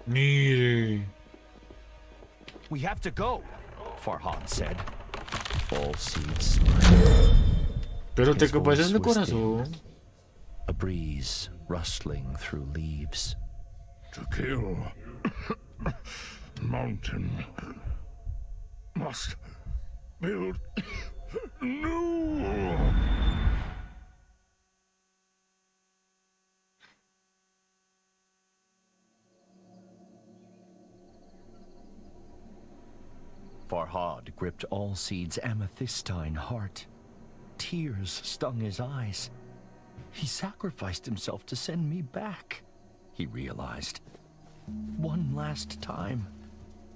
Mire. We have to go, Farhad said. All seeds smiled. Pero te His copas voice mi was corazón. thin, a breeze rustling through leaves. To kill mountain must build new. Farhad gripped Allseed's amethystine heart. Tears stung his eyes. He sacrificed himself to send me back, he realized. One last time.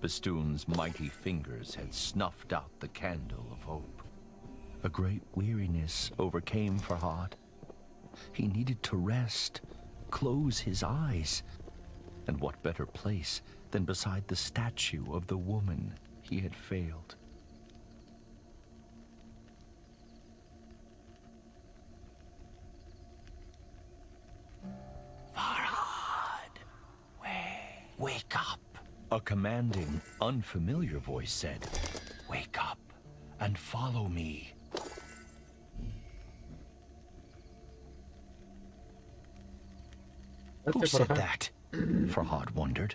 Bastoon's mighty fingers had snuffed out the candle of hope. A great weariness overcame Farhad. He needed to rest, close his eyes. And what better place than beside the statue of the woman he had failed? Farhad, wake up. A commanding, unfamiliar voice said, "Wake up and follow me." Who said that? Farhad wondered.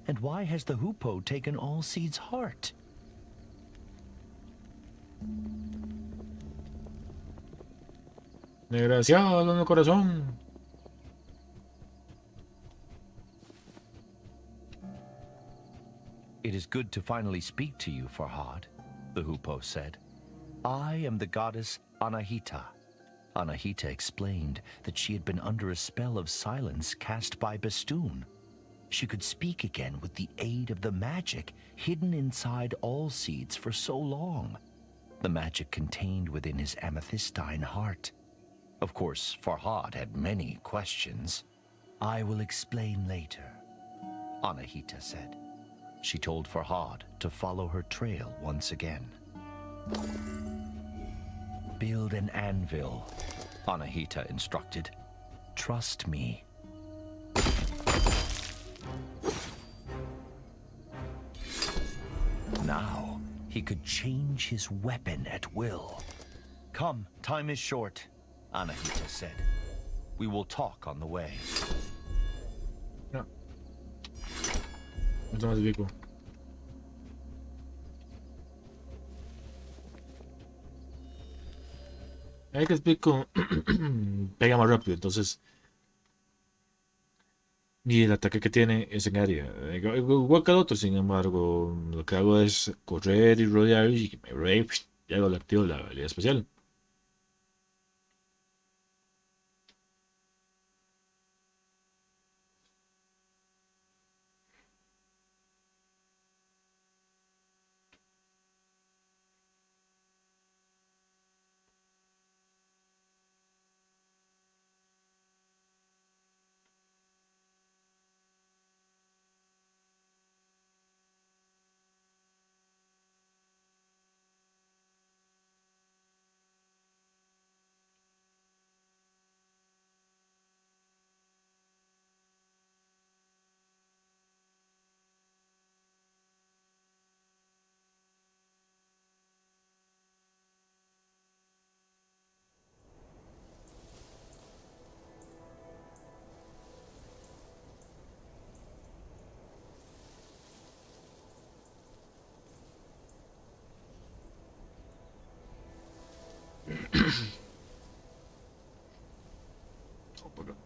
And why has the hoopoe taken Allseed's heart? Desgraciado, mi corazón. It is good to finally speak to you, Farhad, the hoopoe said. I am the goddess Anahita. Anahita explained that she had been under a spell of silence cast by Bastoon. She could speak again with the aid of the magic hidden inside Allseeds for so long. The magic contained within his amethystine heart. Of course, Farhad had many questions. I will explain later, Anahita said. She told Farhad to follow her trail once again. Build an anvil, Anahita instructed. Trust me. Now, he could change his weapon at will. Come, time is short, Anahita said. We will talk on the way. No. Automático. Hay que explico pega más rápido, entonces. Y el ataque que tiene es en área. Igual que el otro, sin embargo, lo que hago es correr y rodear y me rodeo y hago activo la habilidad especial.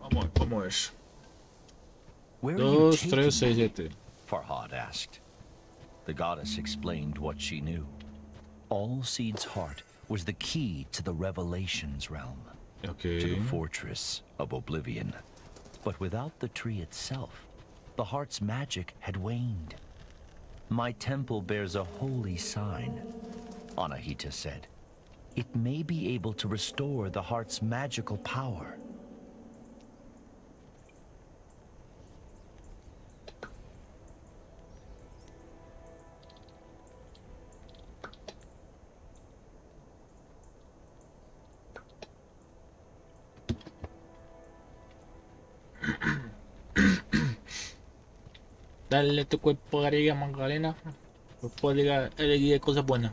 Vamos a ver. Where are you 2, taking 3, 6, me? 7. Farhad asked. The goddess explained what she knew. Allseed's heart was the key to the Revelations realm, Okay. to the fortress of Oblivion. But without the tree itself, the heart's magic had waned. My temple bears a holy sign, Anahita said. It may be able to restore the heart's magical power. Dale tu cuerpo garriga, Magdalena. Cuerpo de cosas buenas.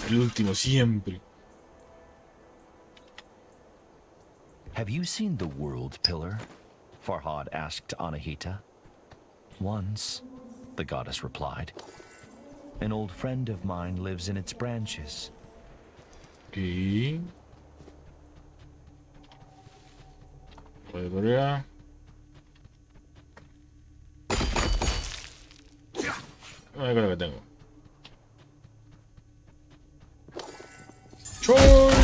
El último siempre. Have you seen the World Pillar? Farhad asked Anahita. Once, the goddess replied. An old friend of mine lives in its branches. Aquí. Puede correr. A ver lo que tengo. Charge.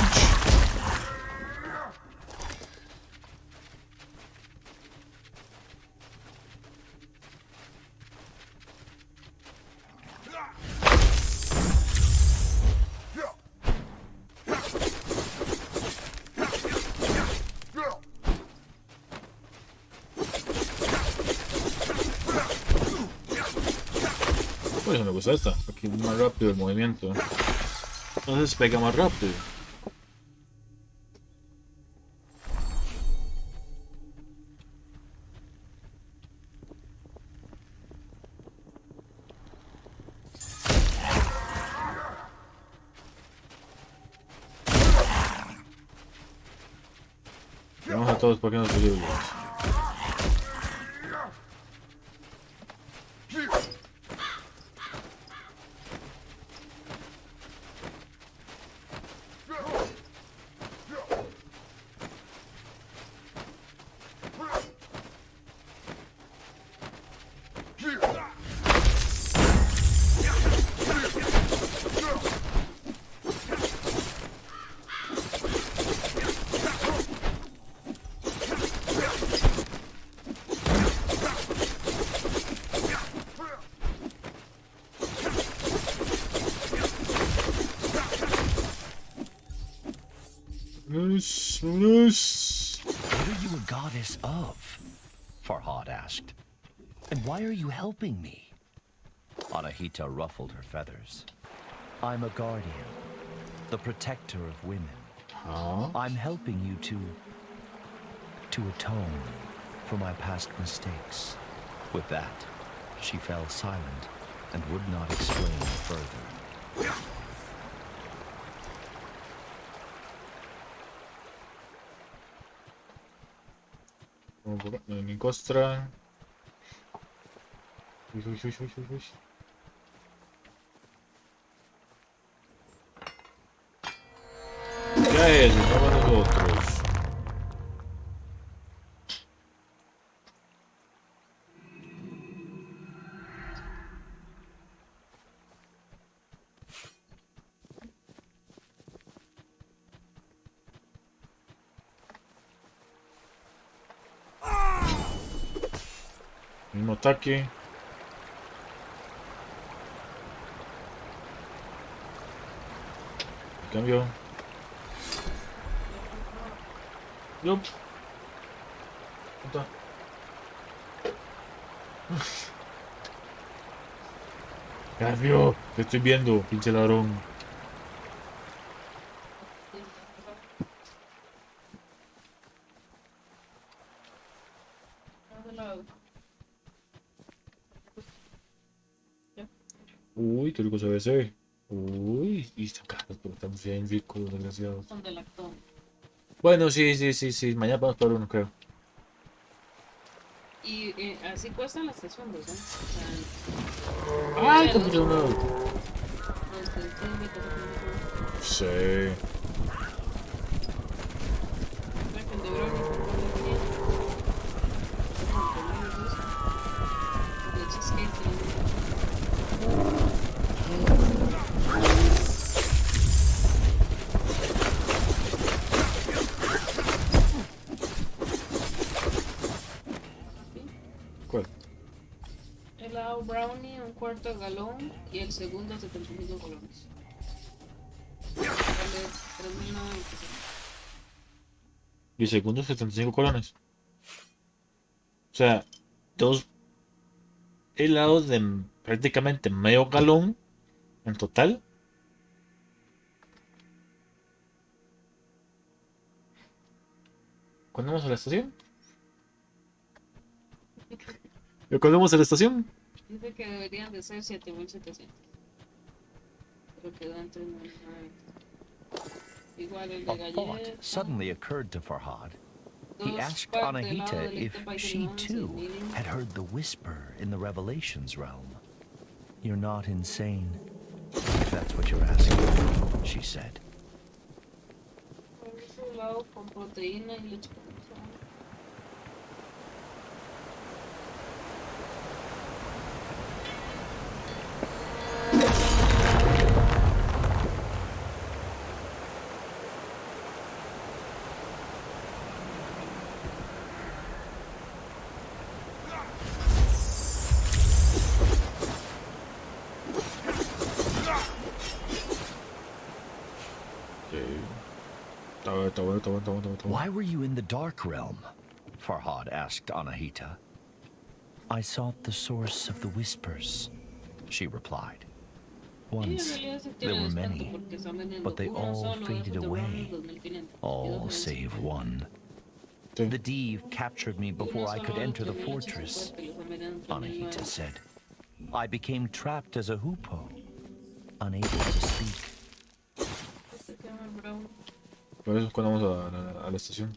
Por eso me gusta esta, porque es más rápido el movimiento. Entonces pega más rápido. Vamos a todos porque no es posible. Vámonos, vámonos. What are you a goddess of? Farhad asked. And why are you helping me? Anahita ruffled her feathers. I'm a guardian, the protector of women. Huh? I'm helping you to atone for my past mistakes. With that, she fell silent and would not explain further. Vamos por acá. Mi costra. Uy, uy, uy, uy, uy, uy. Ya es, no van nosotros. Mismo ataque. Cambio. Yup. Puta. Cambio. Te estoy viendo, pinche ladrón. Uy, qué rico se ve ese. Uy, y están caros, pero están bien ricos los desgraciados. Son de lactón. Bueno, sí, sí, sí, sí. Mañana vamos por uno, creo. Y así cuestan las 300, ¿no? ¡Ay, ya capítulo nuevo! los que ustedes me tocan. Sí. La que el de brownie fue muy bien. De cheesecake. ¿Cuál? Helado brownie, un cuarto de galón y el segundo 75 colones. Vale 3.926. Y segundo 75 colones. O sea, dos helados de prácticamente medio galón en total. ¿Cuándo vamos a la estación? ¿Cuándo vamos a la estación? Dice que deberían de ser 7.700. Pero quedó en 3.926. Igual el de A thought galleta. suddenly occurred to Farhad. He Dos asked packs de helado Anahita de if leche she paisano, too 6.000. had heard the whisper in the Revelations realm. You're not insane, if that's what you're asking, she said. Es helado con proteína y leche condensada. Está bueno. Why were you in the Dark Realm? Farhad asked Anahita. I sought the source of the whispers, she replied. Once, there were many, but they all faded away. All save one. The Div captured me before I could enter the fortress, Anahita said. I became trapped as a hoopoe, unable to speak. Por eso es cuando vamos a la estación.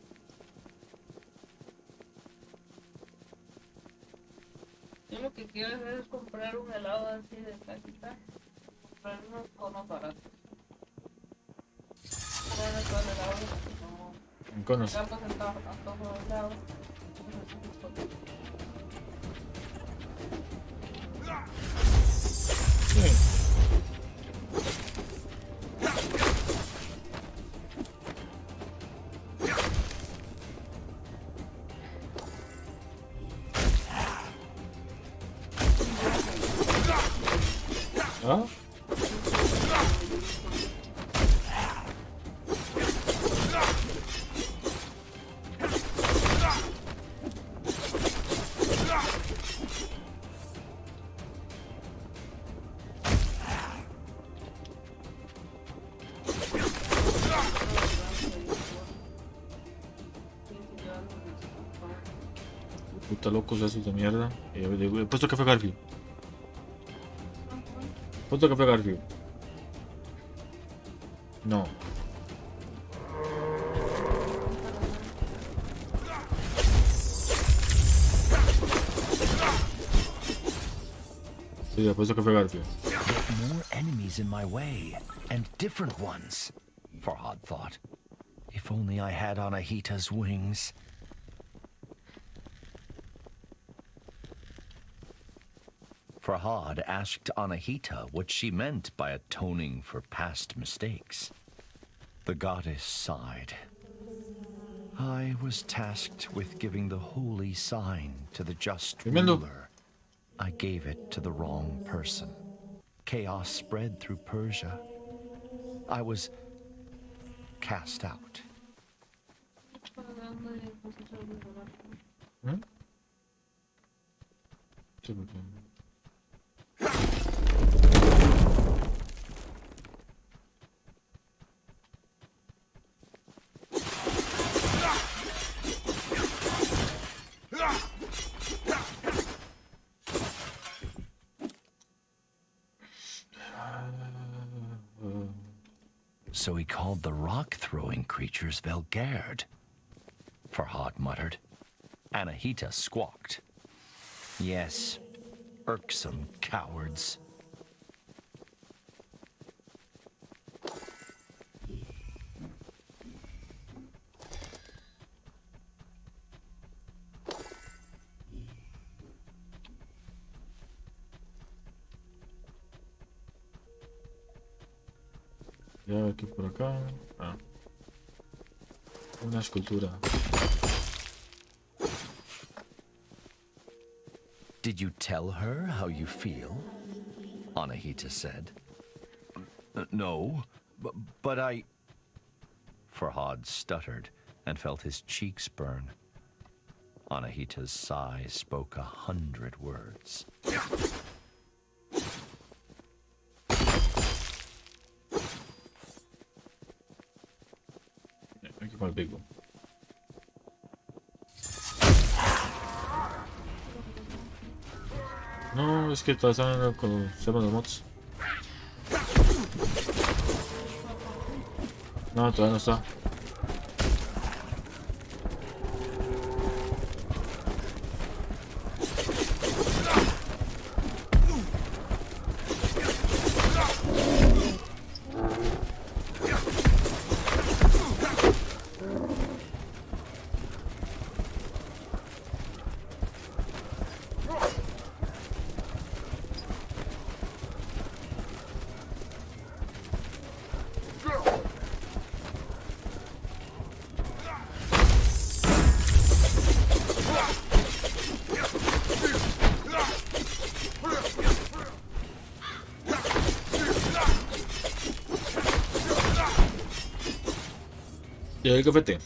Yo lo que quiero hacer es comprar un helado así de cajita. Comprar unos conos baratos. Comprar todo el helado porque no. En conos. Acá pues está antojo de helado. ¿Ah? Puta locos esos de mierda. He puesto café Garfield. He puesto café Garfield. No. Sí, he puesto café Garfield. More enemies in my way, and different ones, Farhad thought. If only I had Anahita's wings. Farhad asked Anahita what she meant by atoning for past mistakes. The goddess sighed. I was tasked with giving the holy sign to the just Tremendo. ruler. I gave it to the wrong person. Chaos spread through Persia. I was cast out. ¿Eh? Sí, porque... So he called the rock-throwing creatures Velgerd, Farhad muttered. Anahita squawked. Yes, irksome cowards. Ya aquí por acá. Ah. Una escultura. Did you tell her how you feel? Anahita said. No, but I... Farhad stuttered and felt his cheeks burn. Anahita's sigh spoke 100 words. Aquí con el pico. No, es que todavía con 7 de mods. No, todavía no está. Y el cafete.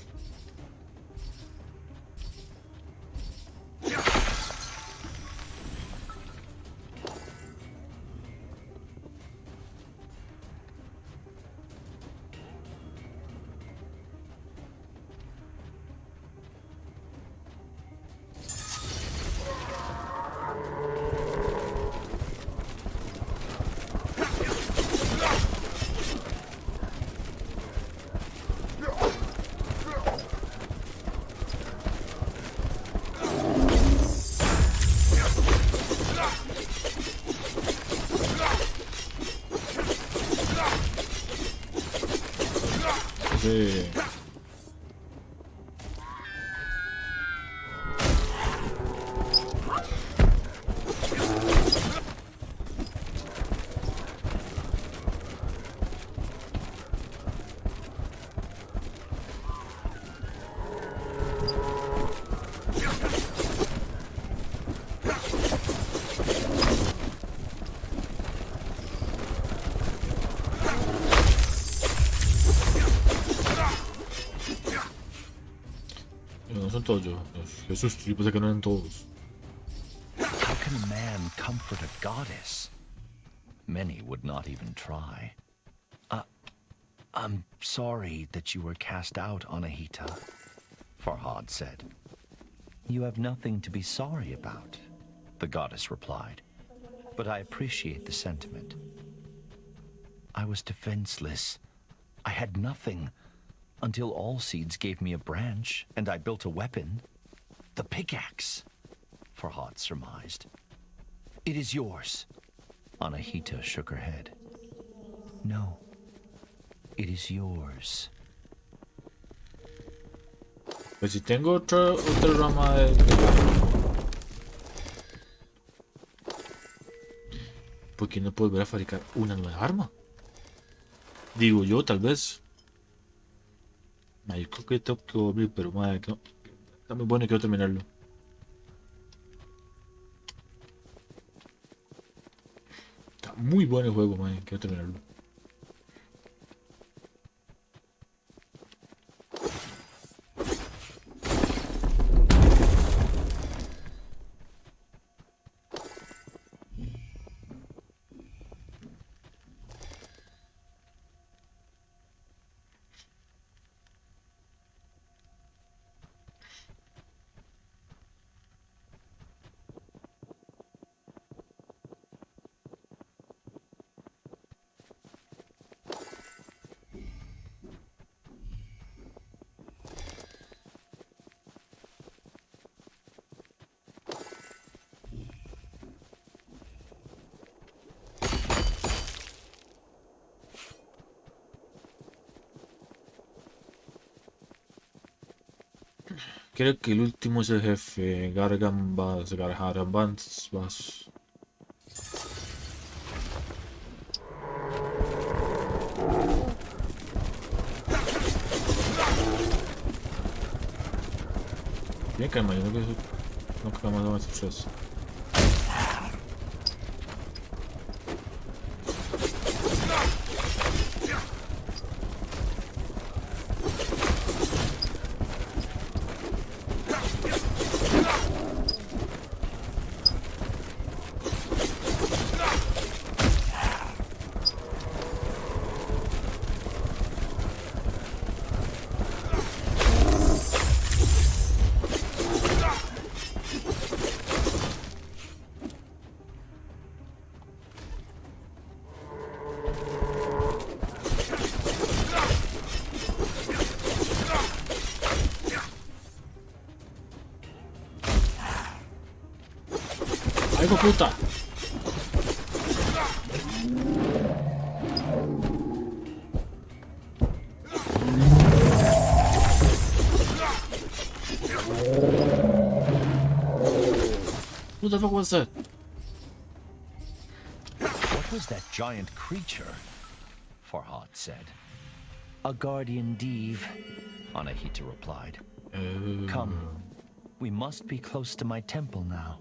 Sí. No son todos yo. Jesús, yo pensé que no eran todos. How can a man comfort a goddess? Many would not even try. I'm sorry that you were cast out, Anahita, Farhad said. You have nothing to be sorry about, the goddess replied. But I appreciate the sentiment. I was defenseless. I had nothing until Allseeds gave me a branch and I built a weapon. The pickaxe, Farhad surmised. It is yours. Anahita shook her head. No, it is yours. Pues si tengo otra rama de... ¿Por qué no puedo volver a fabricar una nueva arma? Digo yo, tal vez. Yo creo que tengo que volver, pero madre, que no. Está muy bueno y quiero terminarlo. Está muy bueno el juego, madre, quiero terminarlo. Creo que el último es el jefe, Gargambas. Bien calma, yo creo que no quedamos más suceso. ¡Ay, hijo puta! Who the fuck was that? What was that giant creature? Farhad said. A guardian Div, Anahita replied. Come, we must be close to my temple now.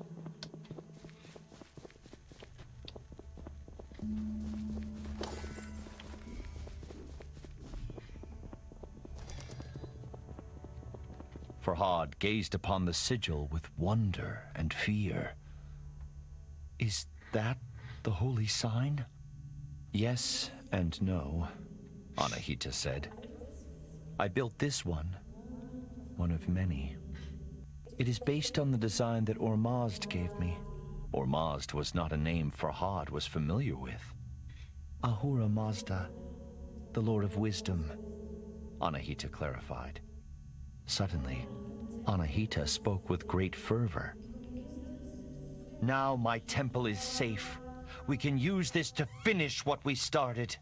Farhad gazed upon the sigil with wonder and fear. Is that the holy sign? Yes and no, Anahita said. I built this one of many. It is based on the design that Ormazd gave me. Ormazd was not a name Farhad was familiar with. Ahura Mazda, the Lord of Wisdom, Anahita clarified. Suddenly, Anahita spoke with great fervor. Now my temple is safe. We can use this to finish what we started.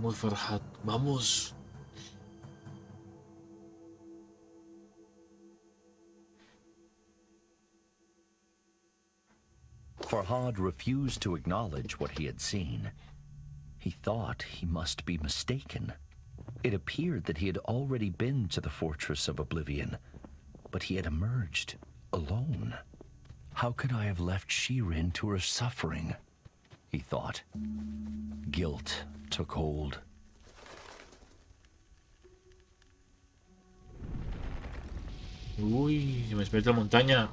Vamos, Farhat, vamos. Farhad refused to acknowledge what he had seen. He thought he must be mistaken. It appeared that he had already been to the Fortress of Oblivion, but he had emerged alone. How could I have left Shirin to her suffering? He thought. Guilt took hold. Uy, se me despierta la montaña.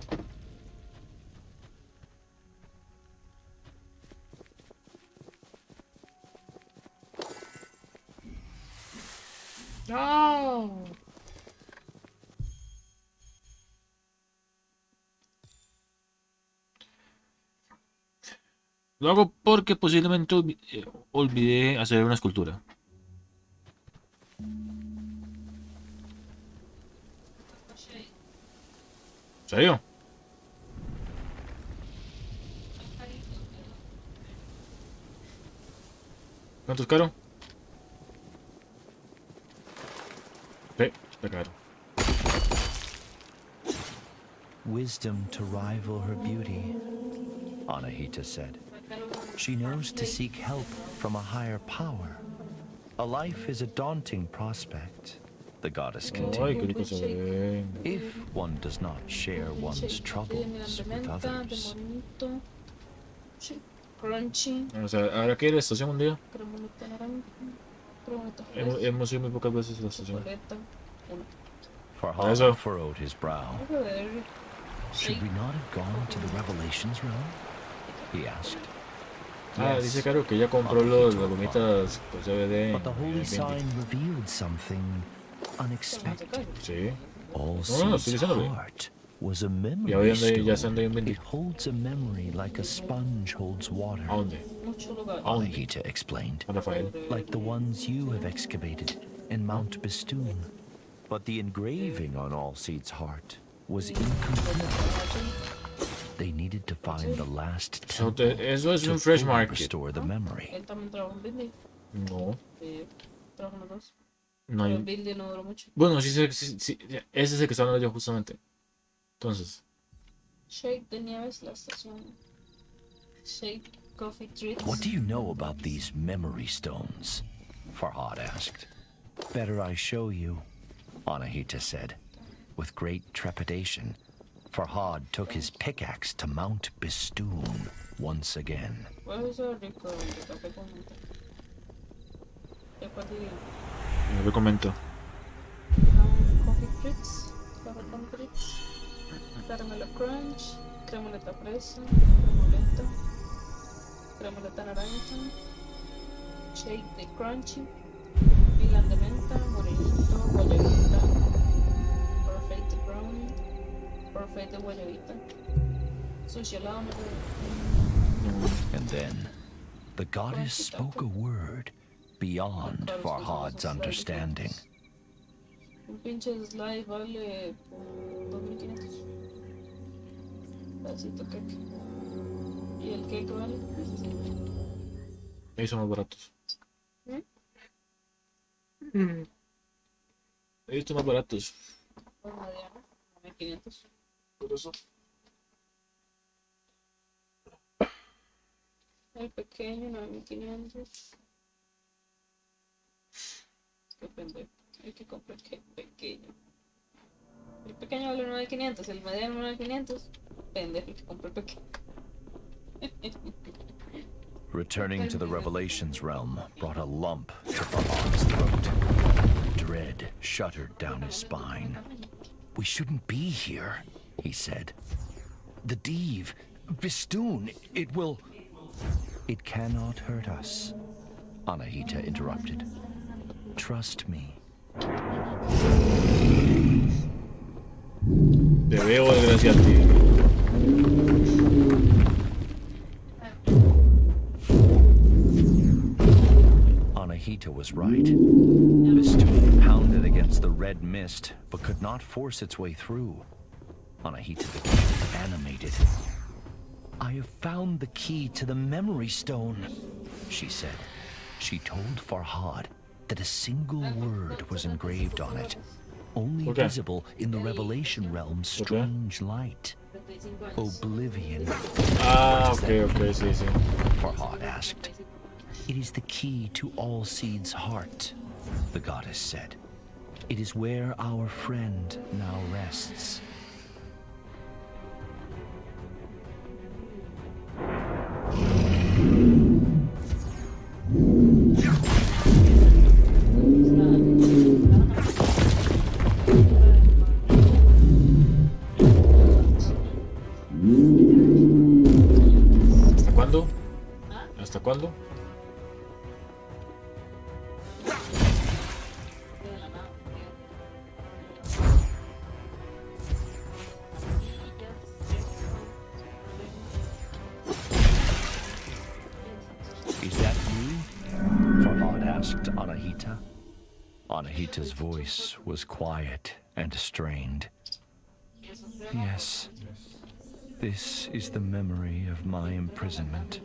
No. Lo hago porque posiblemente olvidé hacer una escultura. ¿En serio? ¿Cuánto es caro? Sí, está caro. Wisdom to rival her beauty, Anahita said. She knows to seek help from a higher power. A life is a daunting prospect, the goddess Ay, qué continued. rico se ve. If one does not share one's troubles with others. Crunchy. O sea, ahora que ir a la estación un día. Cremolita naranja. Cremolita fresa. Hemos ido muy pocas veces a la estación. Chocolate. Uno. Farhad Eso. furrowed his brow. Joder. Should we not have gone to the Revelations realm? He asked. Ah, Yes. dice Caro que ya compró las gomitas con CBD. But the holy 20. sign revealed something unexpected. Sí. All no, Seed's estoy diciéndole. heart was a Ya memory voy donde ya sé stone. dónde hay un It bendito. holds a memory like a sponge holds water. ¿A dónde? Mucho lugar. ¿A dónde? Anahita explained. A Rafael. Like the ones you have excavated in Mount Bistoon. But the engraving on All Seed's heart was incomplete. They needed to find the last So, temple eso es to un fresh fully market. restore the memory. Él también trabajó en Billy. No, Trabajó en los dos. no Pero hay. Billy no duró mucho. Bueno, sí, sí, ese es el que estaba hablando yo justamente. Entonces, Shake de Nieves, la estación. Shake Coffee Treats. What do you know about these memory stones? Farhad asked. Better I show you, Anahita said. With great trepidation, Farhad took his pickaxe to Mount Bistoon once again. Puede ser rico de café con menta. Después de no le comento. Coffee Treats, café con treats, caramelo crunch, cremoleta fresa, cremoleta naranja, shake de crunchy, milan de menta, morenito, guayabita, perfect brownie, perfect de guayabita, sushi helado, And then, the goddess spoke a word beyond Farhad's understanding. un pinche slide vale 2.500. Pedacito cake. Y el cake vale 17. Ahí son más baratos. ¿Mm? Ahí son más baratos. Por mediano, 9.500. Por eso. El pequeño, 9.500. Qué pendejo. El que compra el cake pequeño. El pequeño vale 9.500, el mediano 9.500. Pendejo el que compra el pequeño. Returning to the Revelations realm brought a lump to Farhad's throat. Dread shuddered down his spine. We shouldn't be here, he said. The Div, Bistoon, it will... It cannot hurt us, Anahita interrupted. Trust me. Te veo desgraciado a ti. Anahita was right. Bistoon pounded against the red mist, but could not force its way through. Anahita became animated. I have found the key to the memory stone, she said. She told Farhad that a single word was engraved on it, only Okay. visible in the Revelation Realm's strange light. 35 años. Oblivion. Ah, ok, sí, sí. Farhad asked. It is the key to all seeds' heart, the goddess said. It is where our friend now rests. ¿Hasta cuándo? ¿Hasta cuándo? Is that you? Farhad asked Anahita. Anahita's voice was quiet and strained. Yes. This is the memory of my imprisonment.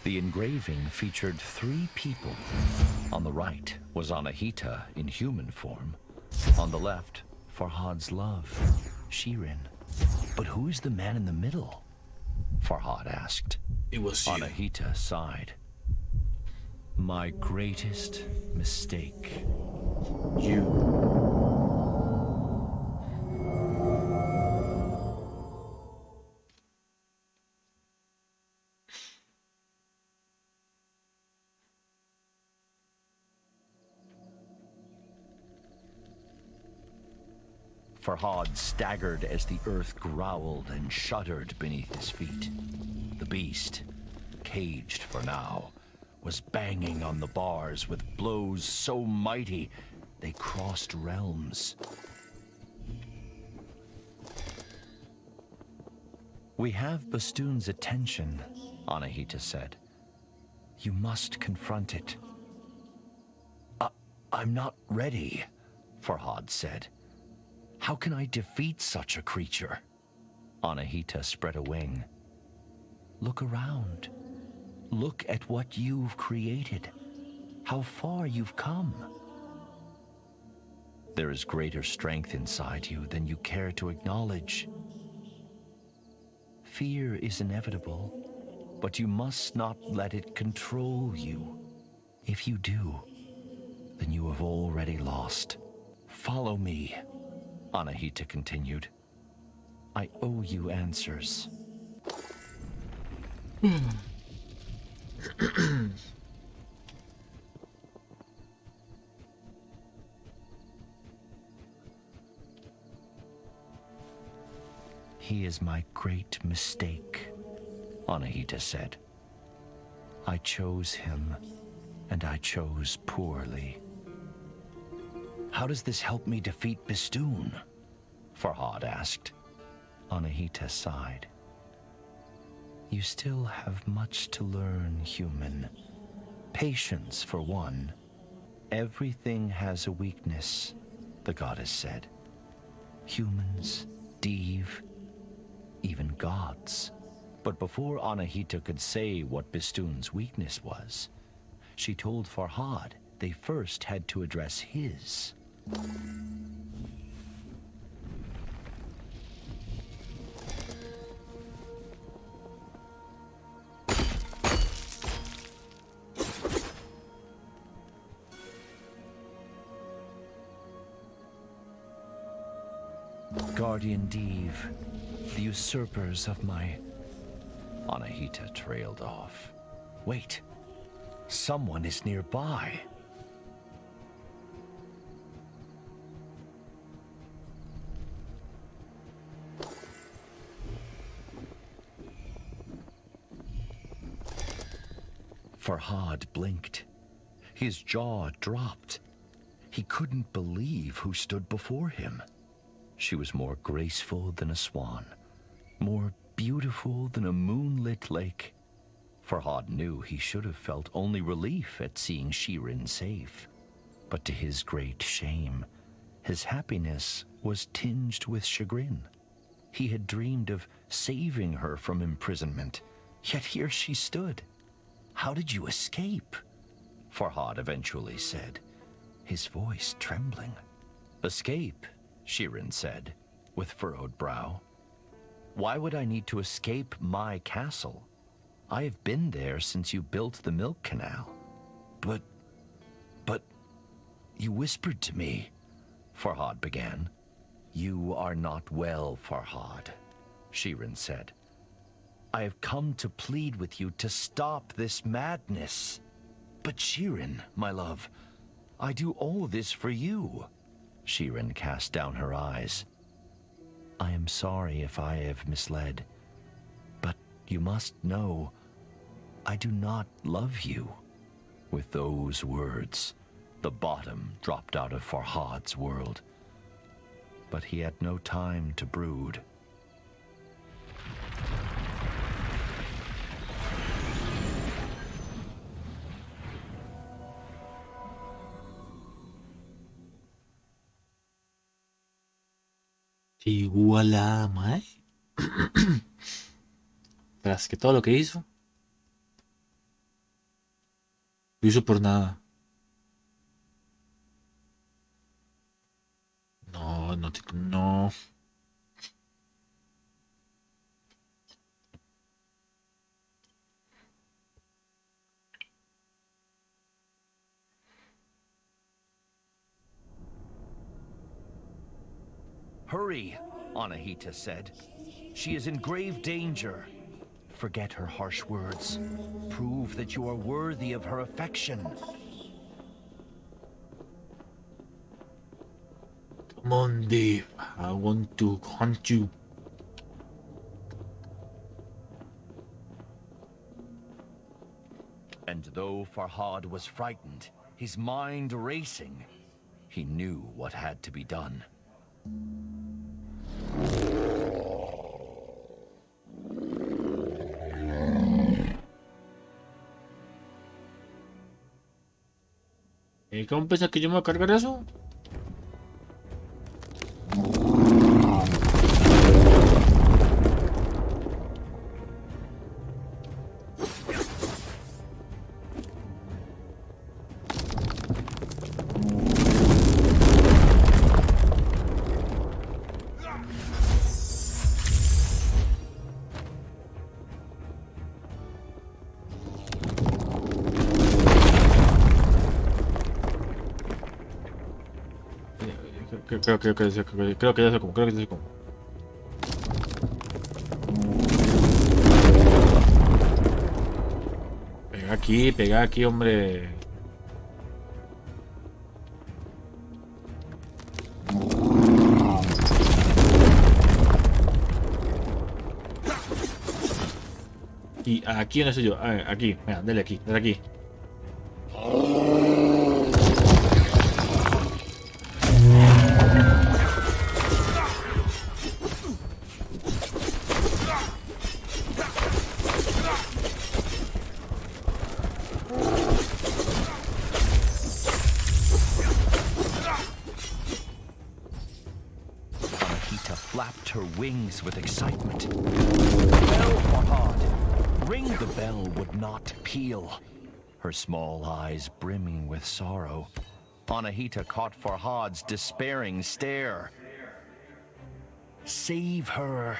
The engraving featured 3 people. On the right was Anahita in human form. On the left, Farhad's love, Shirin. But who is the man in the middle? Farhad asked. It was you. Anahita sighed. My greatest mistake. You. Farhad staggered as the earth growled and shuddered beneath his feet. The beast, caged for now, was banging on the bars with blows so mighty they crossed realms. We have Bastoon's attention, Anahita said. You must confront it. I'm not ready, Farhad said. How can I defeat such a creature? Anahita spread a wing. Look around. Look at what you've created. How far you've come. There is greater strength inside you than you care to acknowledge. Fear is inevitable, but you must not let it control you. If you do, then you have already lost. Follow me, Anahita continued. I owe you answers. He is my great mistake, Anahita said. I chose him, and I chose poorly. How does this help me defeat Bastoon? Farhad asked. Anahita sighed. You still have much to learn, human. Patience, for one. Everything has a weakness, the goddess said. Humans, Div, even gods. But before Anahita could say what Bastoon's weakness was, she told Farhad they first had to address his. Guardian Div, the usurpers of my... Anahita trailed off. Wait, someone is nearby. Farhad blinked. His jaw dropped. He couldn't believe who stood before him. She was more graceful than a swan, more beautiful than a moonlit lake. Farhad knew he should have felt only relief at seeing Shirin safe. But to his great shame, His happiness was tinged with chagrin. He had dreamed of saving her from imprisonment, yet here she stood. How did you escape? Farhad eventually said, his voice trembling. Escape, Shirin said, with furrowed brow. Why would I need to escape my castle? I have been there since you built the milk canal. But, you whispered to me, Farhad began. You are not well, Farhad, Shirin said. I have come to plead with you to stop this madness. But Shirin, my love, I do all this for you. Shirin cast down her eyes. I am sorry if I have misled, but you must know, I do not love you. With those words, the bottom dropped out of Farhad's world. But he had no time to brood. Iguala, mae. Tras que todo lo que hizo, lo hizo por nada. No. Hurry, Anahita said. She is in grave danger. Forget her harsh words. Prove that you are worthy of her affection. Come on, Dave. I want to hunt you. And though Farhad was frightened, his mind racing, he knew what had to be done. ¿Cómo piensas que yo me voy a cargar eso? Creo que ya sé cómo. Pega aquí, hombre. Y aquí no sé yo. A ver, aquí, venga, dale aquí, dale aquí. Flapped her wings with excitement. Bell, Farhad! Ring the bell would not peal. Her small eyes brimming with sorrow. Anahita caught Farhad's despairing stare. Save her,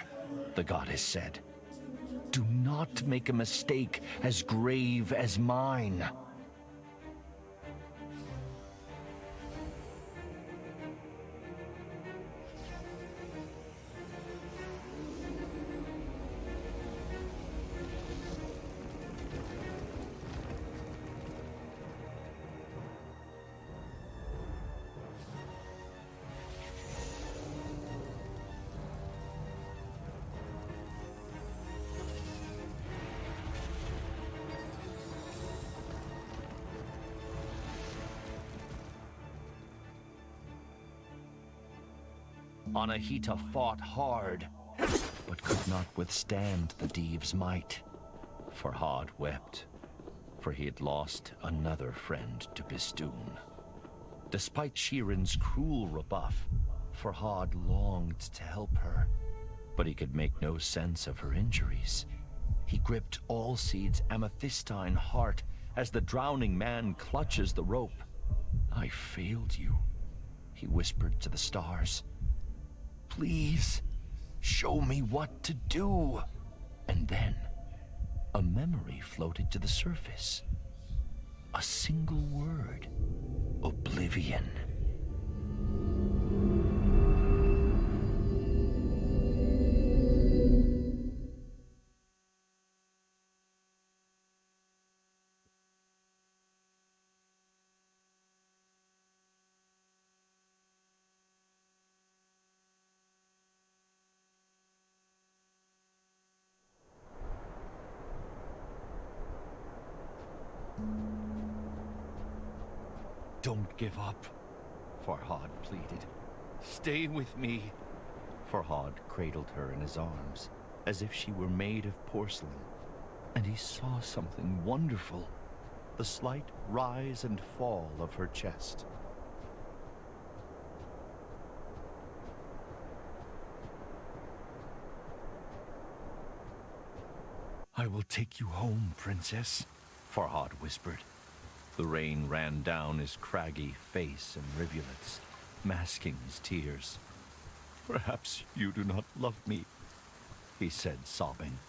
the goddess said. Do not make a mistake as grave as mine. Anahita fought hard, but could not withstand the Diev's might. Farhad wept, for he had lost another friend to Pistoon. Despite Sheeran's cruel rebuff, Farhad longed to help her, but he could make no sense of her injuries. He gripped Allseed's amethystine heart as the drowning man clutches the rope. "I failed you," he whispered to the stars. "Please, show me what to do." And then, a memory floated to the surface. A single word. Oblivion. "Don't give up," Farhad pleaded. "Stay with me." Farhad cradled her in his arms, as if she were made of porcelain, and he saw something wonderful, the slight rise and fall of her chest. "I will take you home, princess," Farhad whispered. The rain ran down his craggy face in rivulets, masking his tears. "Perhaps you do not love me," he said, sobbing,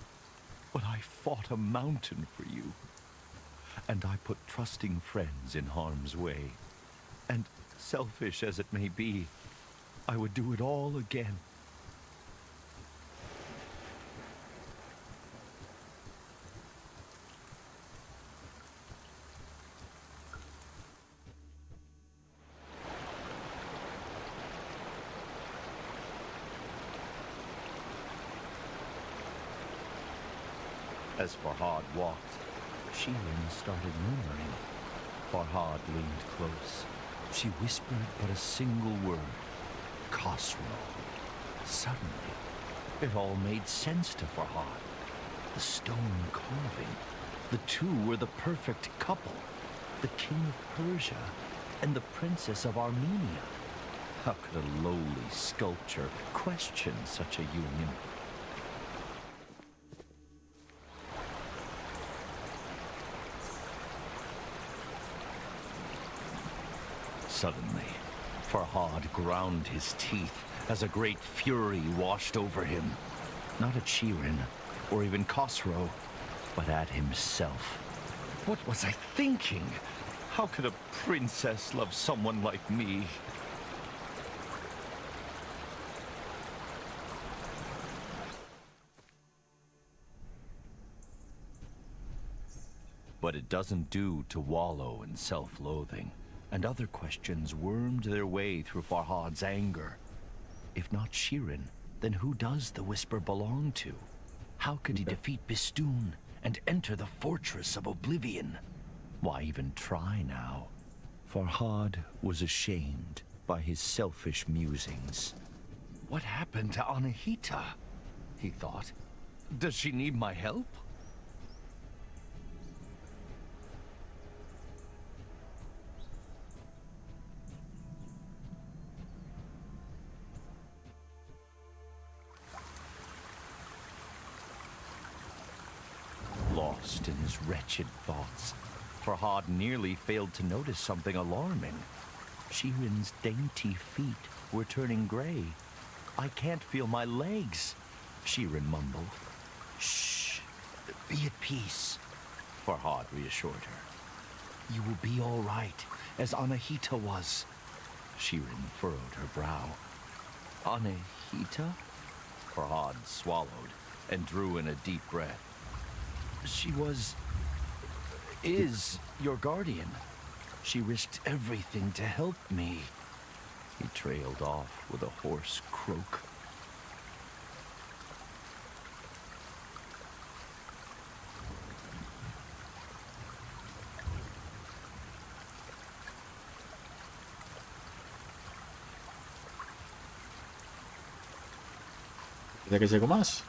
"but I fought a mountain for you, and I put trusting friends in harm's way. And selfish as it may be, I would do it all again." As Farhad walked, Sheeran started murmuring. Farhad leaned close. She whispered but a single word. "Khosrow." Suddenly, it all made sense to Farhad. The stone carving. The two were the perfect couple. The king of Persia and the princess of Armenia. How could a lowly sculpture question such a union? Suddenly, Farhad ground his teeth as a great fury washed over him. Not at Sheeran, or even Khosrow, but at himself. What was I thinking? How could a princess love someone like me? But it doesn't do to wallow in self-loathing, and other questions wormed their way through Farhad's anger. If not Sheeran, then who does the whisper belong to? How could he defeat Bistoon and enter the fortress of Oblivion? Why even try now? Farhad was ashamed by his selfish musings. What happened to Anahita? He thought. Does she need my help? Lost in his wretched thoughts, Farhad nearly failed to notice something alarming. Sheeran's dainty feet were turning gray. "I can't feel my legs," Sheeran mumbled. "Shh, be at peace," Farhad reassured her. "You will be all right, as Anahita was." Sheeran furrowed her brow. "Anahita?" Farhad swallowed and drew in a deep breath. "She is your guardian. She risked everything to help me." He trailed off with a hoarse croak. ¿Quieres que llego más?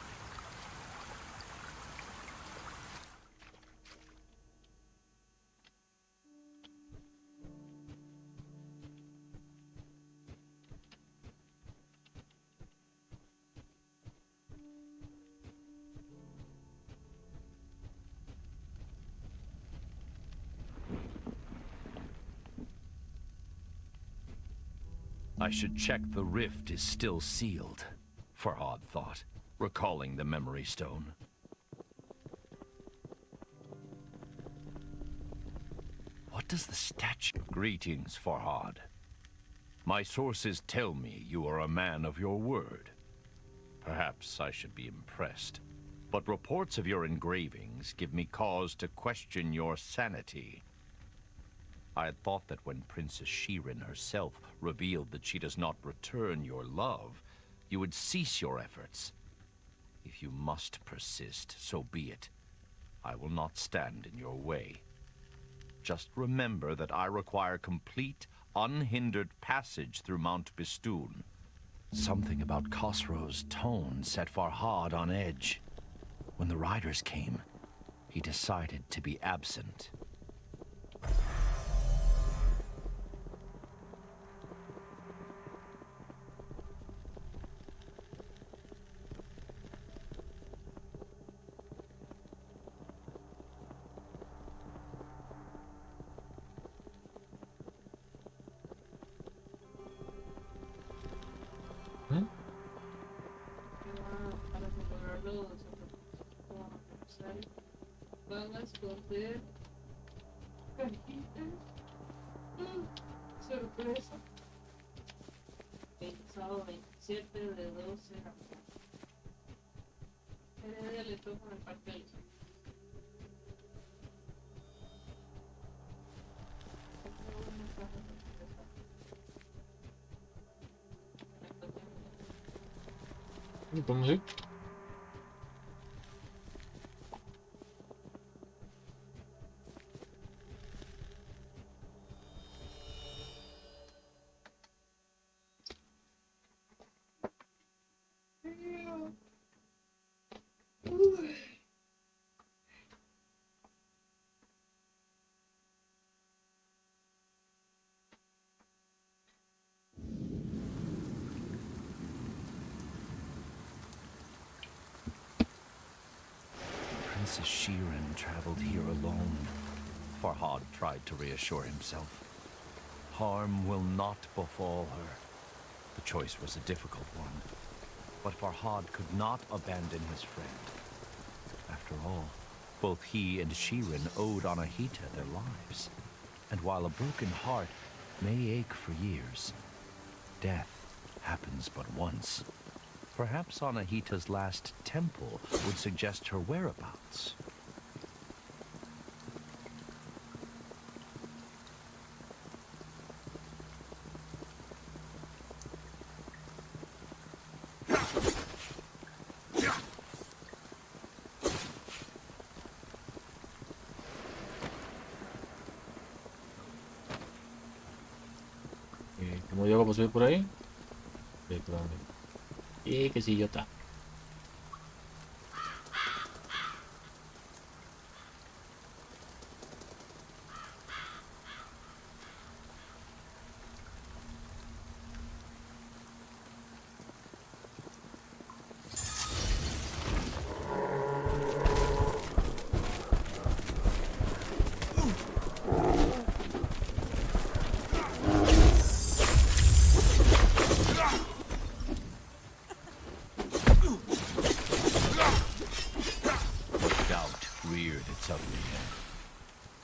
I should check the rift is still sealed, Farhad thought, recalling the memory stone. What does the statue... Greetings, Farhad. My sources tell me you are a man of your word. Perhaps I should be impressed, but reports of your engravings give me cause to question your sanity. I had thought that when Princess Shirin herself revealed that she does not return your love, you would cease your efforts. If you must persist, so be it. I will not stand in your way. Just remember that I require complete, unhindered passage through Mount Bistoun. Something about Khosrow's tone set Farhad on edge. When the riders came, he decided to be absent. Para mejorarlo, como necesario, van a esconder cajitas. Sorpresa. 27 de 12 a Heredia le toca el papel. ¿Cómo así? Princess Shirin traveled here alone. Farhad tried to reassure himself. Harm will not befall her. The choice was a difficult one, but Farhad could not abandon his friend. After all, both he and Shirin owed Anahita their lives, and while a broken heart may ache for years, death happens but once. Perhaps Anahita's last temple would suggest her whereabouts. ¿Cómo llego a subir por ahí? Sí, por dónde. Y que sí, yo está.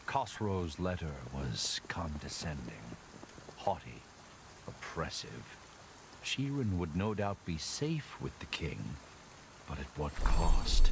Khosrow's letter was condescending, haughty, oppressive. Shirin would no doubt be safe with the king, but at what cost?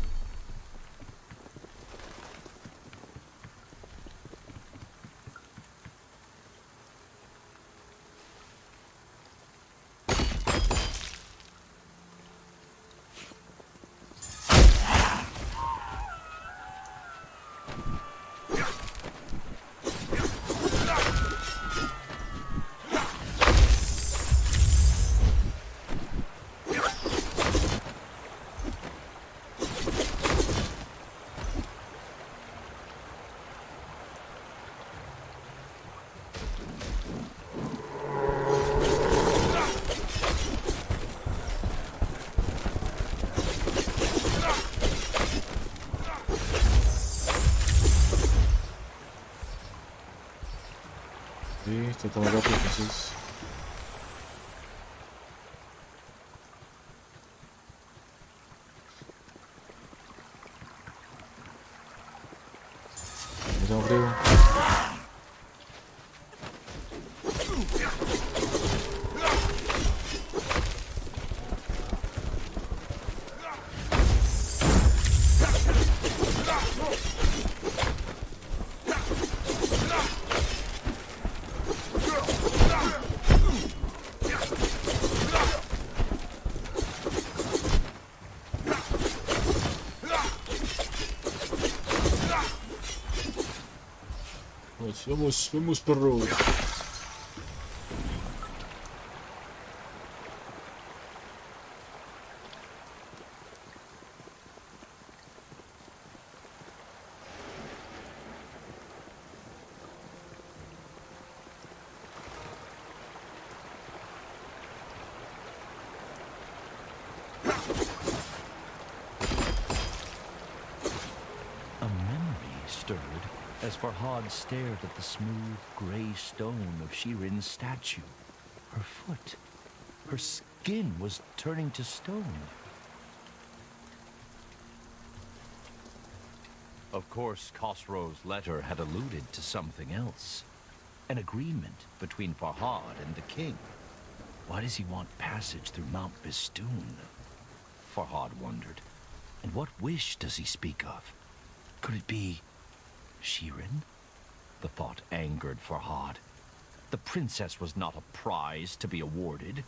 Sí, está todo rápido, entonces. tengo frío. Vamos, perro. A memory stirred as Farhad stared at the smooth gray stone of Shirin's statue. Her foot, her skin was turning to stone. Of course, Khosrow's letter had alluded to something else. An agreement between Farhad and the king. Why does he want passage through Mount Bistoon? Farhad wondered. And what wish does he speak of? Could it be Shirin? The thought angered Farhad. The princess was not a prize to be awarded.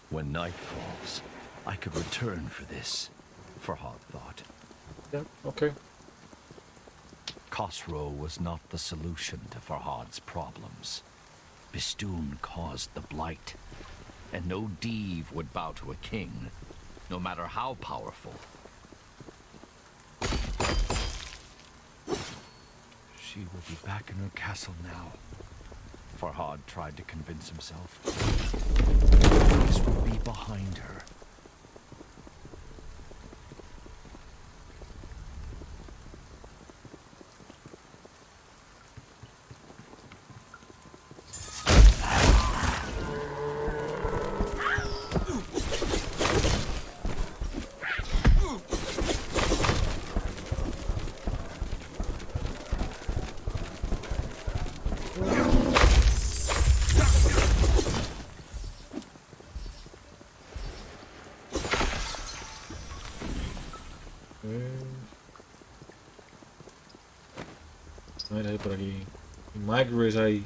When night falls, I could return for this, Farhad thought. Yeah, okay. Khosrow was not the solution to Farhad's problems. Bistoon caused the blight, and no Div would bow to a king, no matter how powerful. She will be back in her castle now, Farhad tried to convince himself. This will be behind her. A ver, ahí por aquí. Micros ahí.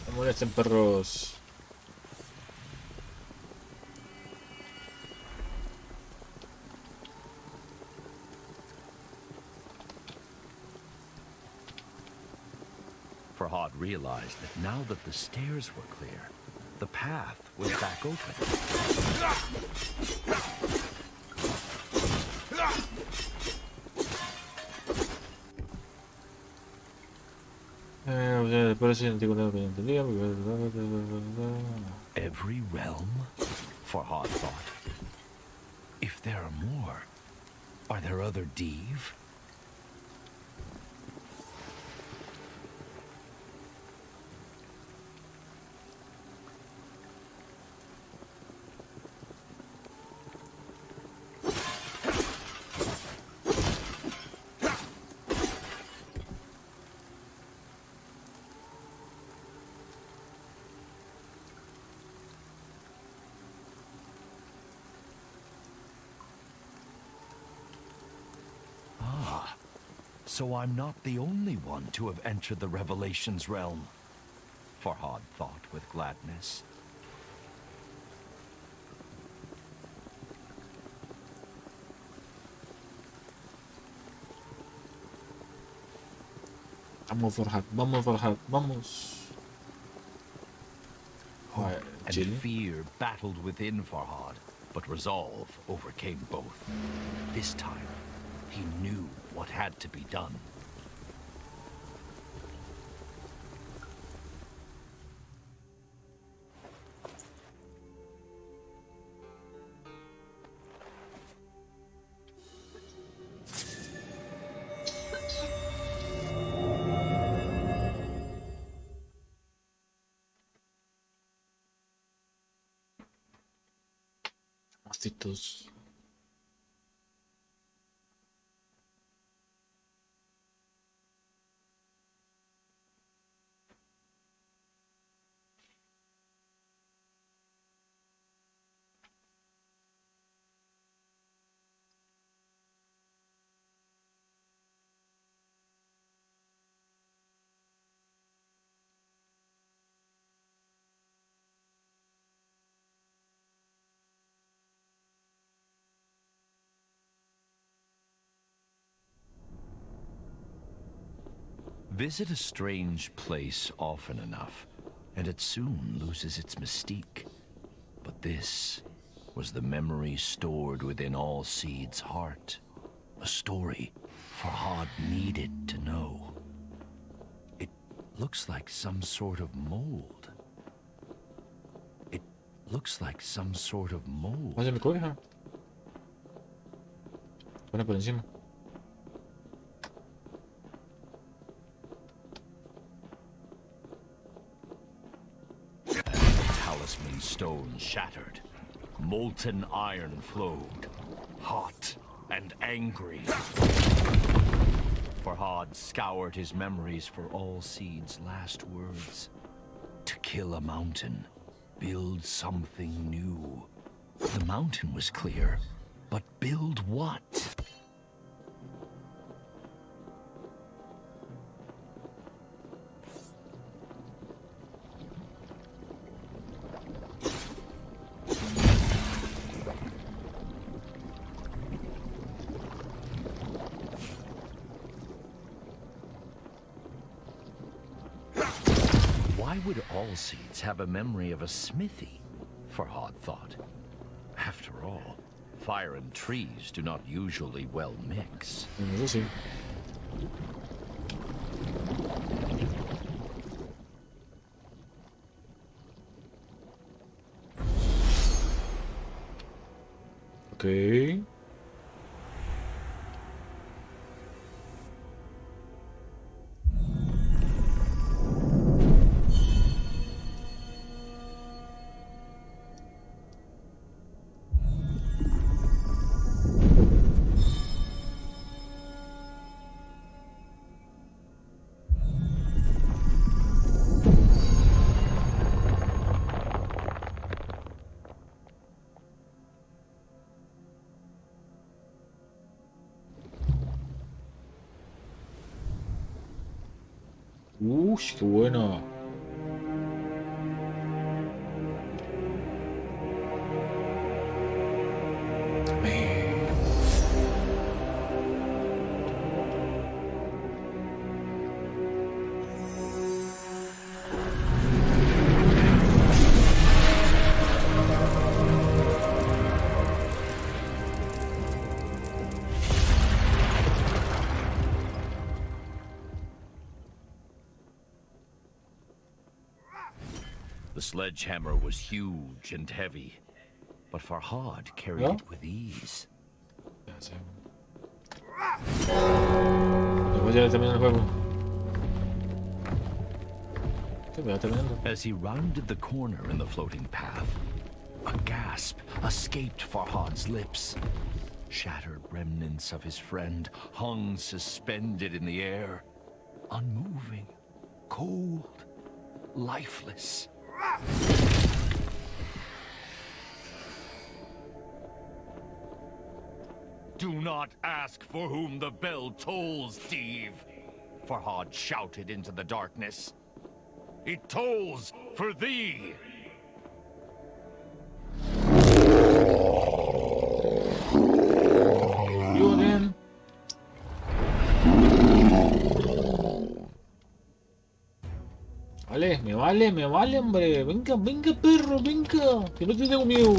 No molesten, perros. Farhad realized that now that the stairs were clear, the path was back open. Every realm? Farhad thought. If there are more, are there other Div? So I'm not the only one to have entered the Revelations realm, Farhad thought with gladness. Vamos, Farhad, vamos, Farhad, vamos. Hope and chilling. fear battled within Farhad, but resolve overcame both. This time, he knew what had to be done. Macitos. Visit a strange place often enough, and it soon loses its mystique. But this was the memory stored within all Seed's heart. A story Farhad needed to know. It looks like some sort of mold. It looks like some sort of mold. Vaya, me coge, pone por encima. Talisman stone shattered. Molten iron flowed, hot and angry. Farhad scoured his memories for all Seed's last words. To kill a mountain, build something new. The mountain was clear, but build what? Why would all Seeds have a memory of a smithy? Farhad thought. After all, fire and trees do not usually well mix. Eso sí. Ok. Qué buena. The sledgehammer was huge and heavy, but Farhad carried it with ease. Después ya termina el juego. ¿Qué me va terminando? As he rounded the corner in the floating path, a gasp escaped Farhad's lips. Shattered remnants of his friend hung suspended in the air, unmoving, cold, lifeless. Do not ask for whom the bell tolls, Steve. Farhad shouted into the darkness. It tolls for thee. You again. Me vale, hombre. Venga, venga, perro, venga. Que no te tengo miedo.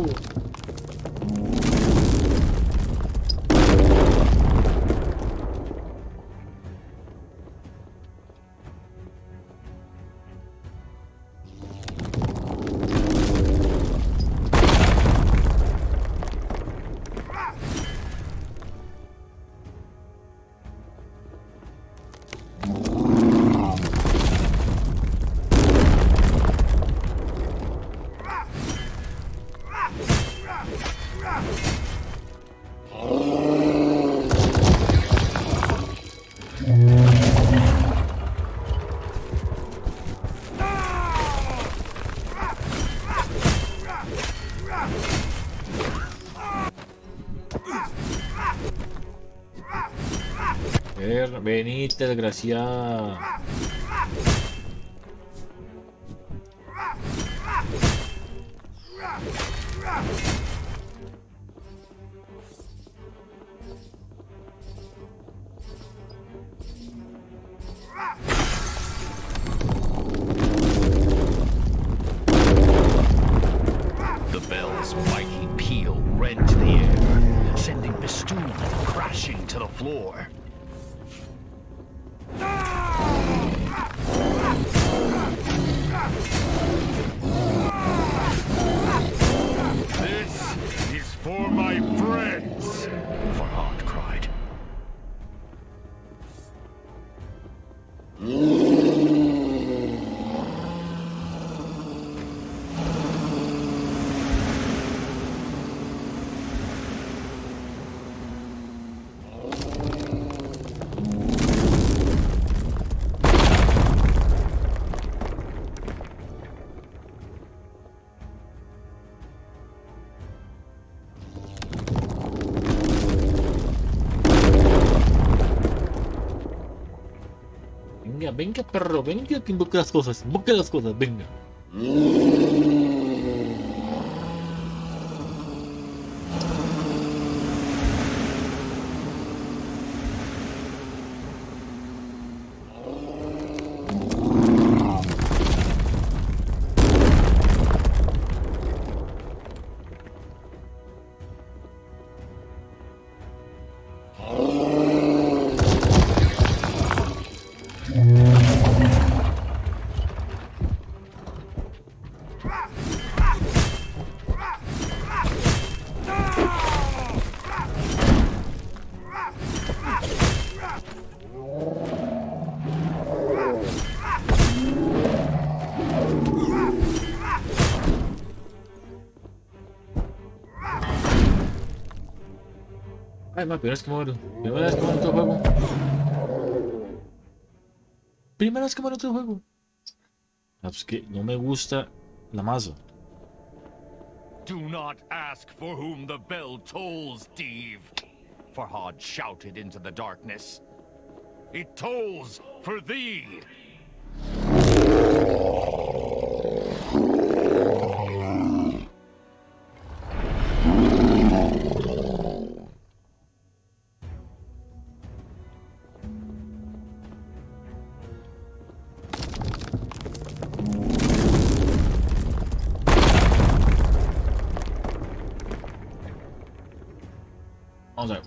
Venite, desgraciada. The bell's mighty peal rent the air, sending Bestoon crashing to the floor. This is for my friends, Farhad cried. Venga, venga, perro, venga, que invoque las cosas, venga. Ay, ma, primera vez que muero. Primera vez que muero en otro juego. Primera vez que muero en otro juego. Ah, pues que no me gusta la masa. Do not ask for whom the bell tolls, Steve. Farhad shouted into the darkness. It tolls for thee.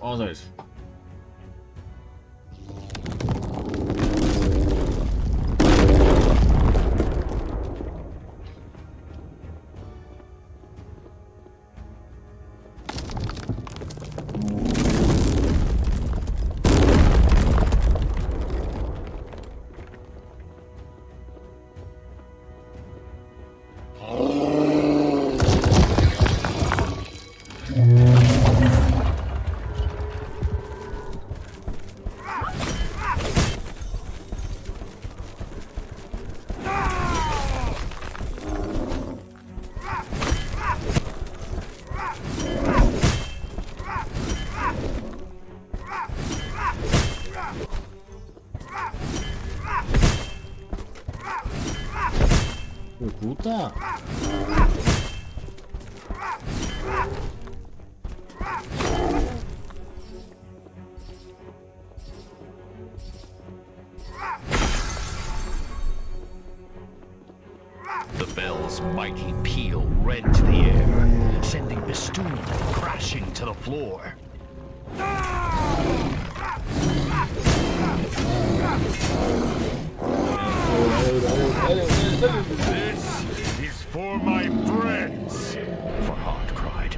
Vamos a ver. puta. The bell's mighty peal rent the air, sending Bestoon crashing to the floor. This is for my friends, Farhad cried.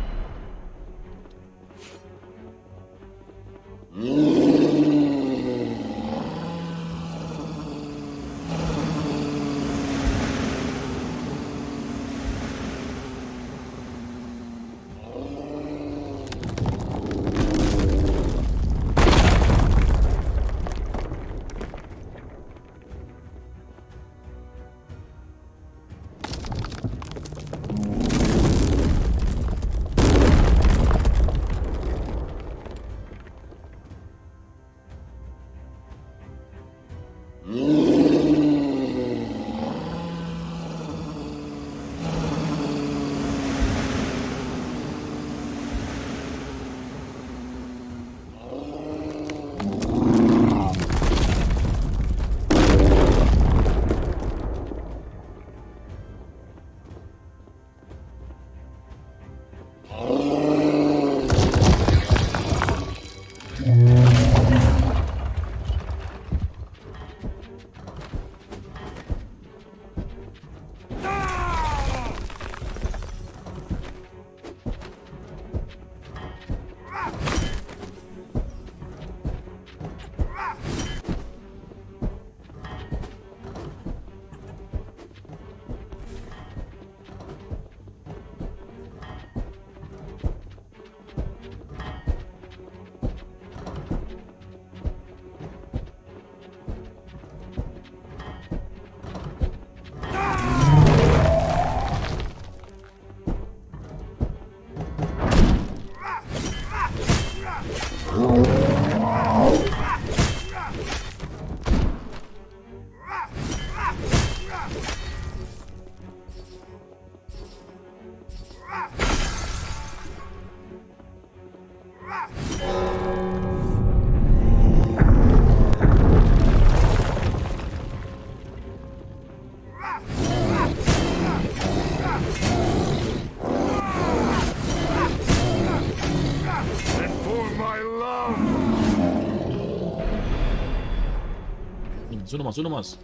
Uno más.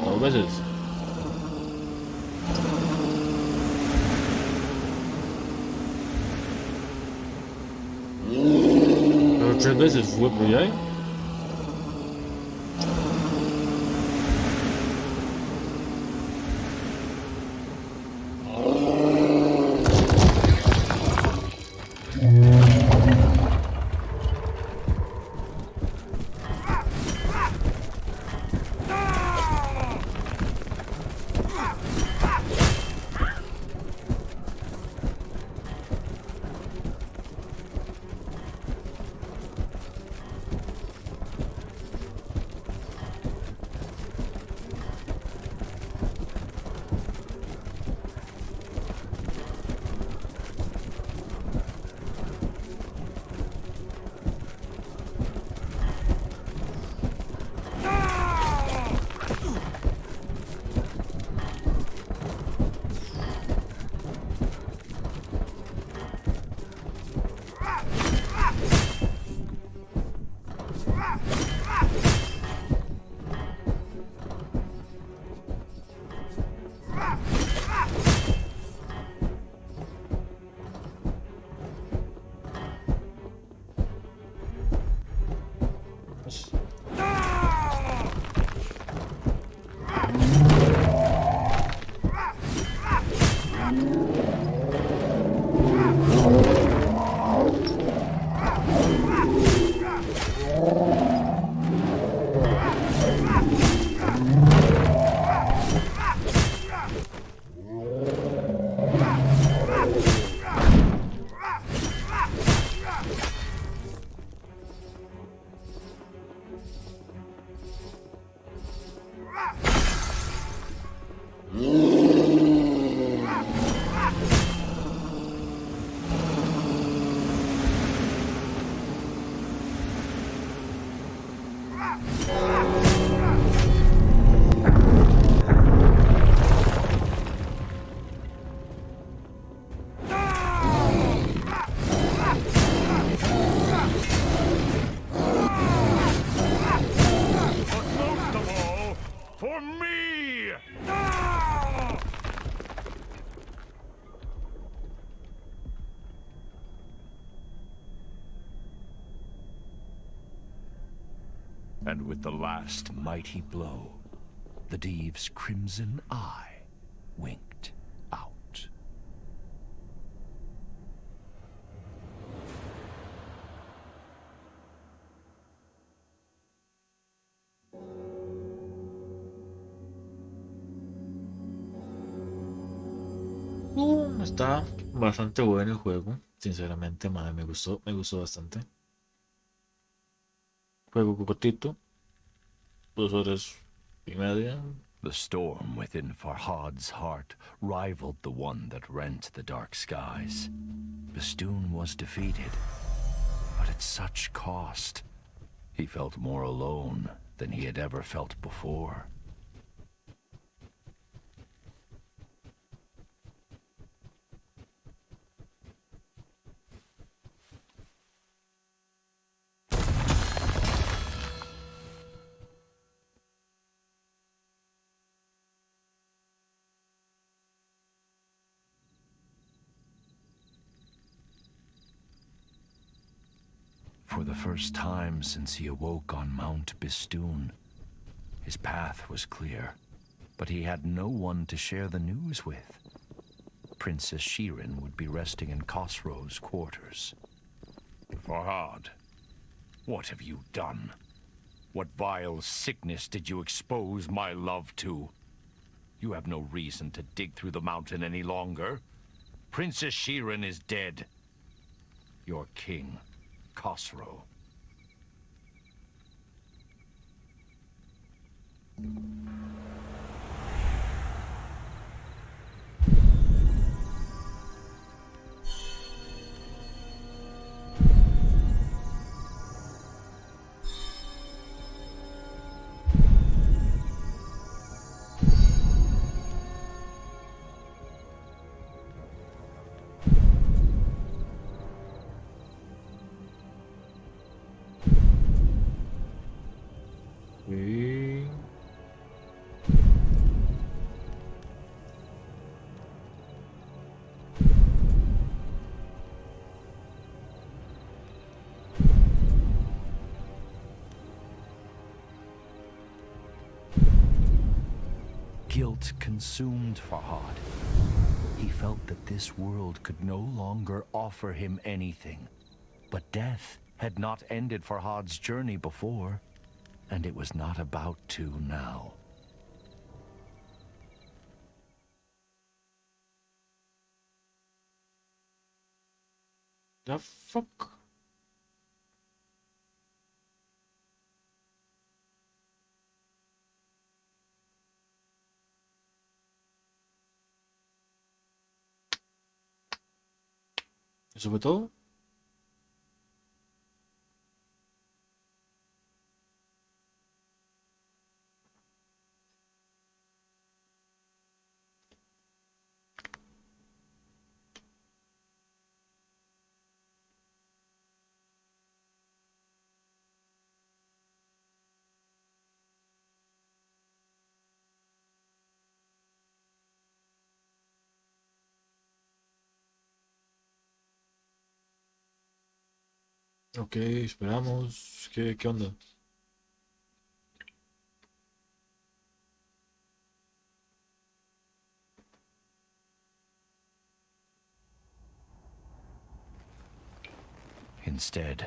Dos veces. Pero 3 veces fue por ahí. But most of all, for me! Ah! And with the last mighty blow, the Deve's crimson eye winked out. Está bastante bueno el juego. Sinceramente, madre, me gustó bastante. Juego cortito, 2 horas y media. The storm within Farhad's heart rivaled the one that rent the dark skies. Bastoon was defeated, but at such cost. He felt more alone than he had ever felt before. For the first time since he awoke on Mount Bastoon, his path was clear, but he had no one to share the news with. Princess Shirin would be resting in Khosrow's quarters. Farhad, what have you done? What vile sickness did you expose my love to? You have no reason to dig through the mountain any longer. Princess Shirin is dead. Your king, Khosrow. Y... Guilt consumed Farhad. He felt that this world could no longer offer him anything. But death had not ended Farhad's journey before, and it was not about to now. The fuck? ¿Eso fue todo? Ok, esperamos. ¿Qué onda? Instead,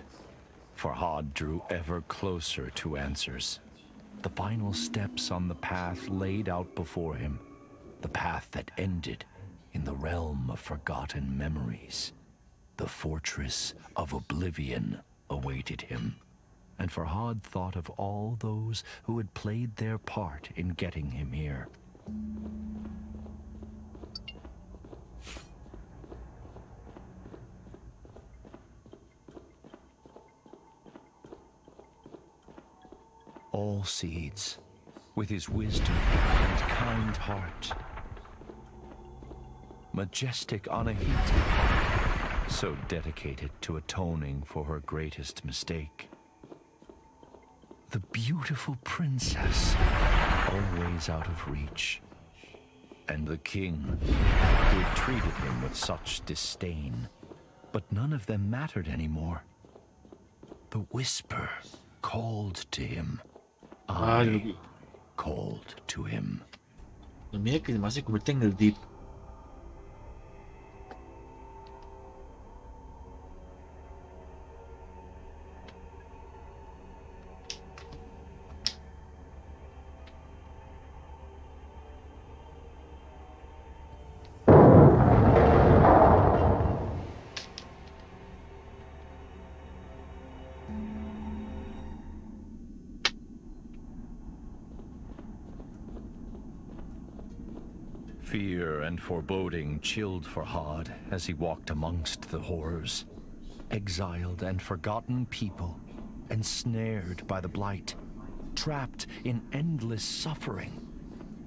Farhad drew ever closer to answers. The final steps on the path laid out before him. The path that ended in the realm of forgotten memories. The fortress of oblivion awaited him. And Farhad thought of all those who had played their part in getting him here. all seeds, with his wisdom and kind heart. Majestic Anahita, so dedicated to atoning for her greatest mistake. The beautiful princess, always out of reach. And the king, who had treated him with such disdain. But none of them mattered anymore. The whisper called to him. I called to him. Mira que además se convierte en el Deep. Fear and foreboding chilled Farhad as he walked amongst the horrors. Exiled and forgotten people, ensnared by the blight, trapped in endless suffering,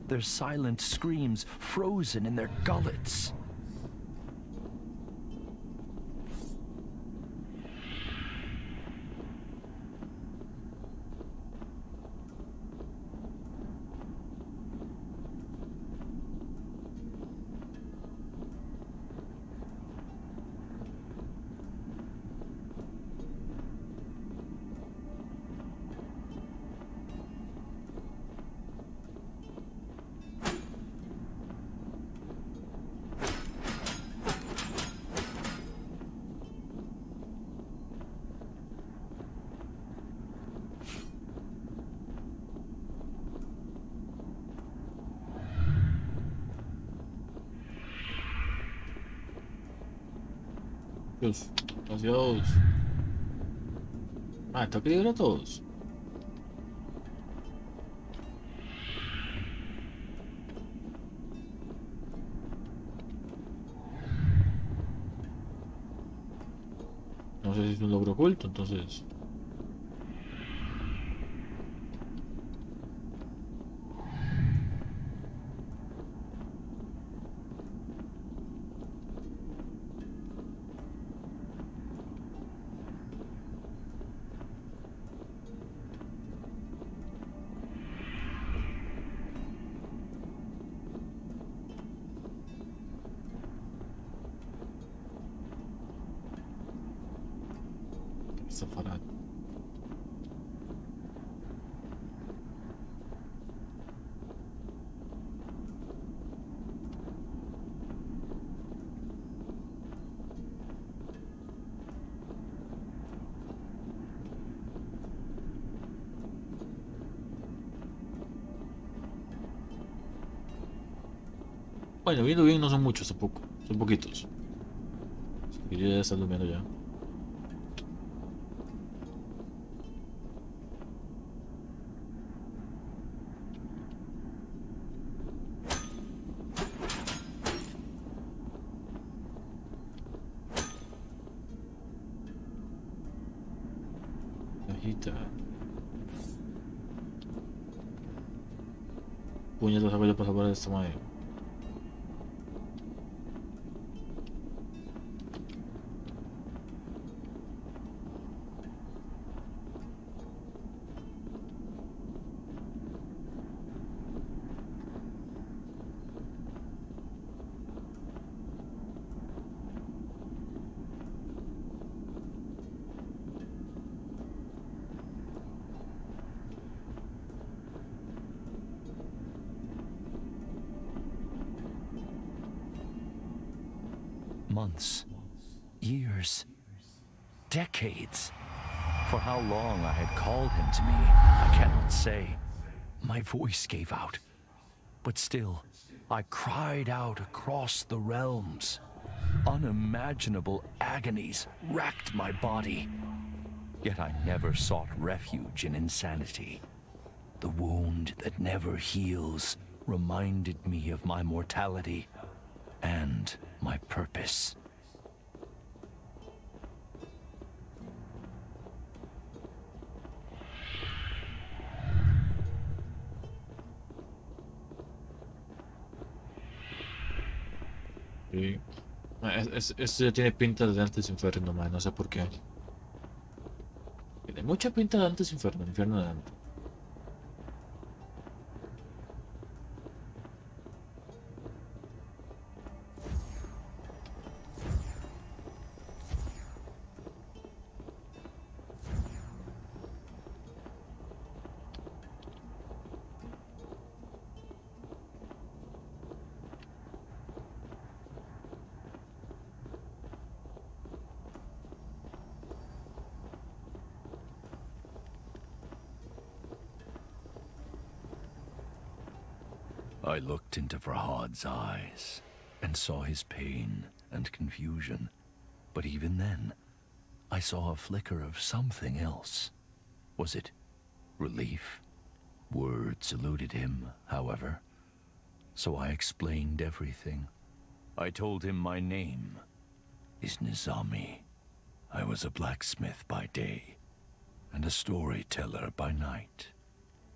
their silent screams frozen in their gullets. Dios, demasiados. Tengo que liberar a todos. No sé si es un logro oculto, entonces. Zafarad. Bueno, viendo bien no son muchos tampoco, son poquitos. Así que yo ya está durmiendo ya. Cajita. Puñetas voy a pasar por esta madre. Months, years, decades. For how long I had called him to me, I cannot say. My voice gave out. But still, I cried out across the realms. Unimaginable agonies racked my body. Yet I never sought refuge in insanity. The wound that never heals reminded me of my mortality and my purpose. Sí. Esto ya tiene pinta de Dante's Inferno, man, no sé por qué. Tiene mucha pinta de Dante's Inferno, el infierno de Dante. I looked into Farhad's eyes and saw his pain and confusion. But even then, I saw a flicker of something else. Was it relief? Words eluded him, however. So I explained everything. I told him my name is Nizami. I was a blacksmith by day and a storyteller by night.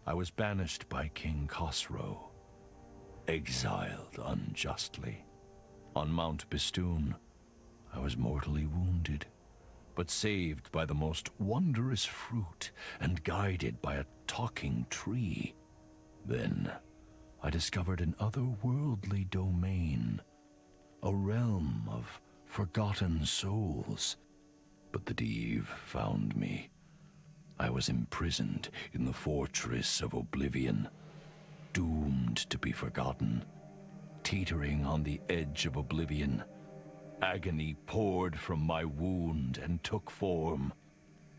I was banished by King Khosrow, exiled unjustly. On Mount Bistoon, I was mortally wounded, but saved by the most wondrous fruit and guided by a talking tree. Then I discovered an otherworldly domain, a realm of forgotten souls. But the Div found me. I was imprisoned in the fortress of oblivion, doomed to be forgotten, teetering on the edge of oblivion. Agony poured from my wound and took form.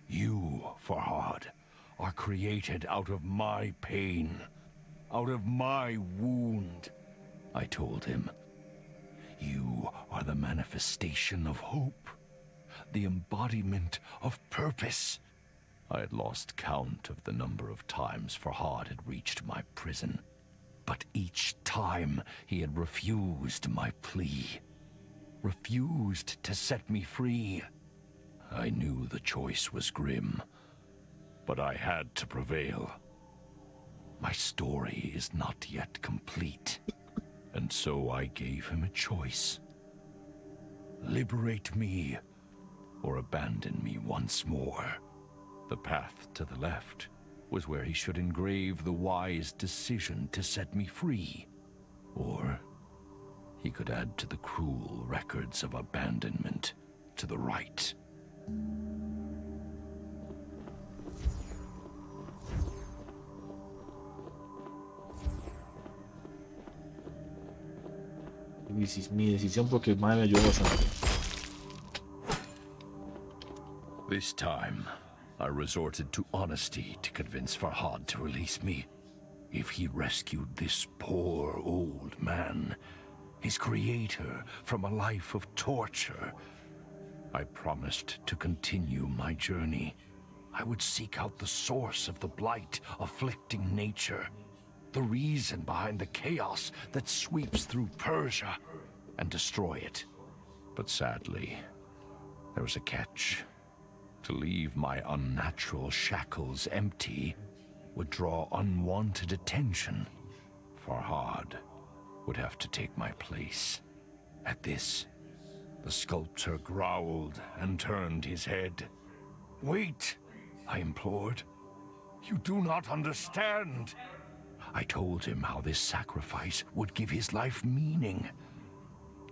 You, Farhad, are created out of my pain, out of my wound, I told him. You are the manifestation of hope, the embodiment of purpose. I had lost count of the number of times Farhad had reached my prison, but each time he had refused my plea, refused to set me free. I knew the choice was grim, but I had to prevail. My story is not yet complete, and so I gave him a choice. Liberate me, or abandon me once more. The path to the left was where he should engrave the wise decision to set me free, or he could add to the cruel records of abandonment to the right. Mi decisión porque madre me ayudó bastante. This time, I resorted to honesty to convince Farhad to release me. If he rescued this poor old man, his creator, from a life of torture, I promised to continue my journey. I would seek out the source of the blight afflicting nature, the reason behind the chaos that sweeps through Persia, and destroy it. But sadly, there was a catch. To leave my unnatural shackles empty would draw unwanted attention. Farhad would have to take my place. At this, the sculptor growled and turned his head. "Wait," I implored. "You do not understand." I told him how this sacrifice would give his life meaning.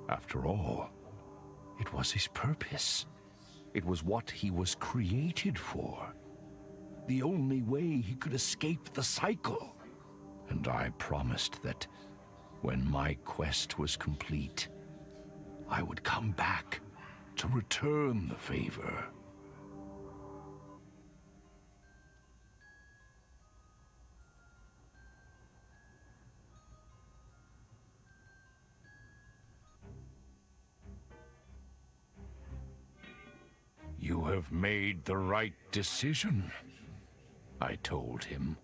After all, it was his purpose. It was what he was created for. The only way he could escape the cycle. And I promised that when my quest was complete, I would come back to return the favor. You have made the right decision, I told him.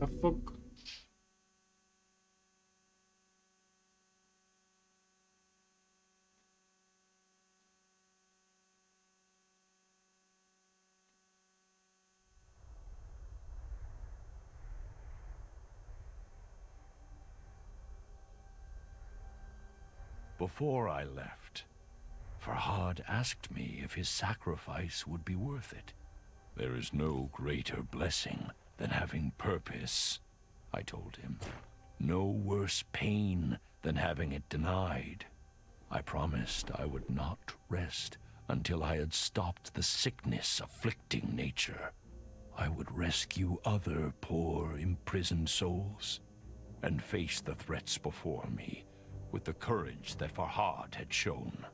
The fuck? Before I left, Farhad asked me if his sacrifice would be worth it. There is no greater blessing than having purpose, I told him. No worse pain than having it denied. I promised I would not rest until I had stopped the sickness afflicting nature. I would rescue other poor, imprisoned souls and face the threats before me with the courage that Farhad had shown.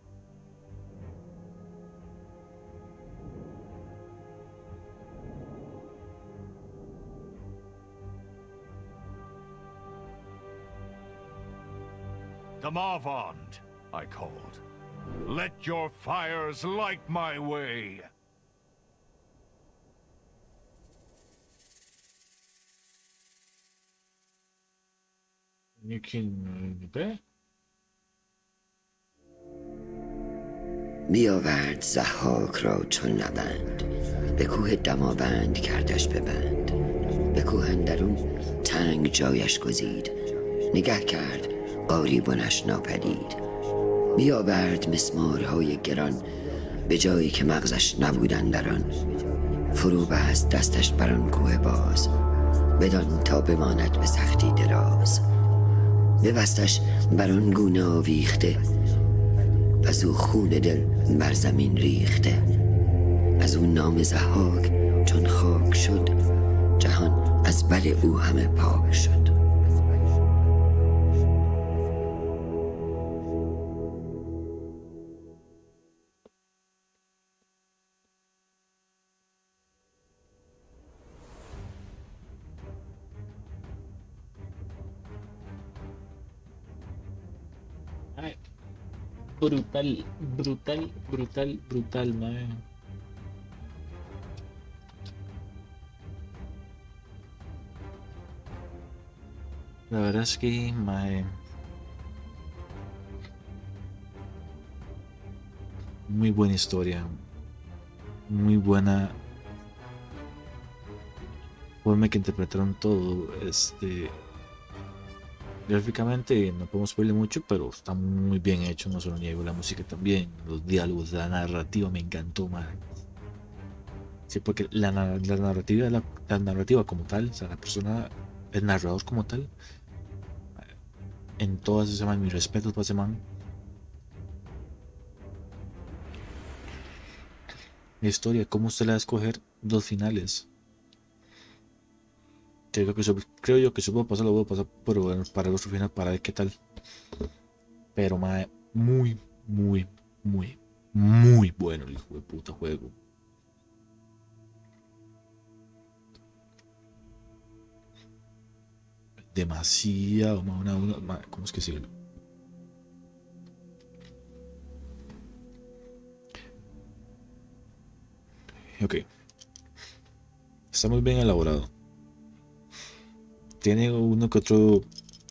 Damavand, I called. Let your fires light my way. You can there. بیاورد ضحاک را چون نبند، به کوه دماوند کردش ببند. به کوه اندرون تنگ جایش گزید، نگه کرد قاری بنش ناپدید. بیاورد مسمارهای گران، به جایی که مغزش نبودن در آن. فرو بست دستش بر آن کوه باز، بدان تا بماند به سختی دراز. ببستش بر آن گونه آویخته، از او خون دل بر زمین ریخته. از او نام ضحاک چون خاک شد، جهان از بر او همه پاک شد. Ay, brutal, brutal, brutal, brutal, mae. La verdad es que, mae, muy buena historia, muy buena forma que interpretaron todo. Gráficamente no podemos verle mucho, pero está muy bien hecho, no se lo niego. La música también, los diálogos, la narrativa me encantó, man. Sí, porque la narrativa, la narrativa como tal, o sea, la persona, el narrador como tal, en todas ese man, mis respetos para ese man. La historia, cómo usted le va a escoger dos finales. Creo yo que si puedo pasar, lo voy a pasar, pero bueno, para el otro final, para ver qué tal. Pero mae, muy, muy, muy, muy bueno el hijo de puta juego. Demasiado, ¿cómo es que decirlo? Ok. Está muy bien elaborado. Tiene uno que otro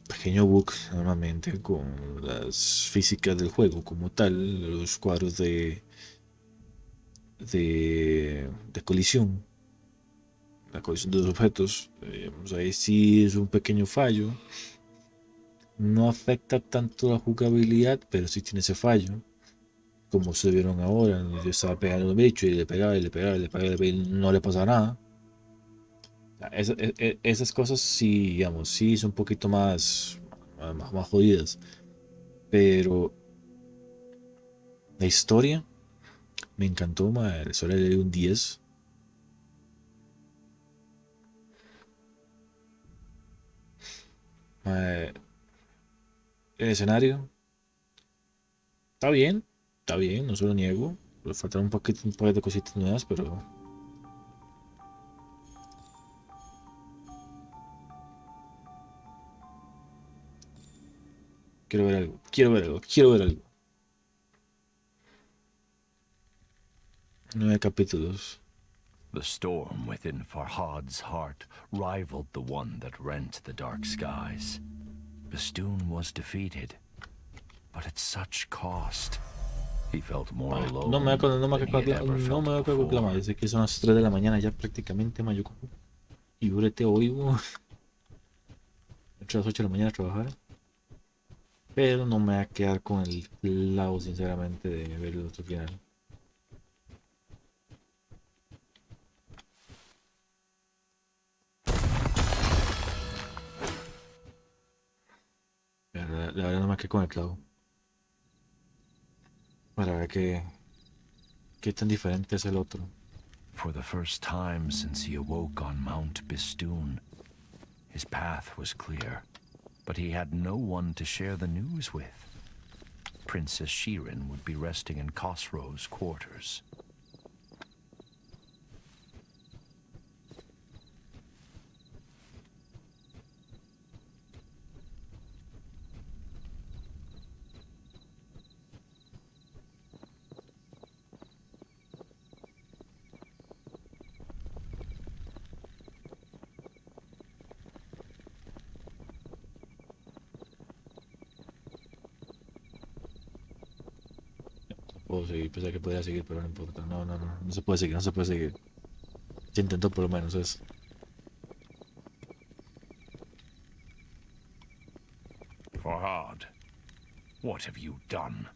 pequeño bug normalmente con las físicas del juego como tal, los cuadros de colisión, la colisión de los objetos. Ahí sí es un pequeño fallo. No afecta tanto la jugabilidad, pero sí tiene ese fallo. Como se vieron ahora, yo estaba pegando a un bicho y le pegaba y le pegaba y le pegaba y no le pasaba nada. Esas cosas sí, digamos, sí son un poquito más jodidas. Pero la historia me encantó, la historia le di un 10. El escenario está bien, no se lo niego. Le faltan un poquito de cositas nuevas, pero quiero ver algo, quiero ver algo, quiero ver algo. 9 capítulos. The storm within Farhad's heart rivaled the one that rent the dark skies. Bestoon was defeated, but at such cost. He felt more alone No me than he had ever no felt me voy a proclamar. before. Dice que son las 3 de la mañana ya prácticamente, mayuco. Y úrete hoy, entre las 8 de la mañana a trabajar. Pero no me va a quedar con el lado, sinceramente, de ver el otro final. La verdad no me quedé con el clavo. Para ver qué tan diferente es el otro. For the first time since he awoke on Mount Bestoon, his path was clear, but he had no one to share the news with. Princess Shirin would be resting in Khosrow's quarters. Puedo seguir, pensé que podía seguir, pero no importa. No se puede seguir, no se puede seguir. Se intentó por lo menos eso. Farhad, what have you done?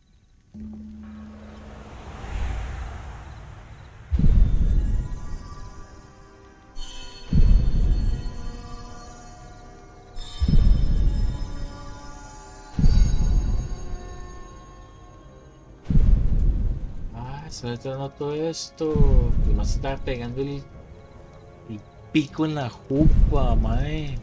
Se me está todo esto. Además está pegando el pico en la jupa, mae.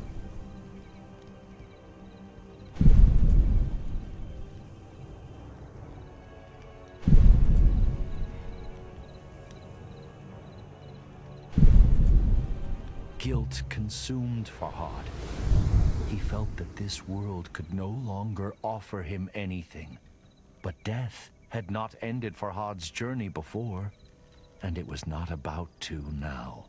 Guilt consumed Farhad. He felt that this world could no longer offer him anything. But death had not ended Farhad's journey before, and it was not about to now.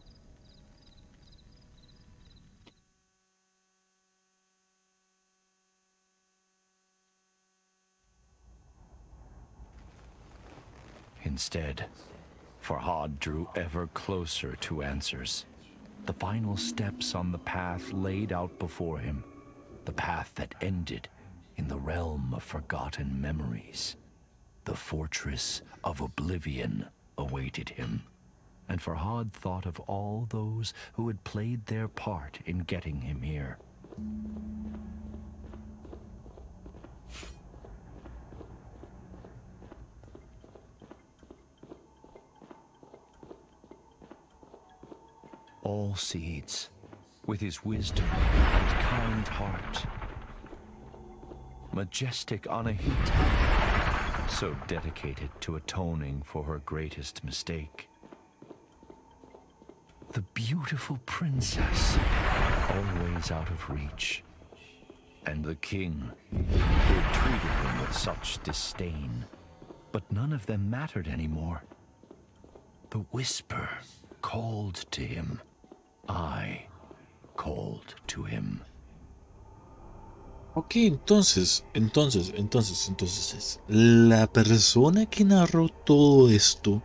Instead, Farhad drew ever closer to answers. The final steps on the path laid out before him. The path that ended in the realm of forgotten memories. The fortress of oblivion awaited him. And Farhad thought of all those who had played their part in getting him here. All seeds, with his wisdom and kind heart. Majestic Anahita, so dedicated to atoning for her greatest mistake. The beautiful princess, always out of reach. And the king, who had treated him with such disdain. But none of them mattered anymore. The whisper called to him. I called to him. Ok, entonces, la persona que narró todo esto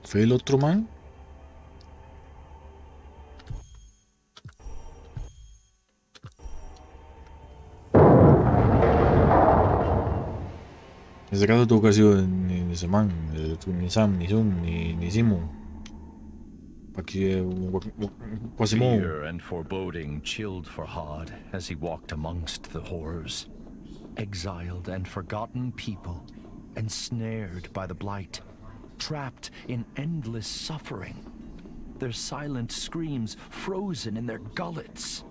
fue el otro man. En este caso tuvo que haber sido ni ese man, ni Sam, ni Zoom, ni Simon. Fear and foreboding chilled Farhad as he walked amongst the horrors. Exiled and forgotten people, ensnared by the blight, trapped in endless suffering, their silent screams frozen in their gullets.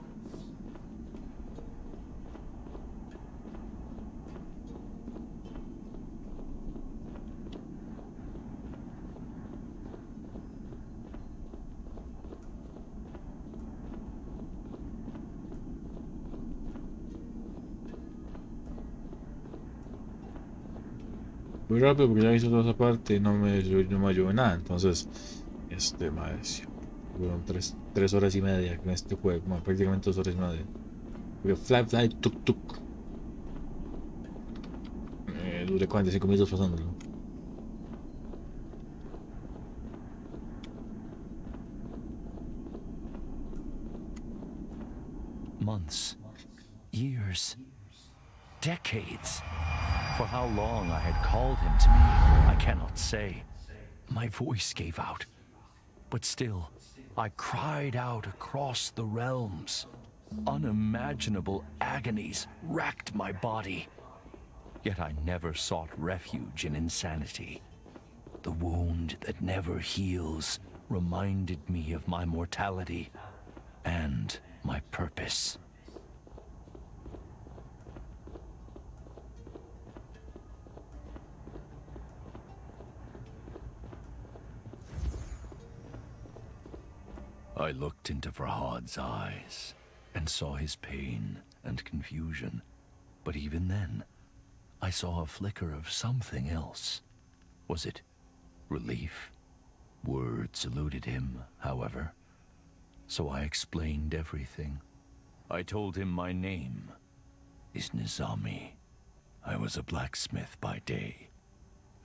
Muy rápido porque ya hice toda esa parte y no me ayudó en nada. Entonces, madre, sí, fueron tres horas y media en este juego, bueno, prácticamente 2 horas y media. Porque Fly, tuk tuk. Duré 45 minutos pasándolo. Months, years, decades. For how long I had called him to me, I cannot say. My voice gave out, but still, I cried out across the realms. Unimaginable agonies racked my body. Yet I never sought refuge in insanity. The wound that never heals reminded me of my mortality and my purpose. I looked into Farhad's eyes and saw his pain and confusion. But even then, I saw a flicker of something else. Was it relief? Words eluded him, however. So I explained everything. I told him my name is Nizami. I was a blacksmith by day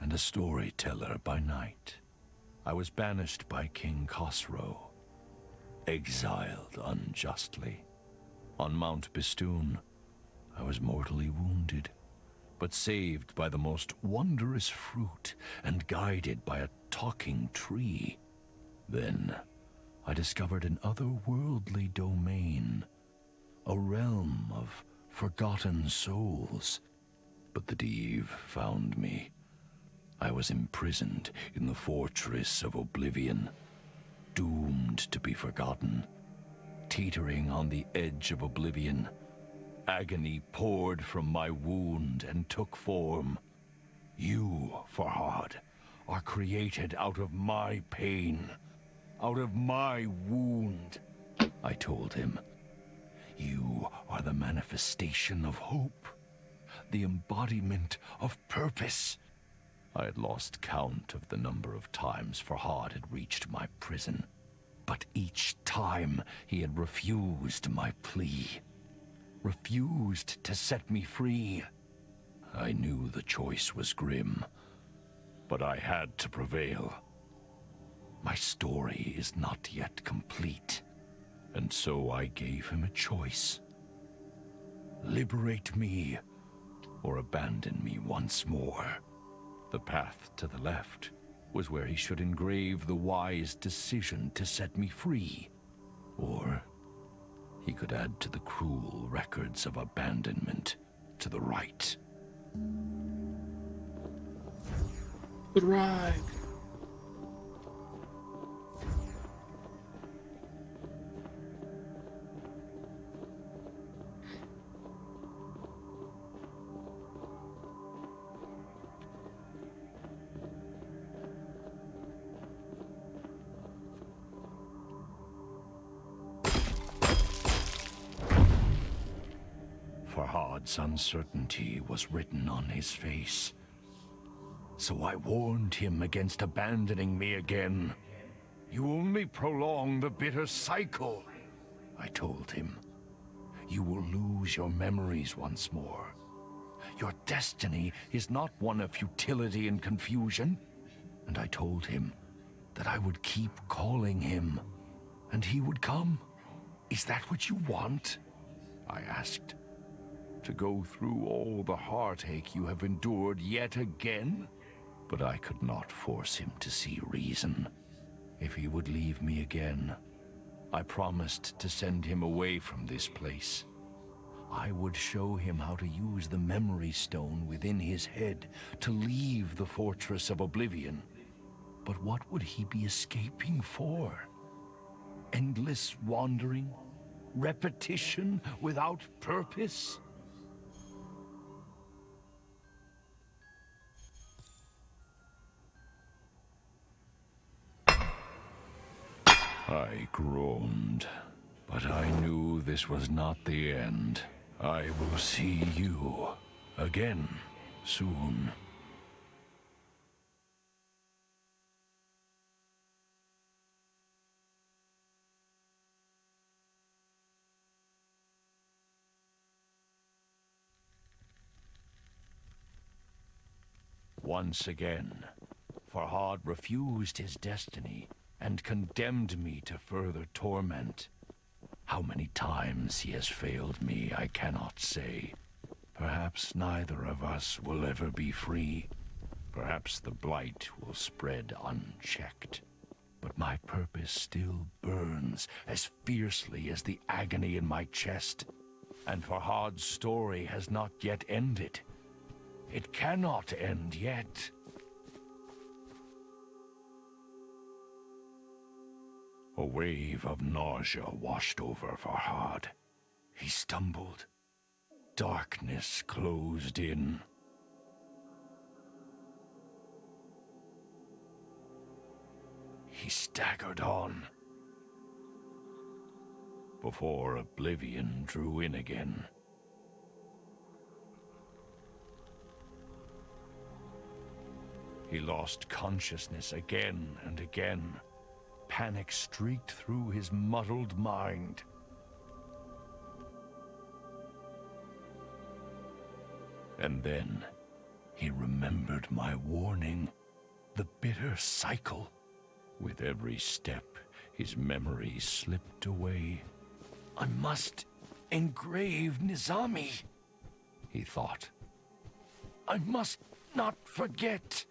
and a storyteller by night. I was banished by King Khosrow, exiled unjustly. On Mount Bistoon, I was mortally wounded, but saved by the most wondrous fruit and guided by a talking tree. Then I discovered an otherworldly domain, a realm of forgotten souls. But the Div found me. I was imprisoned in the fortress of oblivion, doomed to be forgotten. Teetering on the edge of oblivion, agony poured from my wound and took form. You, Farhad, are created out of my pain, out of my wound. I told him, you are the manifestation of hope, the embodiment of purpose. I had lost count of the number of times Farhad had reached my prison, but each time he had refused my plea, refused to set me free. I knew the choice was grim, but I had to prevail. My story is not yet complete, and so I gave him a choice. Liberate me, or abandon me once more. The path to the left was where he should engrave the wise decision to set me free. Or he could add to the cruel records of abandonment to the right. Right. Farhad's uncertainty was written on his face. So I warned him against abandoning me again. You only prolong the bitter cycle, I told him. You will lose your memories once more. Your destiny is not one of futility and confusion. And I told him that I would keep calling him, and he would come. Is that what you want? I asked. To go through all the heartache you have endured yet again? But I could not force him to see reason. If he would leave me again, I promised to send him away from this place. I would show him how to use the memory stone within his head to leave the fortress of oblivion. But what would he be escaping for? Endless wandering? Repetition without purpose? I groaned, but I knew this was not the end. I will see you again soon. once again. Farhad refused his destiny and condemned me to further torment. How many times he has failed me, I cannot say. Perhaps neither of us will ever be free. Perhaps the blight will spread unchecked. But my purpose still burns as fiercely as the agony in my chest. And Farhad's story has not yet ended. It cannot end yet. A wave of nausea washed over Farhad. He stumbled. Darkness closed in. He staggered on. Before oblivion drew in again. He lost consciousness again and again. Panic streaked through his muddled mind. And then he remembered my warning, the bitter cycle. With every step, his memory slipped away. I must engrave Nizami, he thought. I must not forget.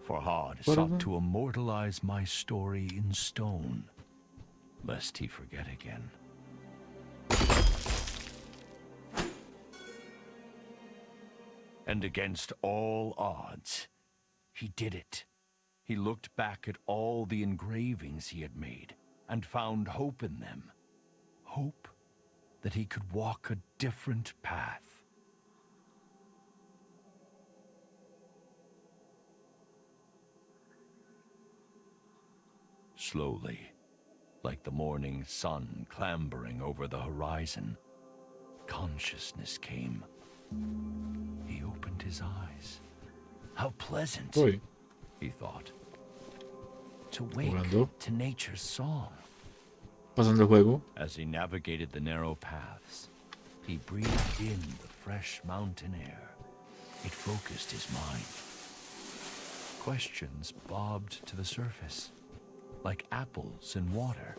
Farhad sought to immortalize my story in stone, lest he forget again. And against all odds, he did it. He looked back at all the engravings he had made and found hope in them. Hope that he could walk a different path. Slowly, like the morning sun clambering over the horizon, consciousness came. He opened his eyes. How pleasant, Oi. he thought, to wake Probando. to nature's song. Pasando el juego. As he navigated the narrow paths, he breathed in the fresh mountain air. It focused his mind. Questions bobbed to the surface, like apples in water.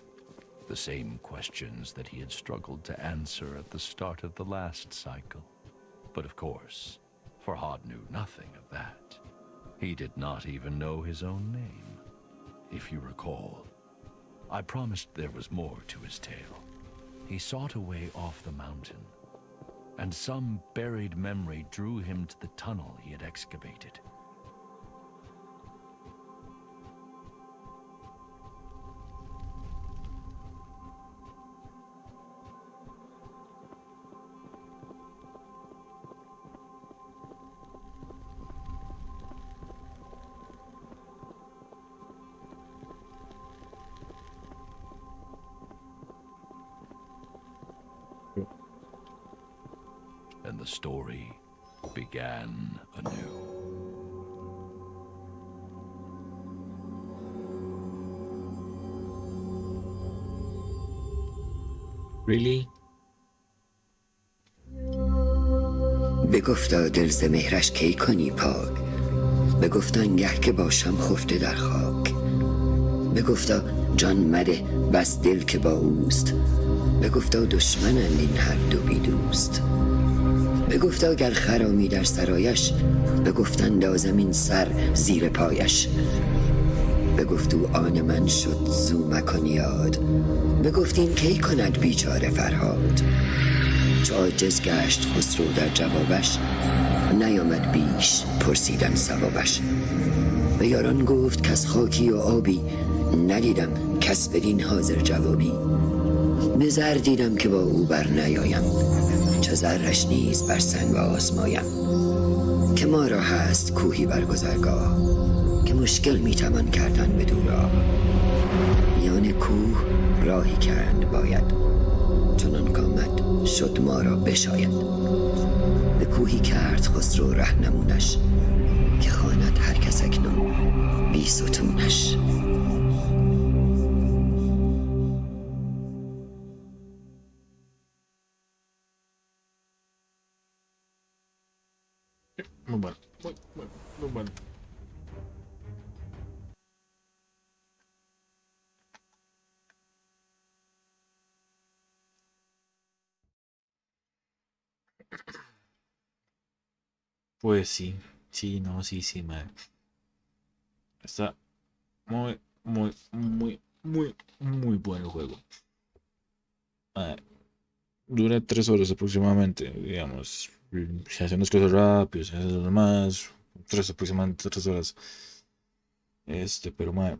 The same questions that he had struggled to answer at the start of the last cycle. But of course, Farhad knew nothing of that. He did not even know his own name. If you recall, I promised there was more to his tale. He sought a way off the mountain, and some buried memory drew him to the tunnel he had excavated. And the story began anew. Really? بگفتا دل ز مهرش کی کنی پاک، بگفتا انگه که باشم خفته در خاک، بگفتا جان مده بس دل که با اوست، بگفتا دشمنند این هر دو بی دوست، بگفتا گر خرامی در سرایش، بگفت اندازم این سر زیر پایش، بگفتو آن من شد زو مکن یاد، بگفت این کی کند بیچاره فرهاد. چو عاجز گشت خسرو در جوابش، نیامد بیش پرسیدن ثوابش. به یاران گفت کز خاکی و آبی، ندیدم کس بدین حاضر جوابی. به زر دیدم که با او بر نیایم، چو زرش نیز بر سنگ آزمایم. که ما را هست کوهی بر گذرگاه، که مشکل میتوان کردن بدو راه. میان کوه راهی کرد باید، چنان کامد شد ما را بشاید. به کوهی کرد خسرو رهنمونش، که خواند هر کس اکنون بی ستونش. Pues sí, sí, no, sí, sí, mae. Está muy, muy, muy, muy, muy bueno el juego. Mae, dura 3 horas aproximadamente, digamos. Si hacen las cosas rápido, si hacen lo más, aproximadamente 3 horas. Pero mae,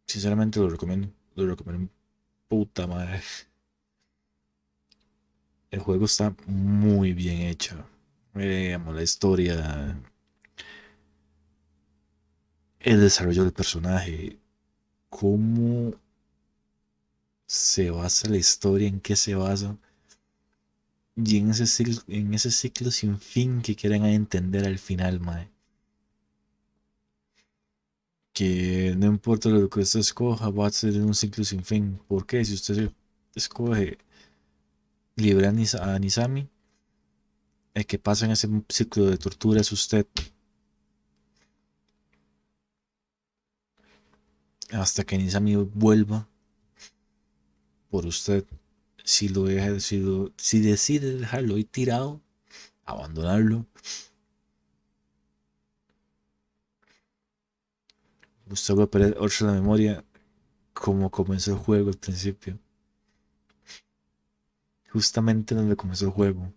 sinceramente lo recomiendo, puta madre. El juego está muy bien hecho. Digamos, la historia, el desarrollo del personaje, cómo se basa la historia, en qué se basa, y en ese ciclo sin fin que quieren entender al final, mae. Que no importa lo que usted escoja, va a ser un ciclo sin fin. ¿Por qué? Si usted escoge liberar a Nisami, el que pasa en ese ciclo de tortura es usted. Hasta que Nisami vuelva por usted. Si lo deja, si decide dejarlo ahí tirado, abandonarlo, usted va a perder otra la memoria como comenzó el juego al principio. Justamente donde comenzó el juego.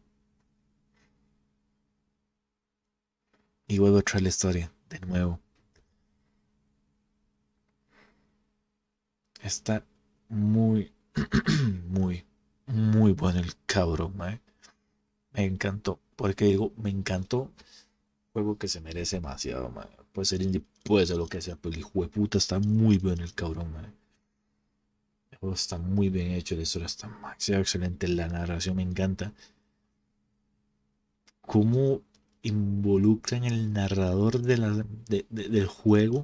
Y vuelvo a traer la historia de nuevo. Está muy, muy, muy bueno el cabrón, mae. Me encantó. Porque digo, me encantó. Juego que se merece demasiado, mae. Puede ser indie, puede ser lo que sea, pero el hijo de puta está muy bueno el cabrón, mae. El juego está muy bien hecho, la historia está demasiado excelente, la narración me encanta. Cómo involucran el narrador del juego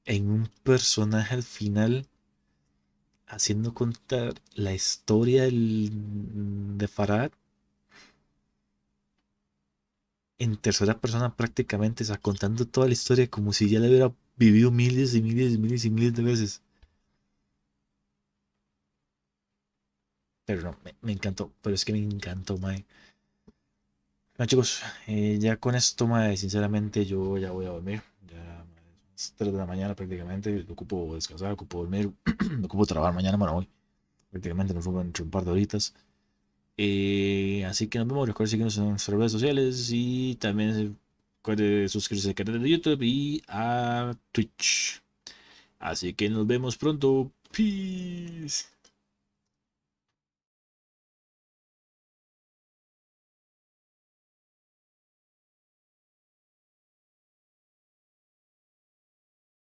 en un personaje al final, haciendo contar la historia de Farad en tercera persona prácticamente, o sea, contando toda la historia como si ya la hubiera vivido miles y miles y miles y miles de veces. Pero no, me encantó, pero es que me encantó, mae. Bueno, chicos, ya con esto, mae, sinceramente yo ya voy a dormir. Ya mae, es 3 de la mañana prácticamente, ocupo descansar, ocupo dormir, ocupo trabajar mañana, bueno, hoy. Prácticamente nos fuimos entre un par de horitas. Así que nos vemos. Recuerden seguirnos en nuestras redes sociales y también recuerden suscribirse al canal de YouTube y a Twitch. Así que nos vemos pronto. Peace.